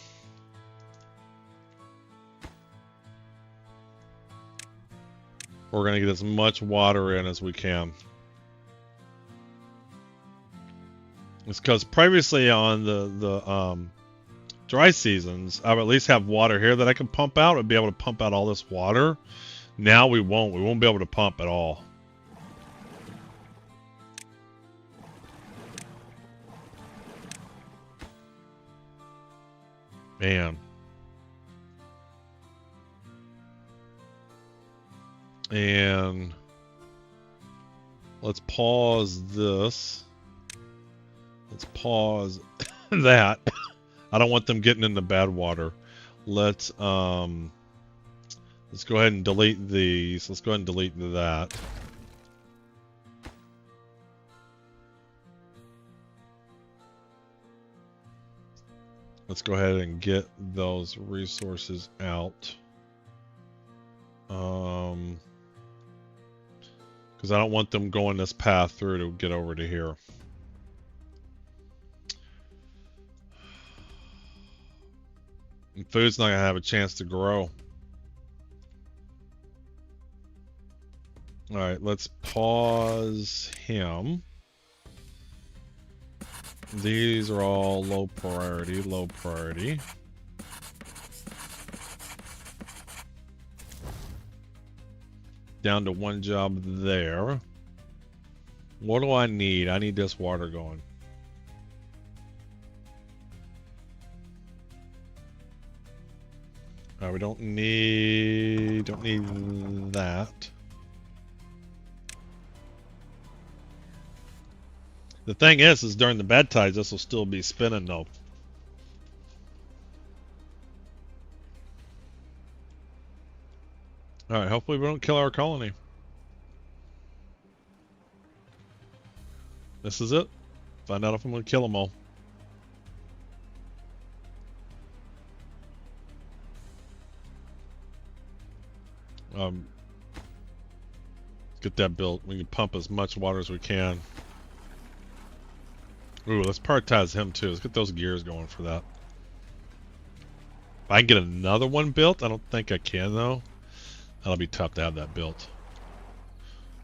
We're gonna get as much water in as we can. It's because previously on the dry seasons, I would at least have water here that I can pump out. I'd be able to pump out all this water. Now we won't. We won't be able to pump at all. Man. And let's pause this. Let's pause that. I don't want them getting into bad water. Let's go ahead and delete these. Let's go ahead and delete that. Let's go ahead and get those resources out. Because I don't want them going this path through to get over to here. And food's not going to have a chance to grow. Alright, let's pause him. These are all low priority, low priority. Down to one job there. What do I need? I need this water going. We don't need that. The thing is during the bad tides, this will still be spinning though. Alright, hopefully we don't kill our colony. This is it. Find out if I'm going to kill them all. Get that built. We can pump as much water as we can. Ooh, let's prioritize him too. Let's get those gears going for that. If I can get another one built, I don't think I can though. That'll be tough to have that built.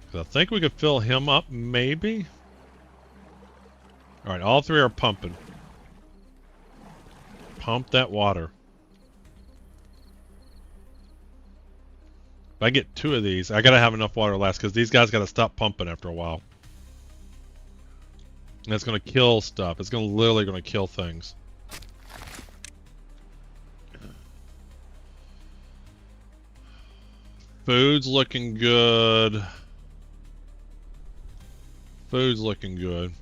Because I think we could fill him up, maybe. Alright, all three are pumping. Pump that water. If I get two of these, I gotta have enough water to last because these guys gotta stop pumping after a while. And it's gonna kill stuff. It's literally gonna kill things. Food's looking good. Food's looking good.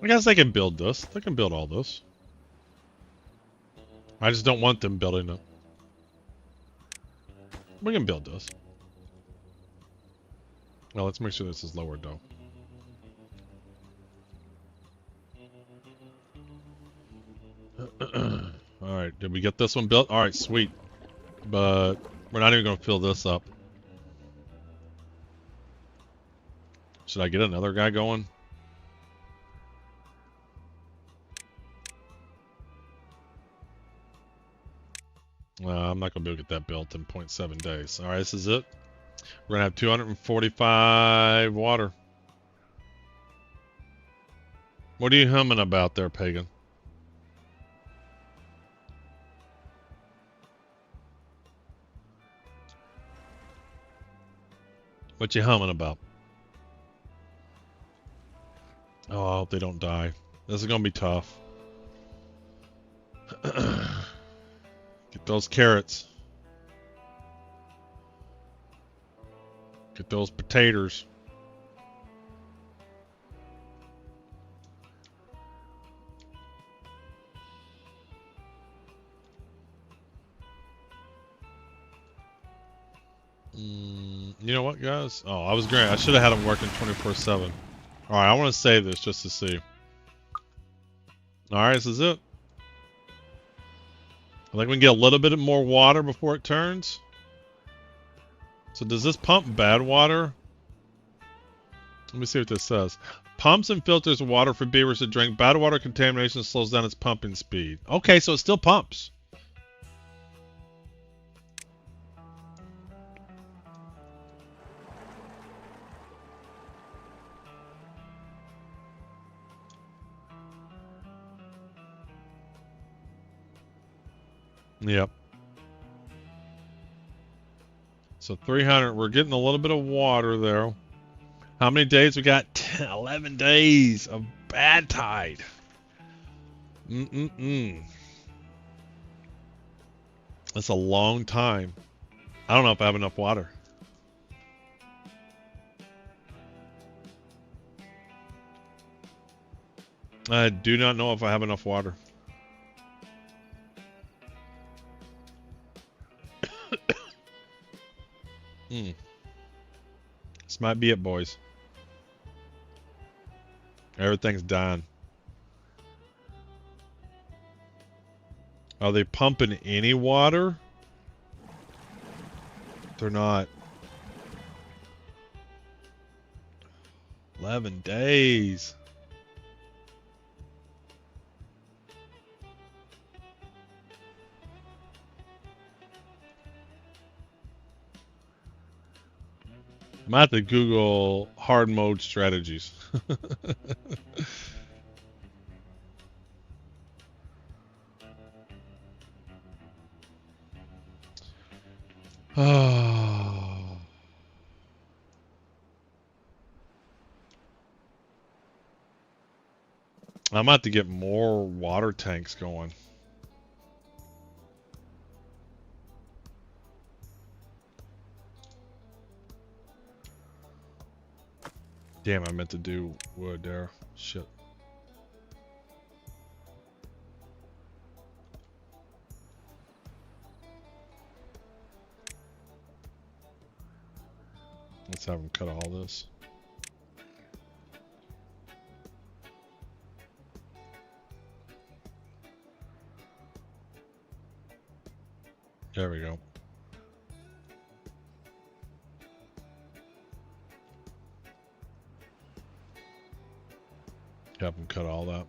I guess they can build this. They can build all this. I just don't want them building it. We can build this. Well, let's make sure this is lowered though. Alright, did we get this one built? Alright, sweet. But we're not even going to fill this up. Should I get another guy going? I'm not going to be able to get that built in 0.7 days. Alright, this is it. We're going to have 245 water. What are you humming about there, Pagan? What you humming about? Oh, I hope they don't die. This is going to be tough. Get those carrots. Get those potatoes. You know what, guys? Oh, I was great. I should have had them working 24/7. All right, I want to save this just to see. All right, this is it. I think we can get a little bit more water before it turns. So does this pump bad water? Let me see what this says. Pumps and filters water for beavers to drink. Bad water contamination slows down its pumping speed. Okay, so it still pumps. Yep. So 300, we're getting a little bit of water there. How many days we got? 10, 11 days of bad tide. That's a long time. I don't know if I have enough water. I do not know if I have enough water. This might be it, boys. Everything's dying. Are they pumping any water? They're not. 11 days. I might have to Google hard mode strategies. Oh. I'm about to get more water tanks going. Damn, I meant to do wood there. Shit. Let's have them cut all this. There we go. Have them cut all that.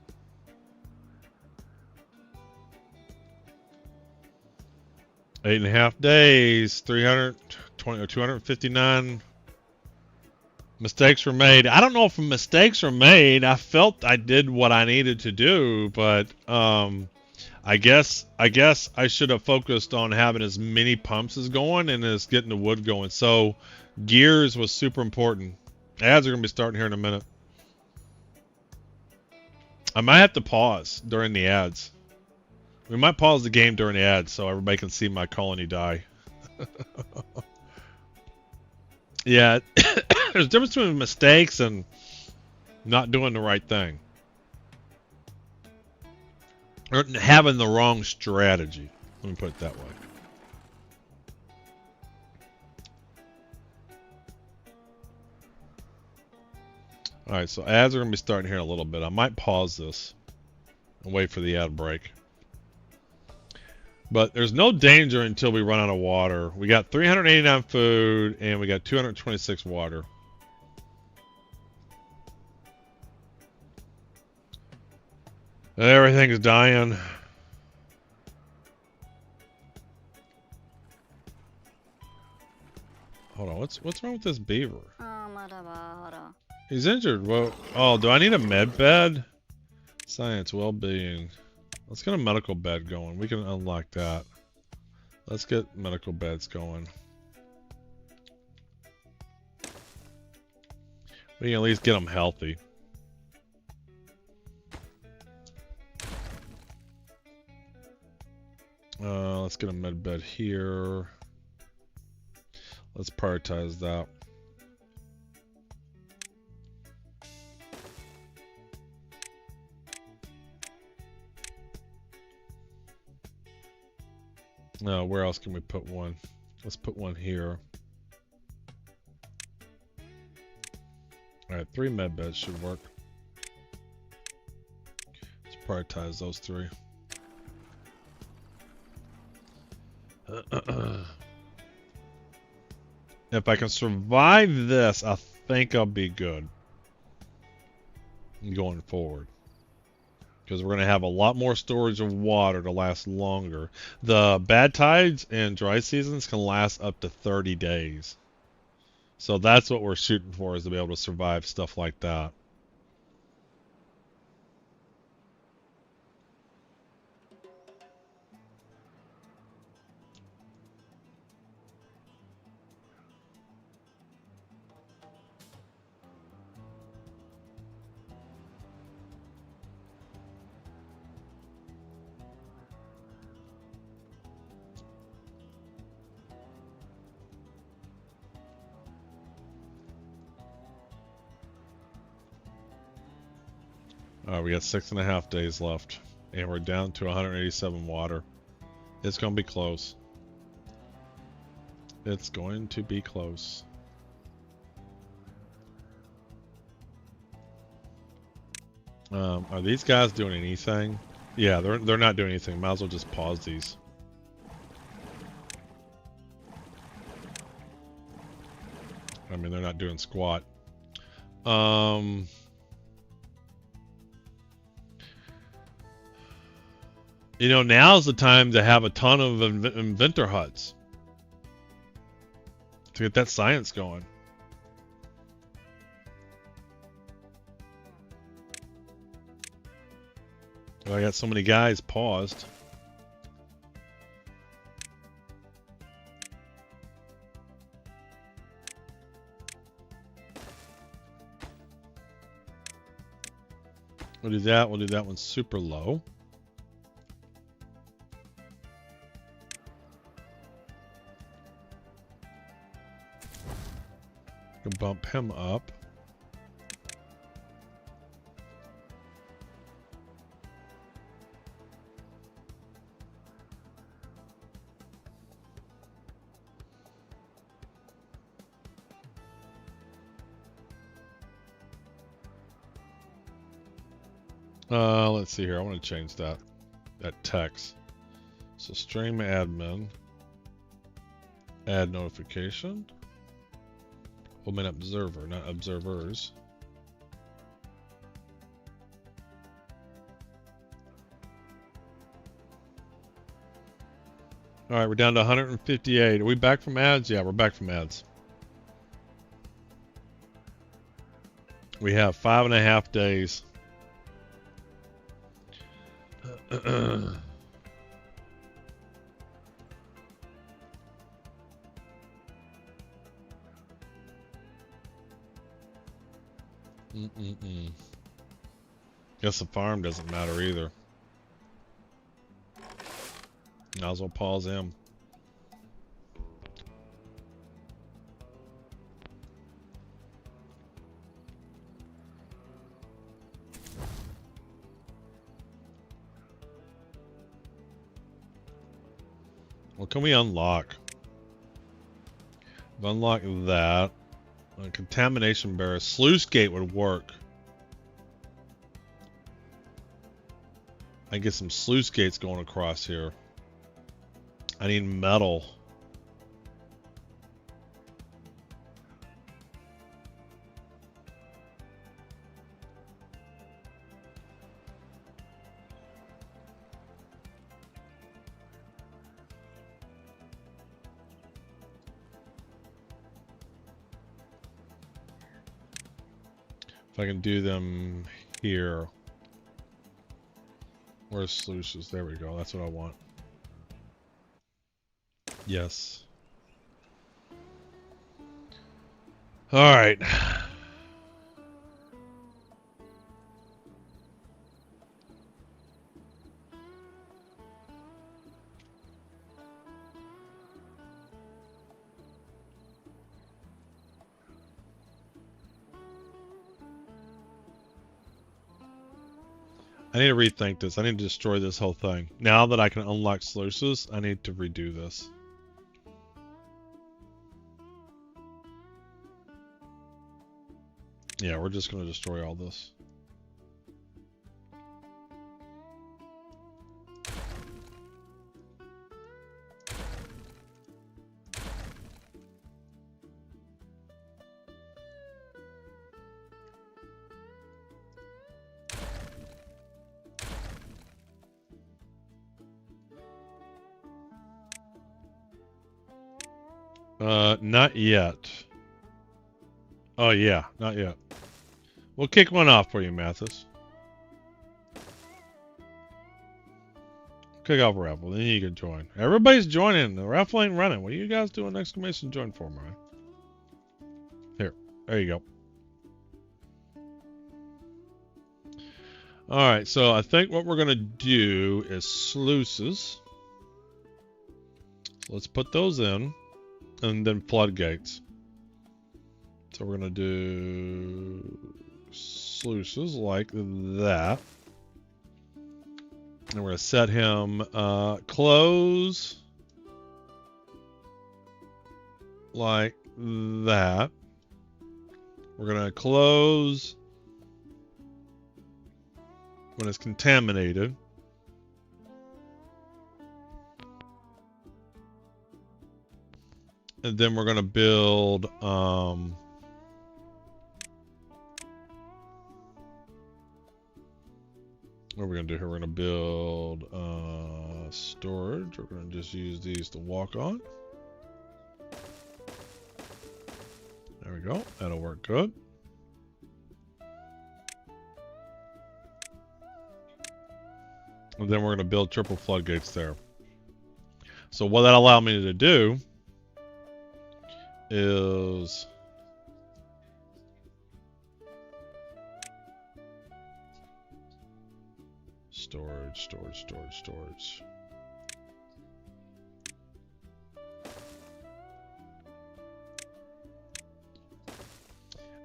Eight and a half days, 320 or 259 mistakes were made. I don't know if mistakes were made. I felt I did what I needed to do, but I guess I should have focused on having as many pumps as going and as getting the wood going. So gears was super important. Ads are gonna be starting here in a minute. I might have to pause during the ads. We might pause the game during the ads so everybody can see my colony die. Yeah, there's a difference between mistakes and not doing the right thing. Or having the wrong strategy. Let me put it that way. Alright, so ads are going to be starting here in a little bit. I might pause this and wait for the ad break. But there's no danger until we run out of water. We got 389 food and we got 226 water. Everything's dying. Hold on, what's wrong with this beaver? He's injured. Well, oh, do I need a med bed? Science, well-being. Let's get a medical bed going. We can unlock that. Let's get medical beds going. We can at least get them healthy. Let's get a med bed here. Let's prioritize that. Where else can we put one? Let's put one here. Alright, 3 med beds should work. Let's prioritize those 3. If I can survive this, I think I'll be good going forward. Because we're going to have a lot more storage of water to last longer. The bad tides and dry seasons can last up to 30 days. So that's what we're shooting for, is to be able to survive stuff like that. We got 6.5 days left, and we're down to 187 water. It's going to be close. It's going to be close. Are these guys doing anything? Yeah, they're not doing anything. Might as well just pause these. I mean, they're not doing squat. You know, now's the time to have a ton of inventor huts to get that science going. I got so many guys paused. We'll do that. We'll do that one super low. Bump him up. Let's see here. I want to change that text. So stream admin, add notification. Implement observer, not observers. All right, we're down to 158. Are we back from ads? Yeah, we're back from ads. We have 5.5 days. Guess the farm doesn't matter either. Might as well pause him. What can we unlock? We've unlocked that. A contamination barrier. Sluice gate would work. I get some sluice gates going across here. I need metal. If I can do them here. Where's sluices? There we go. That's what I want. Yes. All right. I need to rethink this. I need to destroy this whole thing. Now that I can unlock sluices, I need to redo this. Yeah, we're just going to destroy all this. Not yet. Oh yeah, not yet. We'll kick one off for you, Mathis. Kick off raffle, then you can join. Everybody's joining. The raffle ain't running. What are you guys doing? Exclamation join for, man. Here, there you go. All right, so I think what we're gonna do is sluices. So let's put those in, and then floodgates. So we're gonna do sluices like that. And we're gonna set him close like that. We're gonna close when it's contaminated. And then we're gonna build what are we gonna do here? We're gonna build storage. We're gonna just use these to walk on. There we go. That'll work good. And then we're gonna build triple floodgates there. So what that allowed me to do is storage.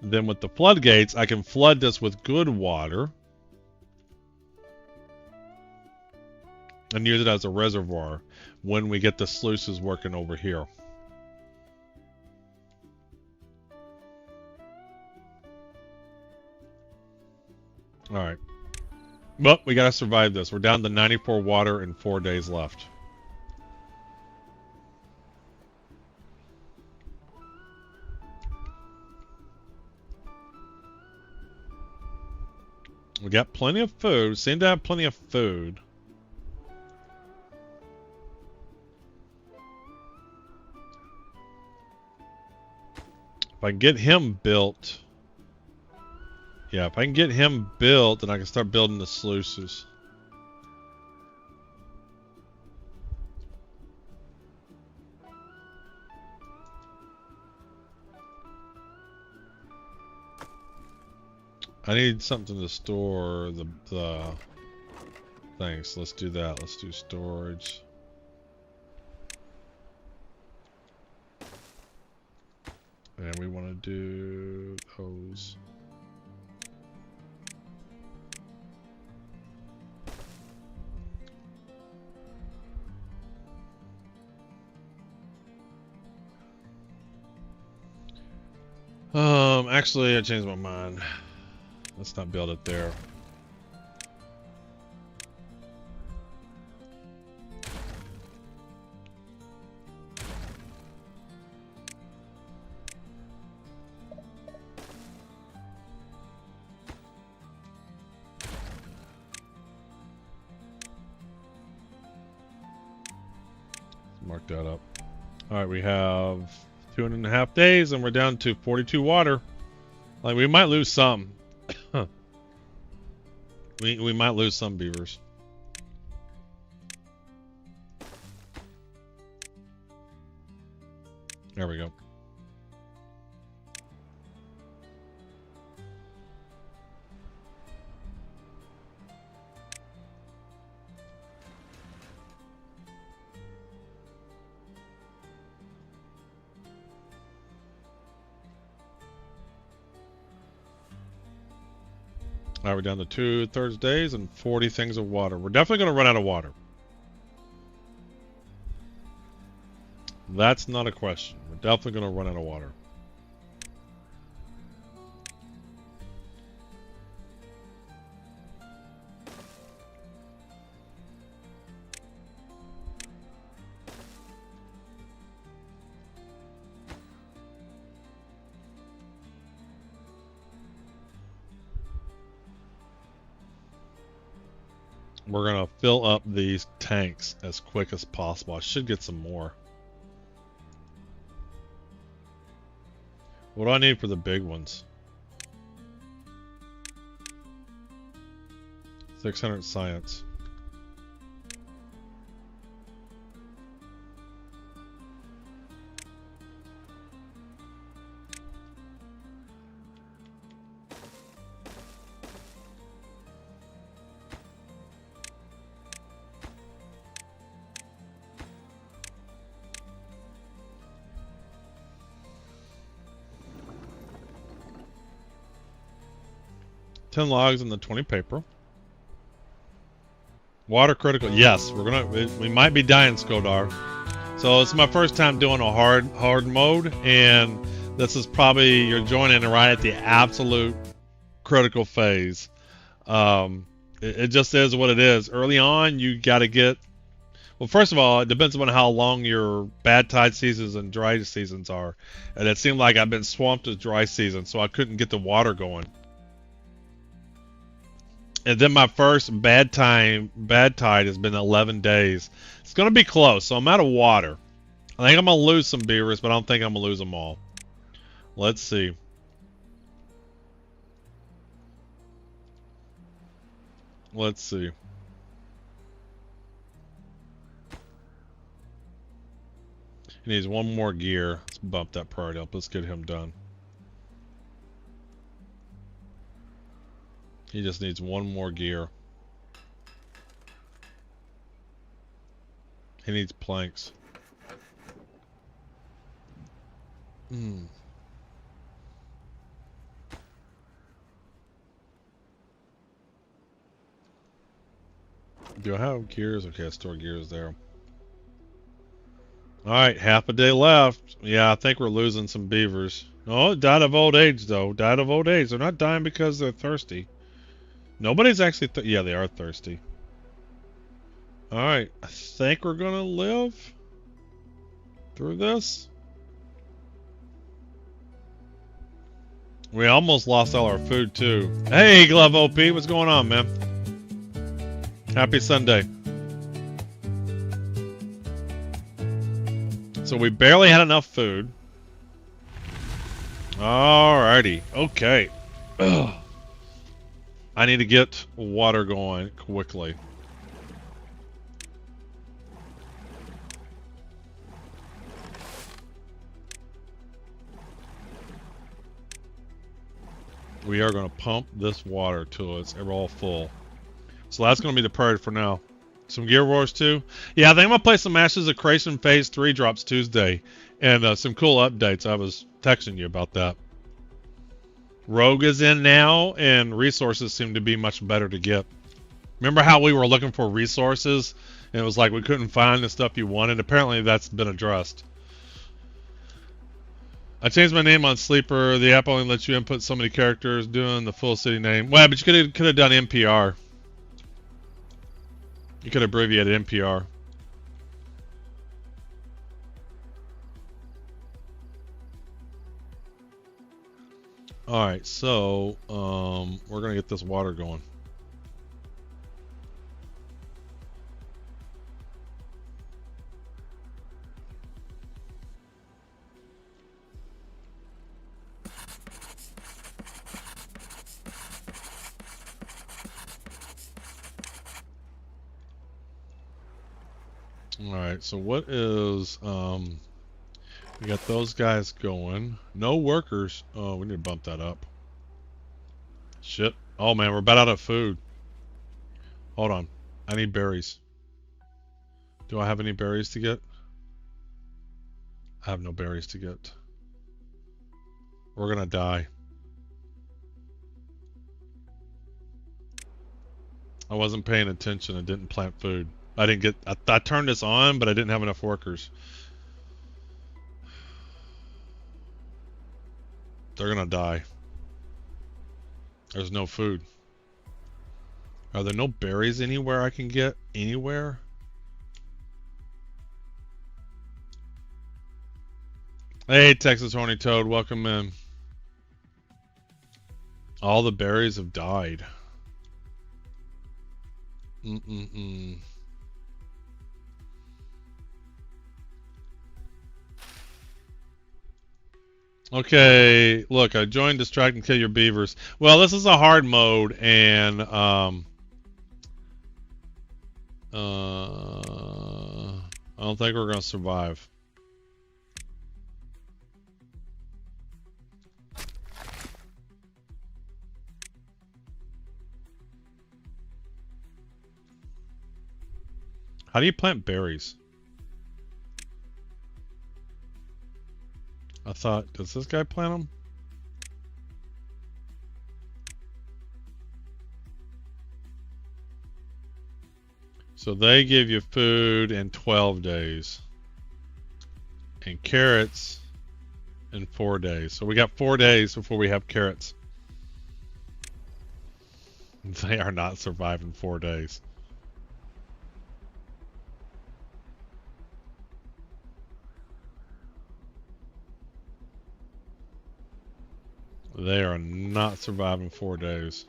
Then with the floodgates, I can flood this with good water and use it as a reservoir when we get the sluices working over here. All right. Well, we gotta survive this. We're down to 94 water and 4 days left. We got plenty of food. Seem to have plenty of food. If I can get him built... Yeah, if I can get him built, then I can start building the sluices. I need something to store the things. Let's do that. Let's do storage. And we want to do those. Actually, I changed my mind. Let's not build it there. Mark that up. All right, we have 2.5 days, and we're down to 42 water. Like, we might lose some. we might lose some beavers. There we go. Alright, we're down to 2/3 days and 40 things of water. We're definitely going to run out of water. That's not a question. We're definitely going to run out of water. We're going to fill up these tanks as quick as possible. I should get some more. What do I need for the big ones? 600 science. Ten logs and the 20 paper. Water critical. Yes, we might be dying, Skodar. So it's my first time doing a hard mode, and this is probably, you're joining right at the absolute critical phase. It just is what it is. Early on, you got to get. Well, first of all, it depends on how long your bad tide seasons and dry seasons are, and it seemed like I've been swamped with dry season, so I couldn't get the water going. And then my first bad tide has been 11 days. It's going to be close, so I'm out of water. I think I'm going to lose some beavers, but I don't think I'm going to lose them all. Let's see. Let's see. He needs one more gear. Let's bump that priority up. Let's get him done. He just needs one more gear. He needs planks. Do I have gears? Okay, I store gears there. Alright, half a day left. Yeah, I think we're losing some beavers. Oh, died of old age, though. Died of old age. They're not dying because they're thirsty. Nobody's actually... yeah, they are thirsty. Alright, I think we're gonna live through this. We almost lost all our food, too. Hey, Glove OP, what's going on, man? Happy Sunday. So we barely had enough food. Alrighty, okay. Ugh. I need to get water going quickly. We are going to pump this water till it's all full. So that's going to be the priority for now. Some Gear Wars too. Yeah, I think I'm going to play some Ashes of Creation Phase 3 drops Tuesday. And some cool updates. I was texting you about that. Rogue is in now, and resources seem to be much better to get. Remember how we were looking for resources, and it was like we couldn't find the stuff you wanted? Apparently that's been addressed. I changed my name on Sleeper. The app only lets you input so many characters doing the full city name. Well, but you could have done NPR. You could abbreviate NPR. Alright, so we're going to get this water going. Alright, so what is, we got those guys going. No workers. Oh, we need to bump that up. Shit. Oh man, we're about out of food. Hold on. I need berries. Do I have any berries to get? I have no berries to get. We're gonna die. I wasn't paying attention and didn't plant food. I didn't get. I turned this on, but I didn't have enough workers. They're gonna die. There's no food. Are there no berries anywhere I can get? Anywhere? Hey, Texas Horny Toad, welcome in. All the berries have died. Okay, look, I joined Distract and Kill Your Beavers. Well, this is a hard mode, and I don't think we're gonna survive. How do you plant berries? I thought, does this guy plant them? So they give you food in 12 days. And carrots in 4 days. So we got 4 days before we have carrots. They are not surviving 4 days. They are not surviving 4 days.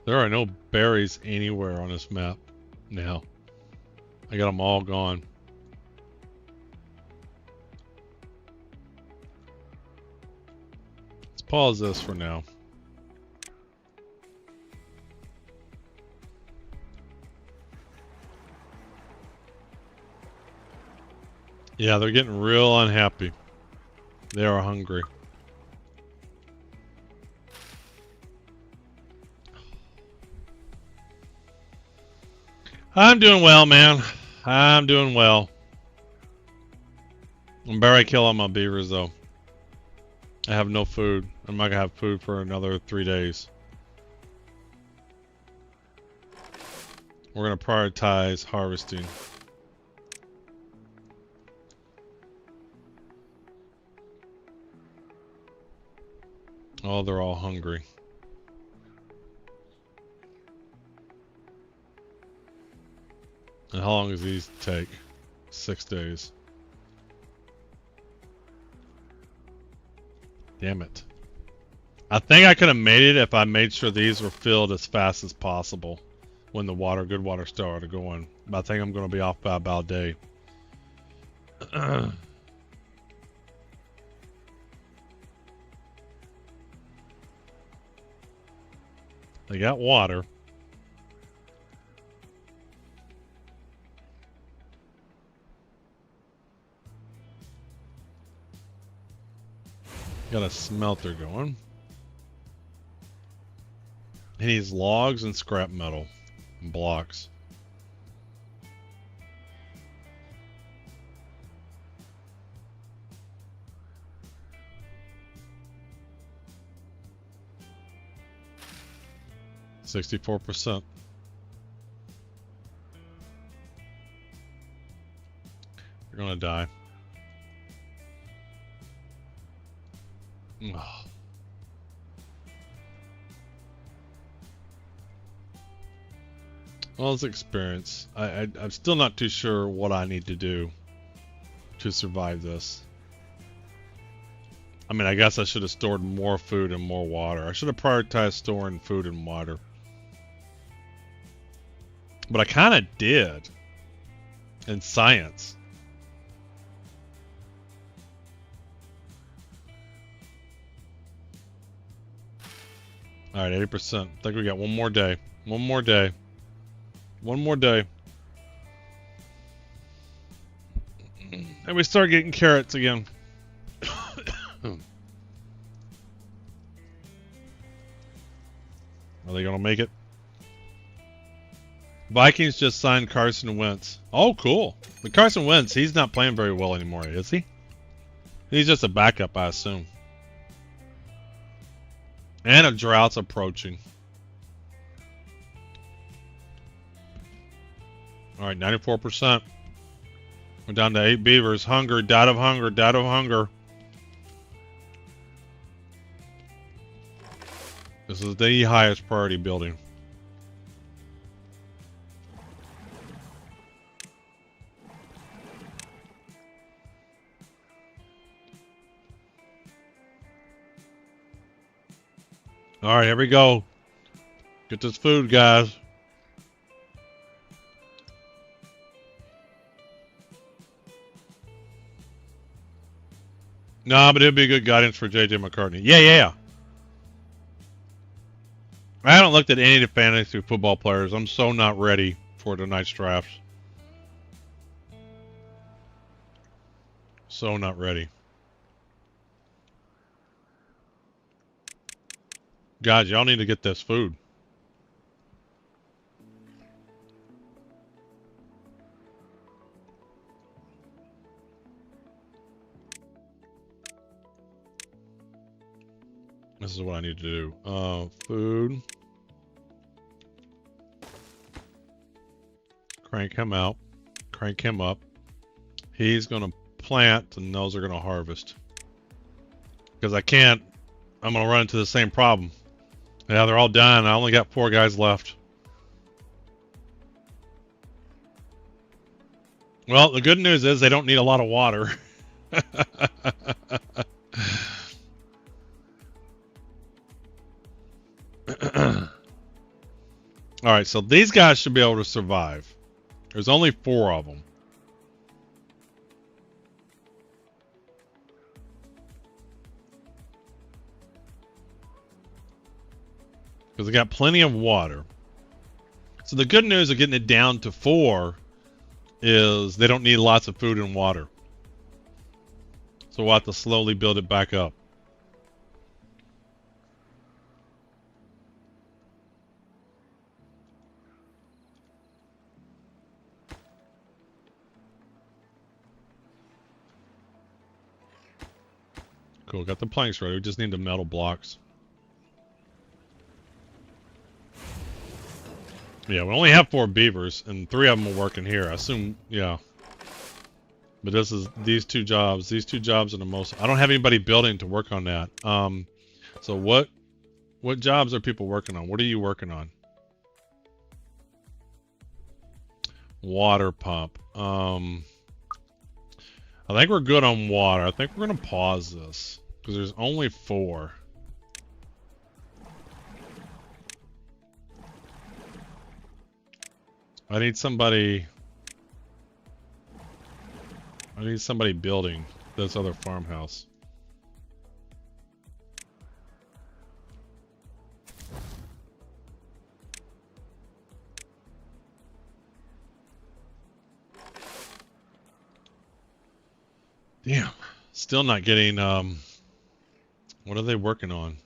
There are no berries anywhere on this map now. I got them all gone. Let's pause this for now. Yeah, they're getting real unhappy. They are hungry. I'm doing well, man. I'm doing well. I'm barely killing my beavers, though. I have no food. I'm not gonna have food for another 3 days. We're gonna prioritize harvesting. Oh, they're all hungry. And how long does these take? 6 days. Damn it. I think I could have made it if I made sure these were filled as fast as possible when the good water started going. But I think I'm going to be off by about a day. They got water. Got a smelter going. He needs logs and scrap metal and blocks. %64%. You're gonna die. Oh. Well, it's experience. I'm still not too sure what I need to do to survive this. I mean, I guess I should have stored more food and more water. I should have prioritized storing food and water. But I kind of did in science. All right, 80%. I think we got one more day. One more day. One more day. And we start getting carrots again. Are they gonna make it? Vikings just signed Carson Wentz. Oh, cool. But Carson Wentz, he's not playing very well anymore, is he? He's just a backup, I assume. And a drought's approaching. All right, 94%. We're down to 8 beavers. Hunger, died of hunger, died of hunger. This is the highest priority building. All right, here we go. Get this food, guys. Nah, but it'd be good guidance for JJ McCartney. Yeah. I haven't looked at any of the fantasy football players. I'm so not ready for tonight's drafts. So not ready. Guys, y'all need to get this food. This is what I need to do. Food. Crank him out. Crank him up. He's going to plant and those are going to harvest. Because I can't. I'm going to run into the same problem. Yeah, they're all done. I only got 4 guys left. Well, the good news is they don't need a lot of water. Alright, so these guys should be able to survive. There's only 4 of them. Because they got plenty of water. So the good news of getting it down to 4 is they don't need lots of food and water. So we'll have to slowly build it back up. Cool, got the planks ready. We just need the metal blocks. Yeah, we only have 4 beavers, and 3 of them are working here. I assume, yeah. But this is these 2 jobs. These 2 jobs are the most. I don't have anybody building to work on that. So what jobs are people working on? What are you working on? Water pump. I think we're good on water. I think we're gonna pause this because there's only 4. I need somebody building this other farmhouse. Damn, still not getting, what are they working on?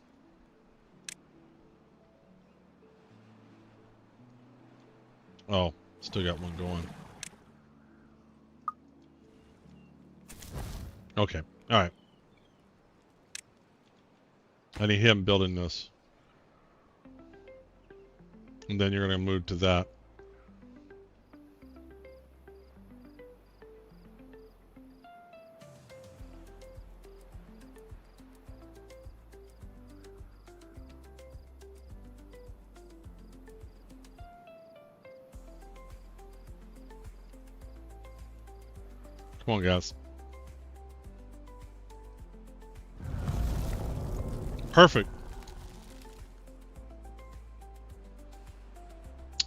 Oh, still got one going. Okay, alright. I need him building this. And then you're gonna move to that. Come on, guys. Perfect.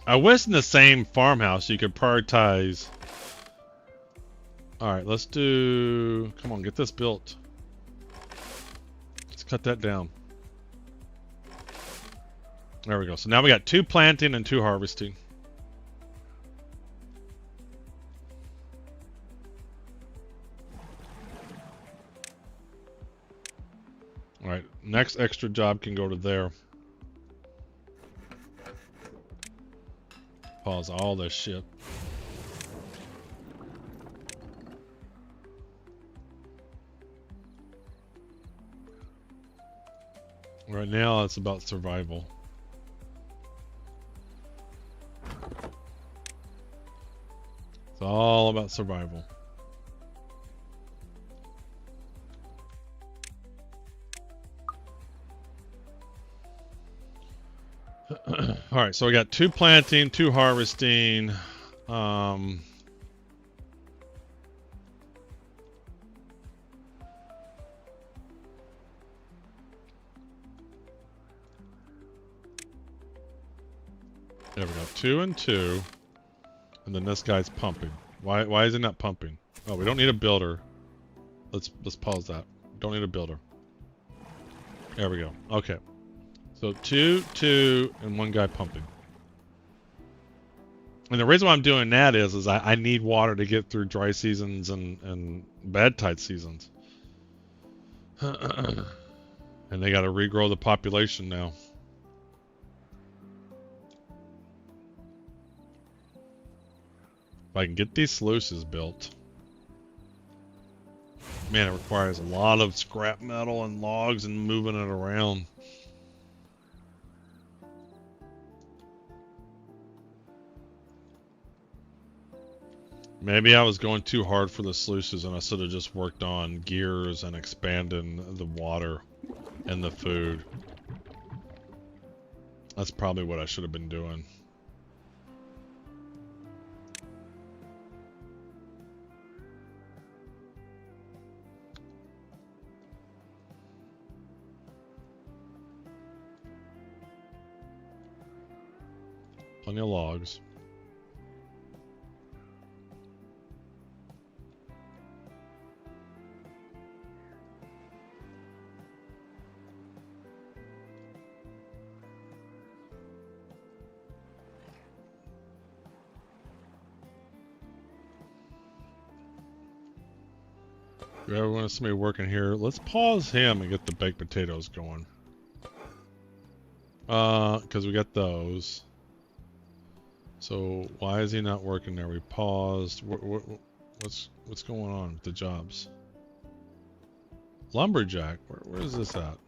I wish in the same farmhouse you could prioritize. Alright, let's do... Come on, get this built. Let's cut that down. There we go. So now we got 2 planting and 2 harvesting. Alright, next extra job can go to there. Pause all this shit. Right now, it's about survival. It's all about survival. Alright, so we got 2 planting, 2 harvesting. There we go. 2 and 2. And then this guy's pumping. Why is he not pumping? Oh, we don't need a builder. Let's pause that. Don't need a builder. There we go. Okay. So 2, 2, and 1 guy pumping. And the reason why I'm doing that is I need water to get through dry seasons and bad tide seasons. And they got to regrow the population now. If I can get these sluices built. Man, it requires a lot of scrap metal and logs and moving it around. Maybe I was going too hard for the sluices and I should have just worked on gears and expanding the water and the food. That's probably what I should have been doing. Plenty of logs. If you ever want somebody working here, let's pause him and get the baked potatoes going. Because we got those. So why is he not working there? We paused. What's going on with the jobs? Lumberjack. Where is this at?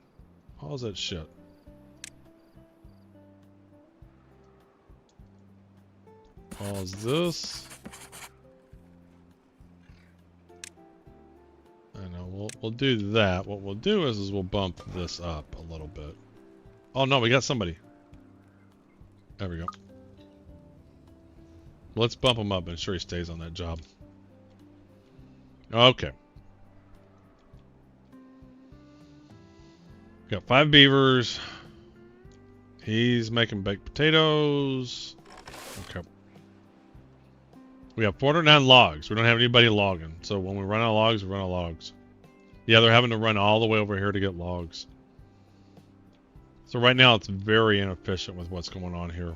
Pause that shit. Pause this. I know we'll do that. What we'll do is we'll bump this up a little bit. Oh no, we got somebody. There we go. Let's bump him up and ensure he stays on that job. Okay. Got 5 beavers. He's making baked potatoes. Okay. We have 409 logs. We don't have anybody logging. So when we run out of logs, we run out of logs. Yeah, they're having to run all the way over here to get logs. So right now it's very inefficient with what's going on here.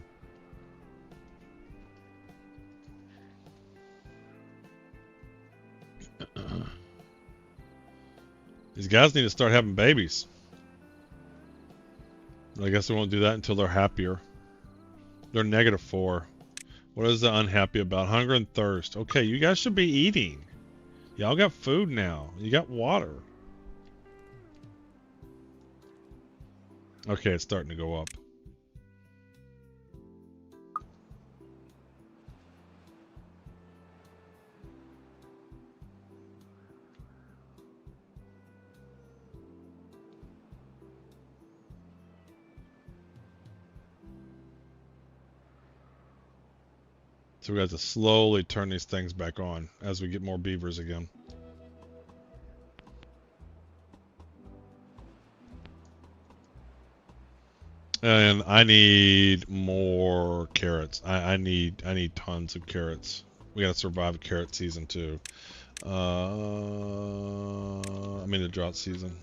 These guys need to start having babies. I guess they won't do that until they're happier. They're -4. What is the unhappy about? Hunger and thirst. Okay, you guys should be eating. Y'all got food now. You got water. Okay, it's starting to go up. So we have to slowly turn these things back on as we get more beavers again. And I need more carrots. I need tons of carrots. We gotta survive carrot season too. I mean the drought season.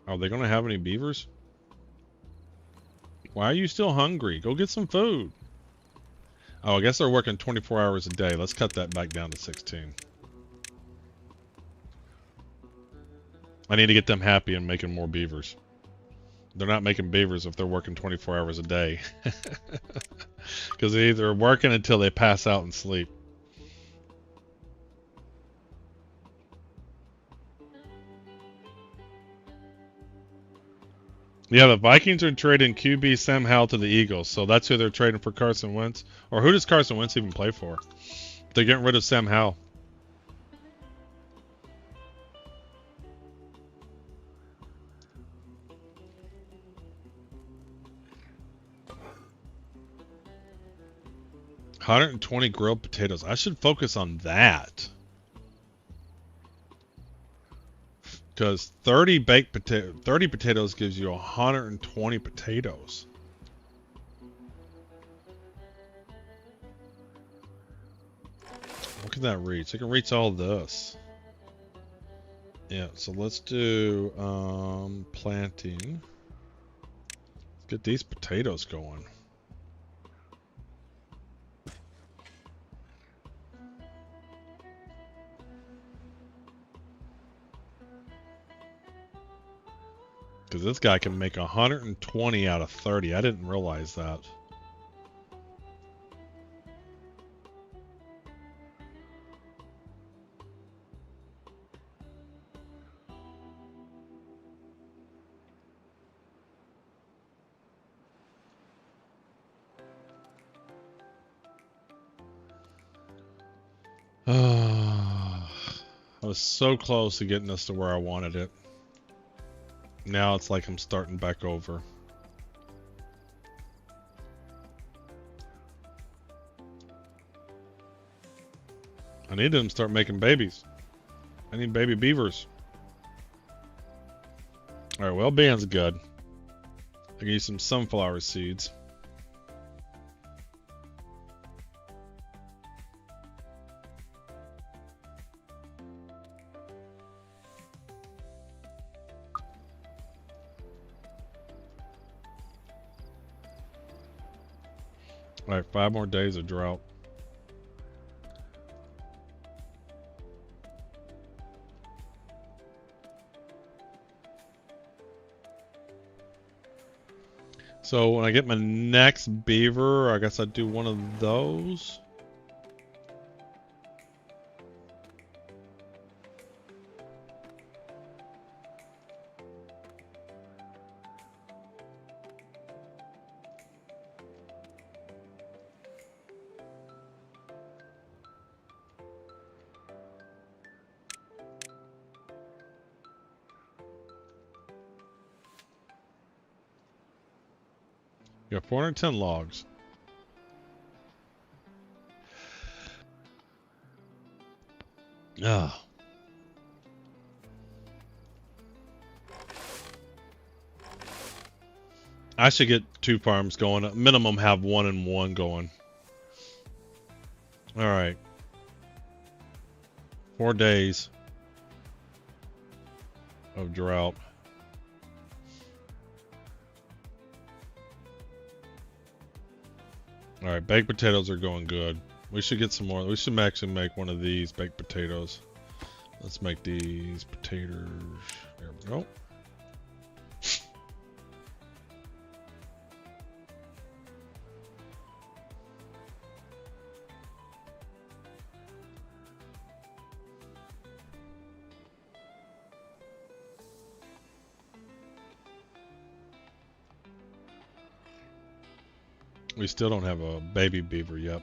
Are they gonna have any beavers? Why are you still hungry? Go get some food. Oh, I guess they're working 24 hours a day. Let's cut that back down to 16. I need to get them happy and making more beavers. They're not making beavers if they're working 24 hours a day. Because they're either working until they pass out and sleep. Yeah, the Vikings are trading QB Sam Howell to the Eagles, so that's who they're trading for Carson Wentz. Or who does Carson Wentz even play for? They're getting rid of Sam Howell. $120 grilled potatoes. I should focus on that. Because 30 potatoes gives you 120 potatoes. What can that reach? It can reach all this. Yeah, so let's do planting. Let's get these potatoes going. Because this guy can make 120 out of 30. I didn't realize that. I was so close to getting us to where I wanted it. Now it's like I'm starting back over. I need them to start making babies. I need baby beavers. Alright, well, being's good. I can use some sunflower seeds. Alright, 5 more days of drought. So when I get my next beaver, I guess I'd do one of those. You got 410 logs. Ah. I should get 2 farms going. At minimum have 1 and 1 going. Alright. 4 days of drought. Alright, baked potatoes are going good. We should get some more. We should actually make one of these baked potatoes. Let's make these potatoes. There we go. We still don't have a baby beaver yet.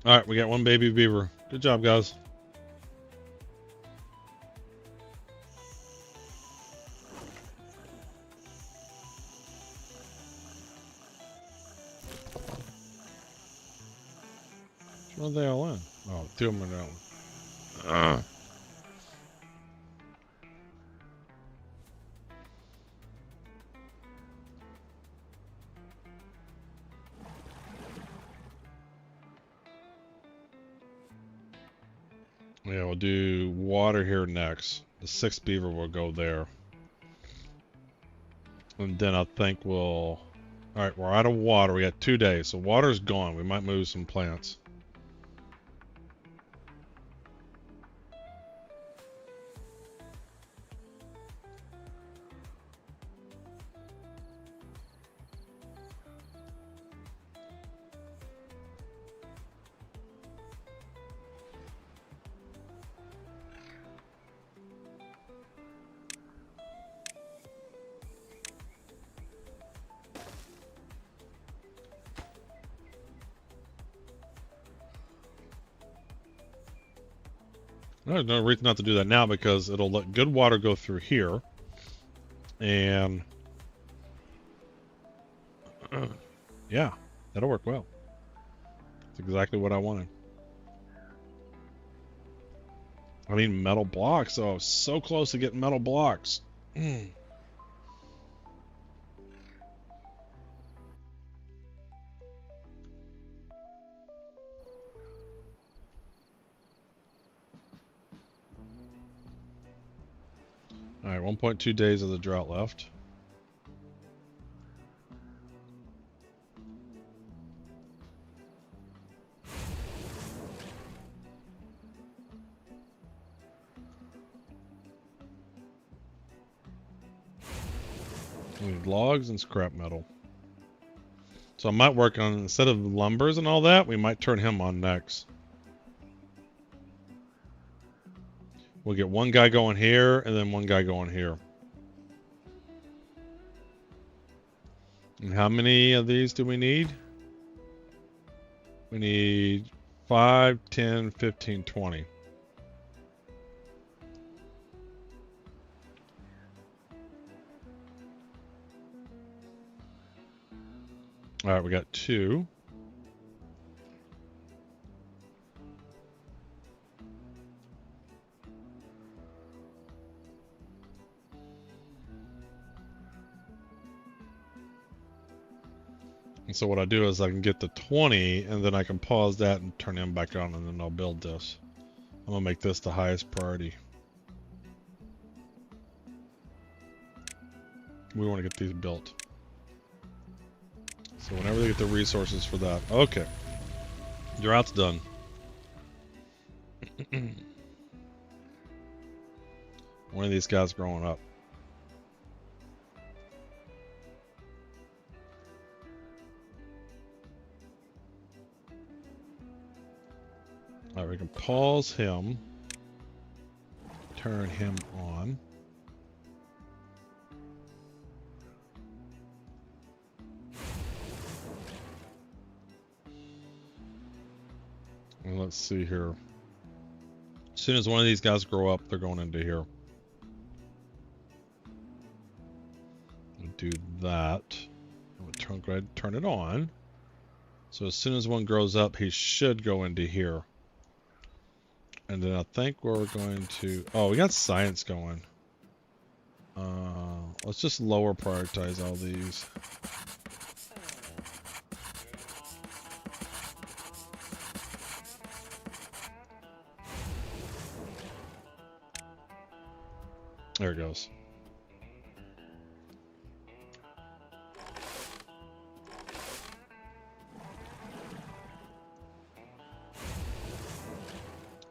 Alright, we got 1 baby beaver. Good job, guys. Where are they all in? Oh, 2 of them are down. Yeah, we'll do water here next. The 6th beaver will go there. And then I think we'll... Alright, we're out of water. We got 2 days, so water's gone. We might move some plants. There's no reason not to do that now because it'll let good water go through here. And yeah, that'll work well. That's exactly what I wanted. I need metal blocks. Oh, so close to getting metal blocks. Alright, 1.2 days of the drought left. We need logs and scrap metal. So I might work on, instead of lumbers and all that, we might turn him on next. We'll get one guy going here, and then one guy going here. And how many of these do we need? We need 5, 10, 15, 20. Alright, we got 2. And so what I do is I can get the 20, and then I can pause that and turn him back on, and then I'll build this. I'm going to make this the highest priority. We want to get these built. So whenever they get the resources for that. Okay. Drought's done. One of these guys growing up. Alright, we can pause him. Turn him on. And let's see here. As soon as one of these guys grow up, they're going into here. We'll do that. We'll go ahead and turn it on. So as soon as one grows up, he should go into here. And then I think we're going to... Oh, we got science going. Let's just lower prioritize all these. There it goes.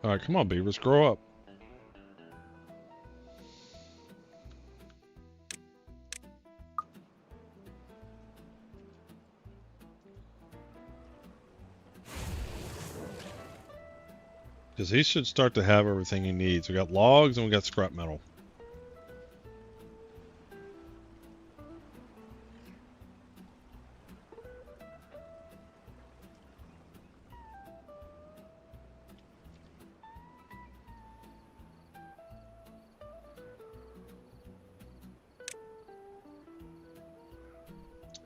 Alright, come on, beavers, grow up. Because he should start to have everything he needs. We got logs and we got scrap metal.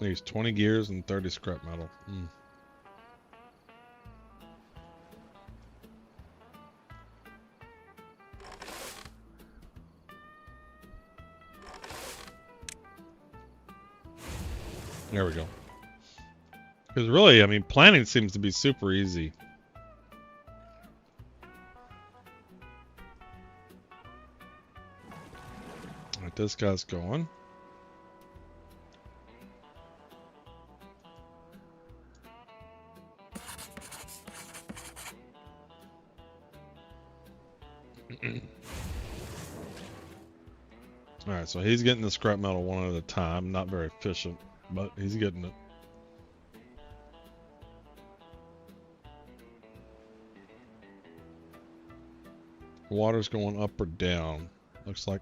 Needs 20 gears and 30 scrap metal. There we go. Because really, I mean, planning seems to be super easy. Alright, this guy's going. Alright, so he's getting the scrap metal one at a time. Not very efficient, but he's getting it. Water's going up or down. Looks like...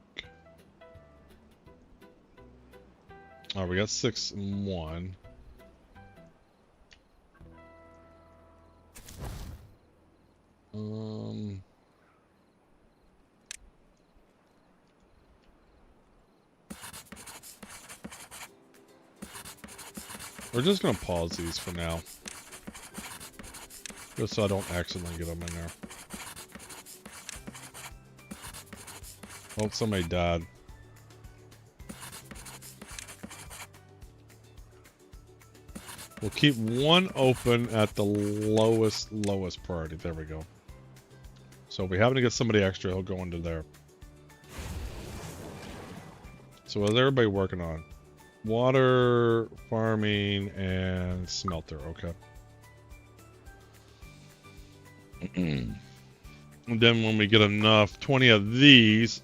Alright, we got 6 and 1. We're just gonna pause these for now. Just so I don't accidentally get them in there. Oh, somebody died. We'll keep one open at the lowest priority. There we go. So if we happen to get somebody extra, he'll go into there. So what's everybody working on? Water, farming, and smelter. Okay. And then when we get enough, 20 of these,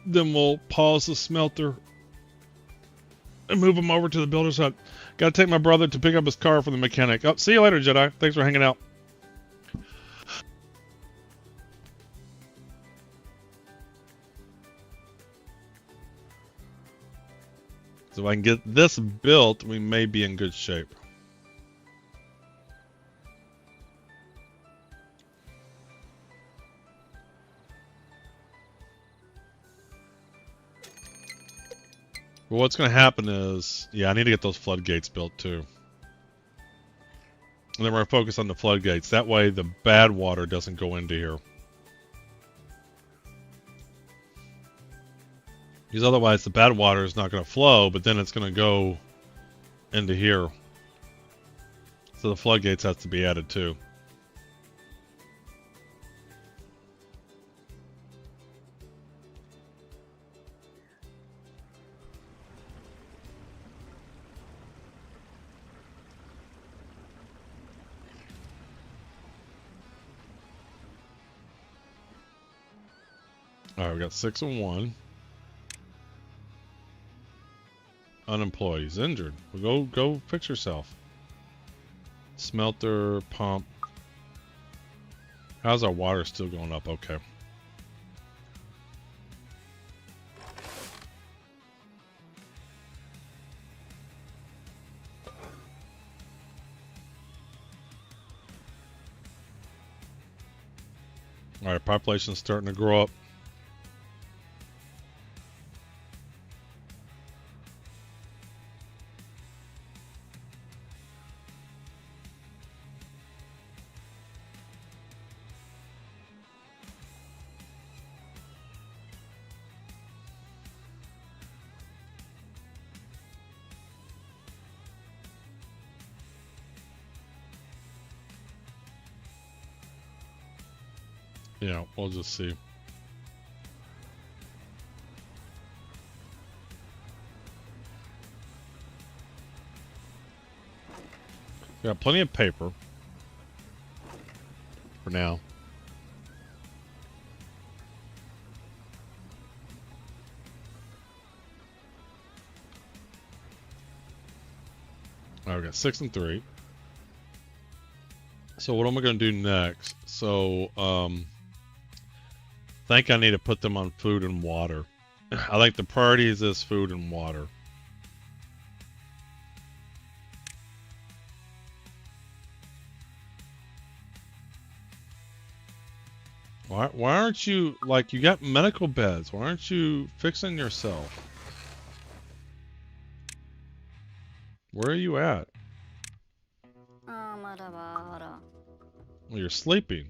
then we'll pause the smelter and move them over to the builder's hut. Gotta take my brother to pick up his car from the mechanic. Oh, see you later, Jedi. Thanks for hanging out. So if I can get this built, we may be in good shape. Well, what's going to happen is, yeah, I need to get those floodgates built too. And then we're going to focus on the floodgates. That way the bad water doesn't go into here. Because otherwise the bad water is not going to flow, but then it's going to go into here. So the floodgates have to be added too. Alright, we got 6 and 1. Unemployed. He's injured. Well, go fix yourself. Smelter, pump. How's our water still going up? Okay. Alright, population's starting to grow up. Yeah, we'll just see. We got plenty of paper for now. All right, we got 6 and 3. So what am I going to do next? So, I think I need to put them on food and water. I think the priority is this food and water. Why aren't you, like, you got medical beds. Why aren't you fixing yourself? Where are you at? Well, you're sleeping.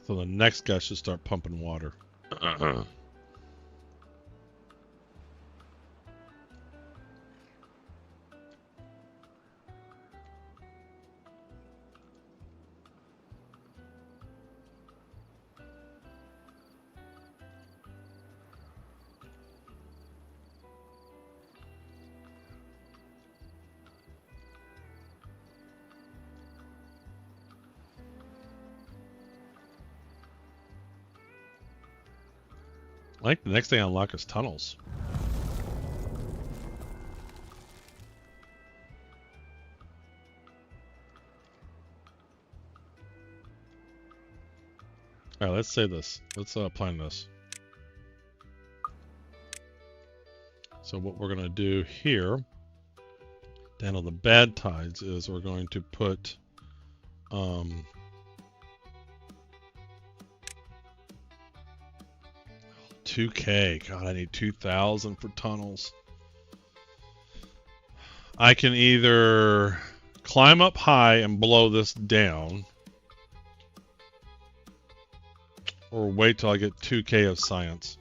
So the next guy should start pumping water. I think the next thing I unlock is tunnels. Alright, let's save this. Let's plan this. So what we're going to do here to handle the bad tides is we're going to put 2K. God, I need 2,000 for tunnels. I can either climb up high and blow this down, or wait till I get 2K of science.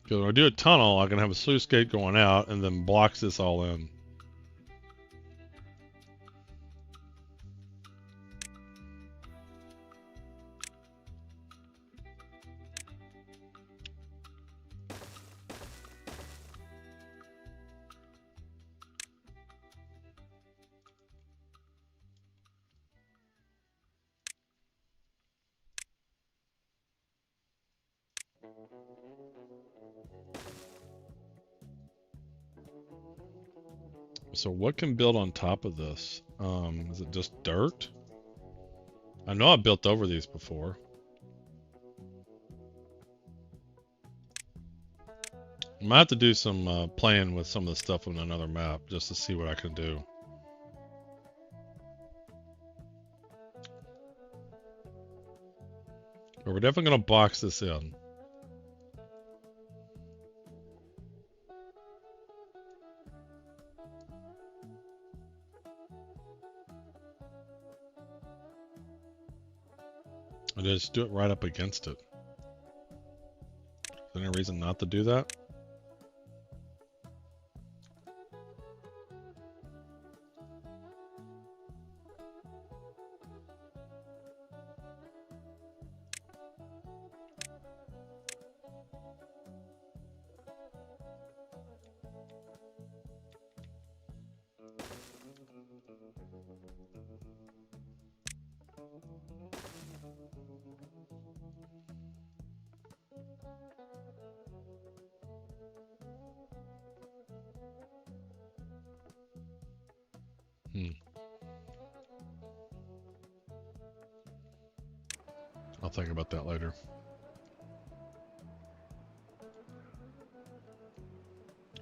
Because when I do a tunnel, I can have a sluice gate going out and then blocks this all in. So what can build on top of this? Is it just dirt? I know I built over these before. I might have to do some playing with some of the stuff on another map just to see what I can do. But we're definitely going to box this in. I just do it right up against it. Is there any reason not to do that? I'll think about that later.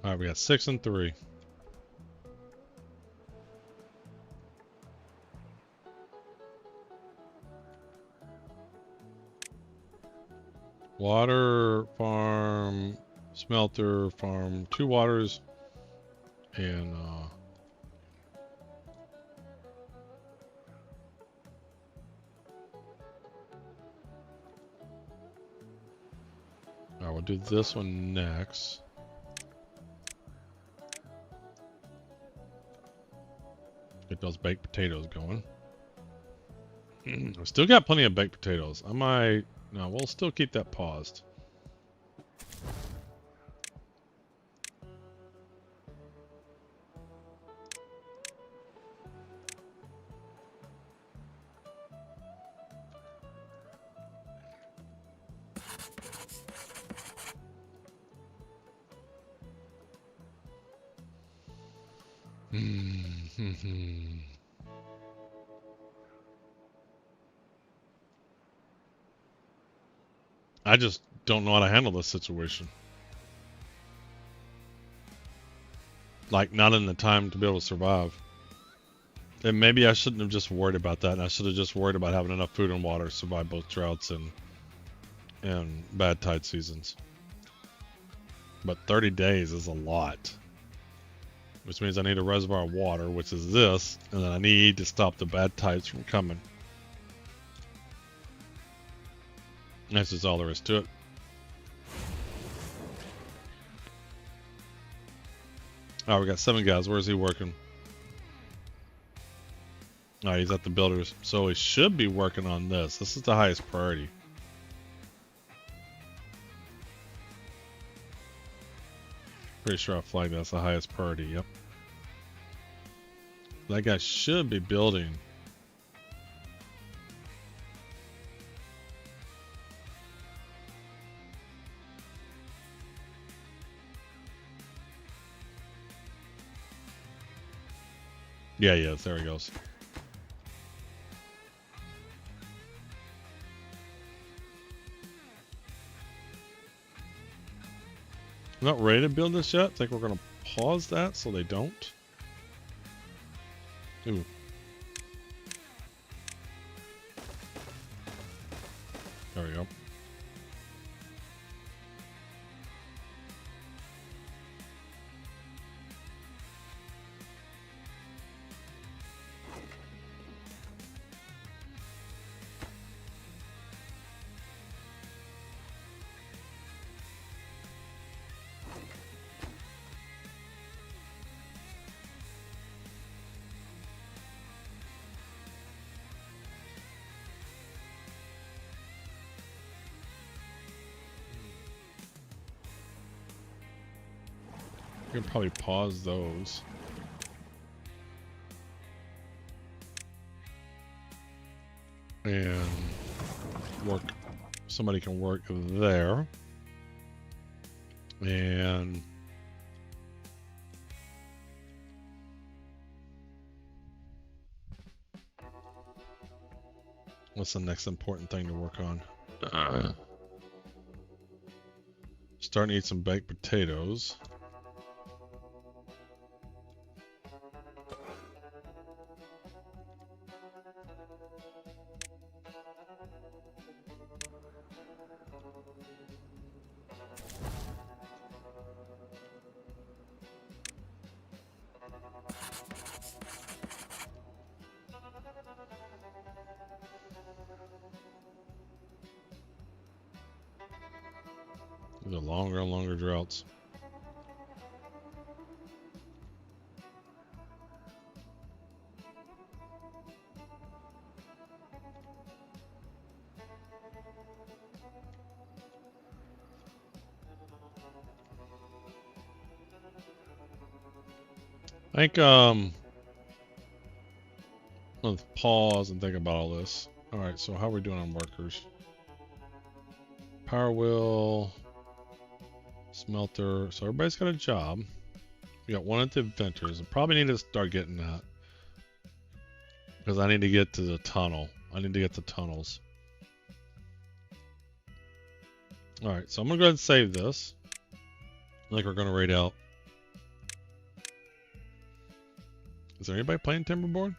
Alright, we got 6 and 3. Water farm, smelter farm, 2 waters, and alright, we'll do this one next. Get those baked potatoes going. I've still got plenty of baked potatoes. I might... No, we'll still keep that paused. I just don't know how to handle this situation. Like, not in the time to be able to survive. And maybe I shouldn't have just worried about that, and I should have just worried about having enough food and water to survive both droughts and bad tide seasons. But 30 days is a lot. Which means I need a reservoir of water, which is this, and then I need to stop the bad tides from coming. That's just all there is to it. Oh, we got 7 guys. Where's he working? Oh, he's at the builders. So he should be working on this. This is the highest priority. Pretty sure I flagged that's the highest priority. Yep. That guy should be building. Yeah, yes, there he goes. I'm not ready to build this yet. I think we're going to pause that so they don't. Ooh. There we go. You can probably pause those. And work. Somebody can work there. And what's the next important thing to work on? Starting to eat some baked potatoes. The longer and longer droughts. I think let's pause and think about all this. All right, so how are we doing on workers? Power wheel, smelter. So everybody's got a job. We got one at the inventors. I probably need to start getting that because I need to get to the tunnel. I need to get the tunnels. All right, so I'm gonna go ahead and save this. I think we're gonna raid out. Is there anybody playing Timberborn?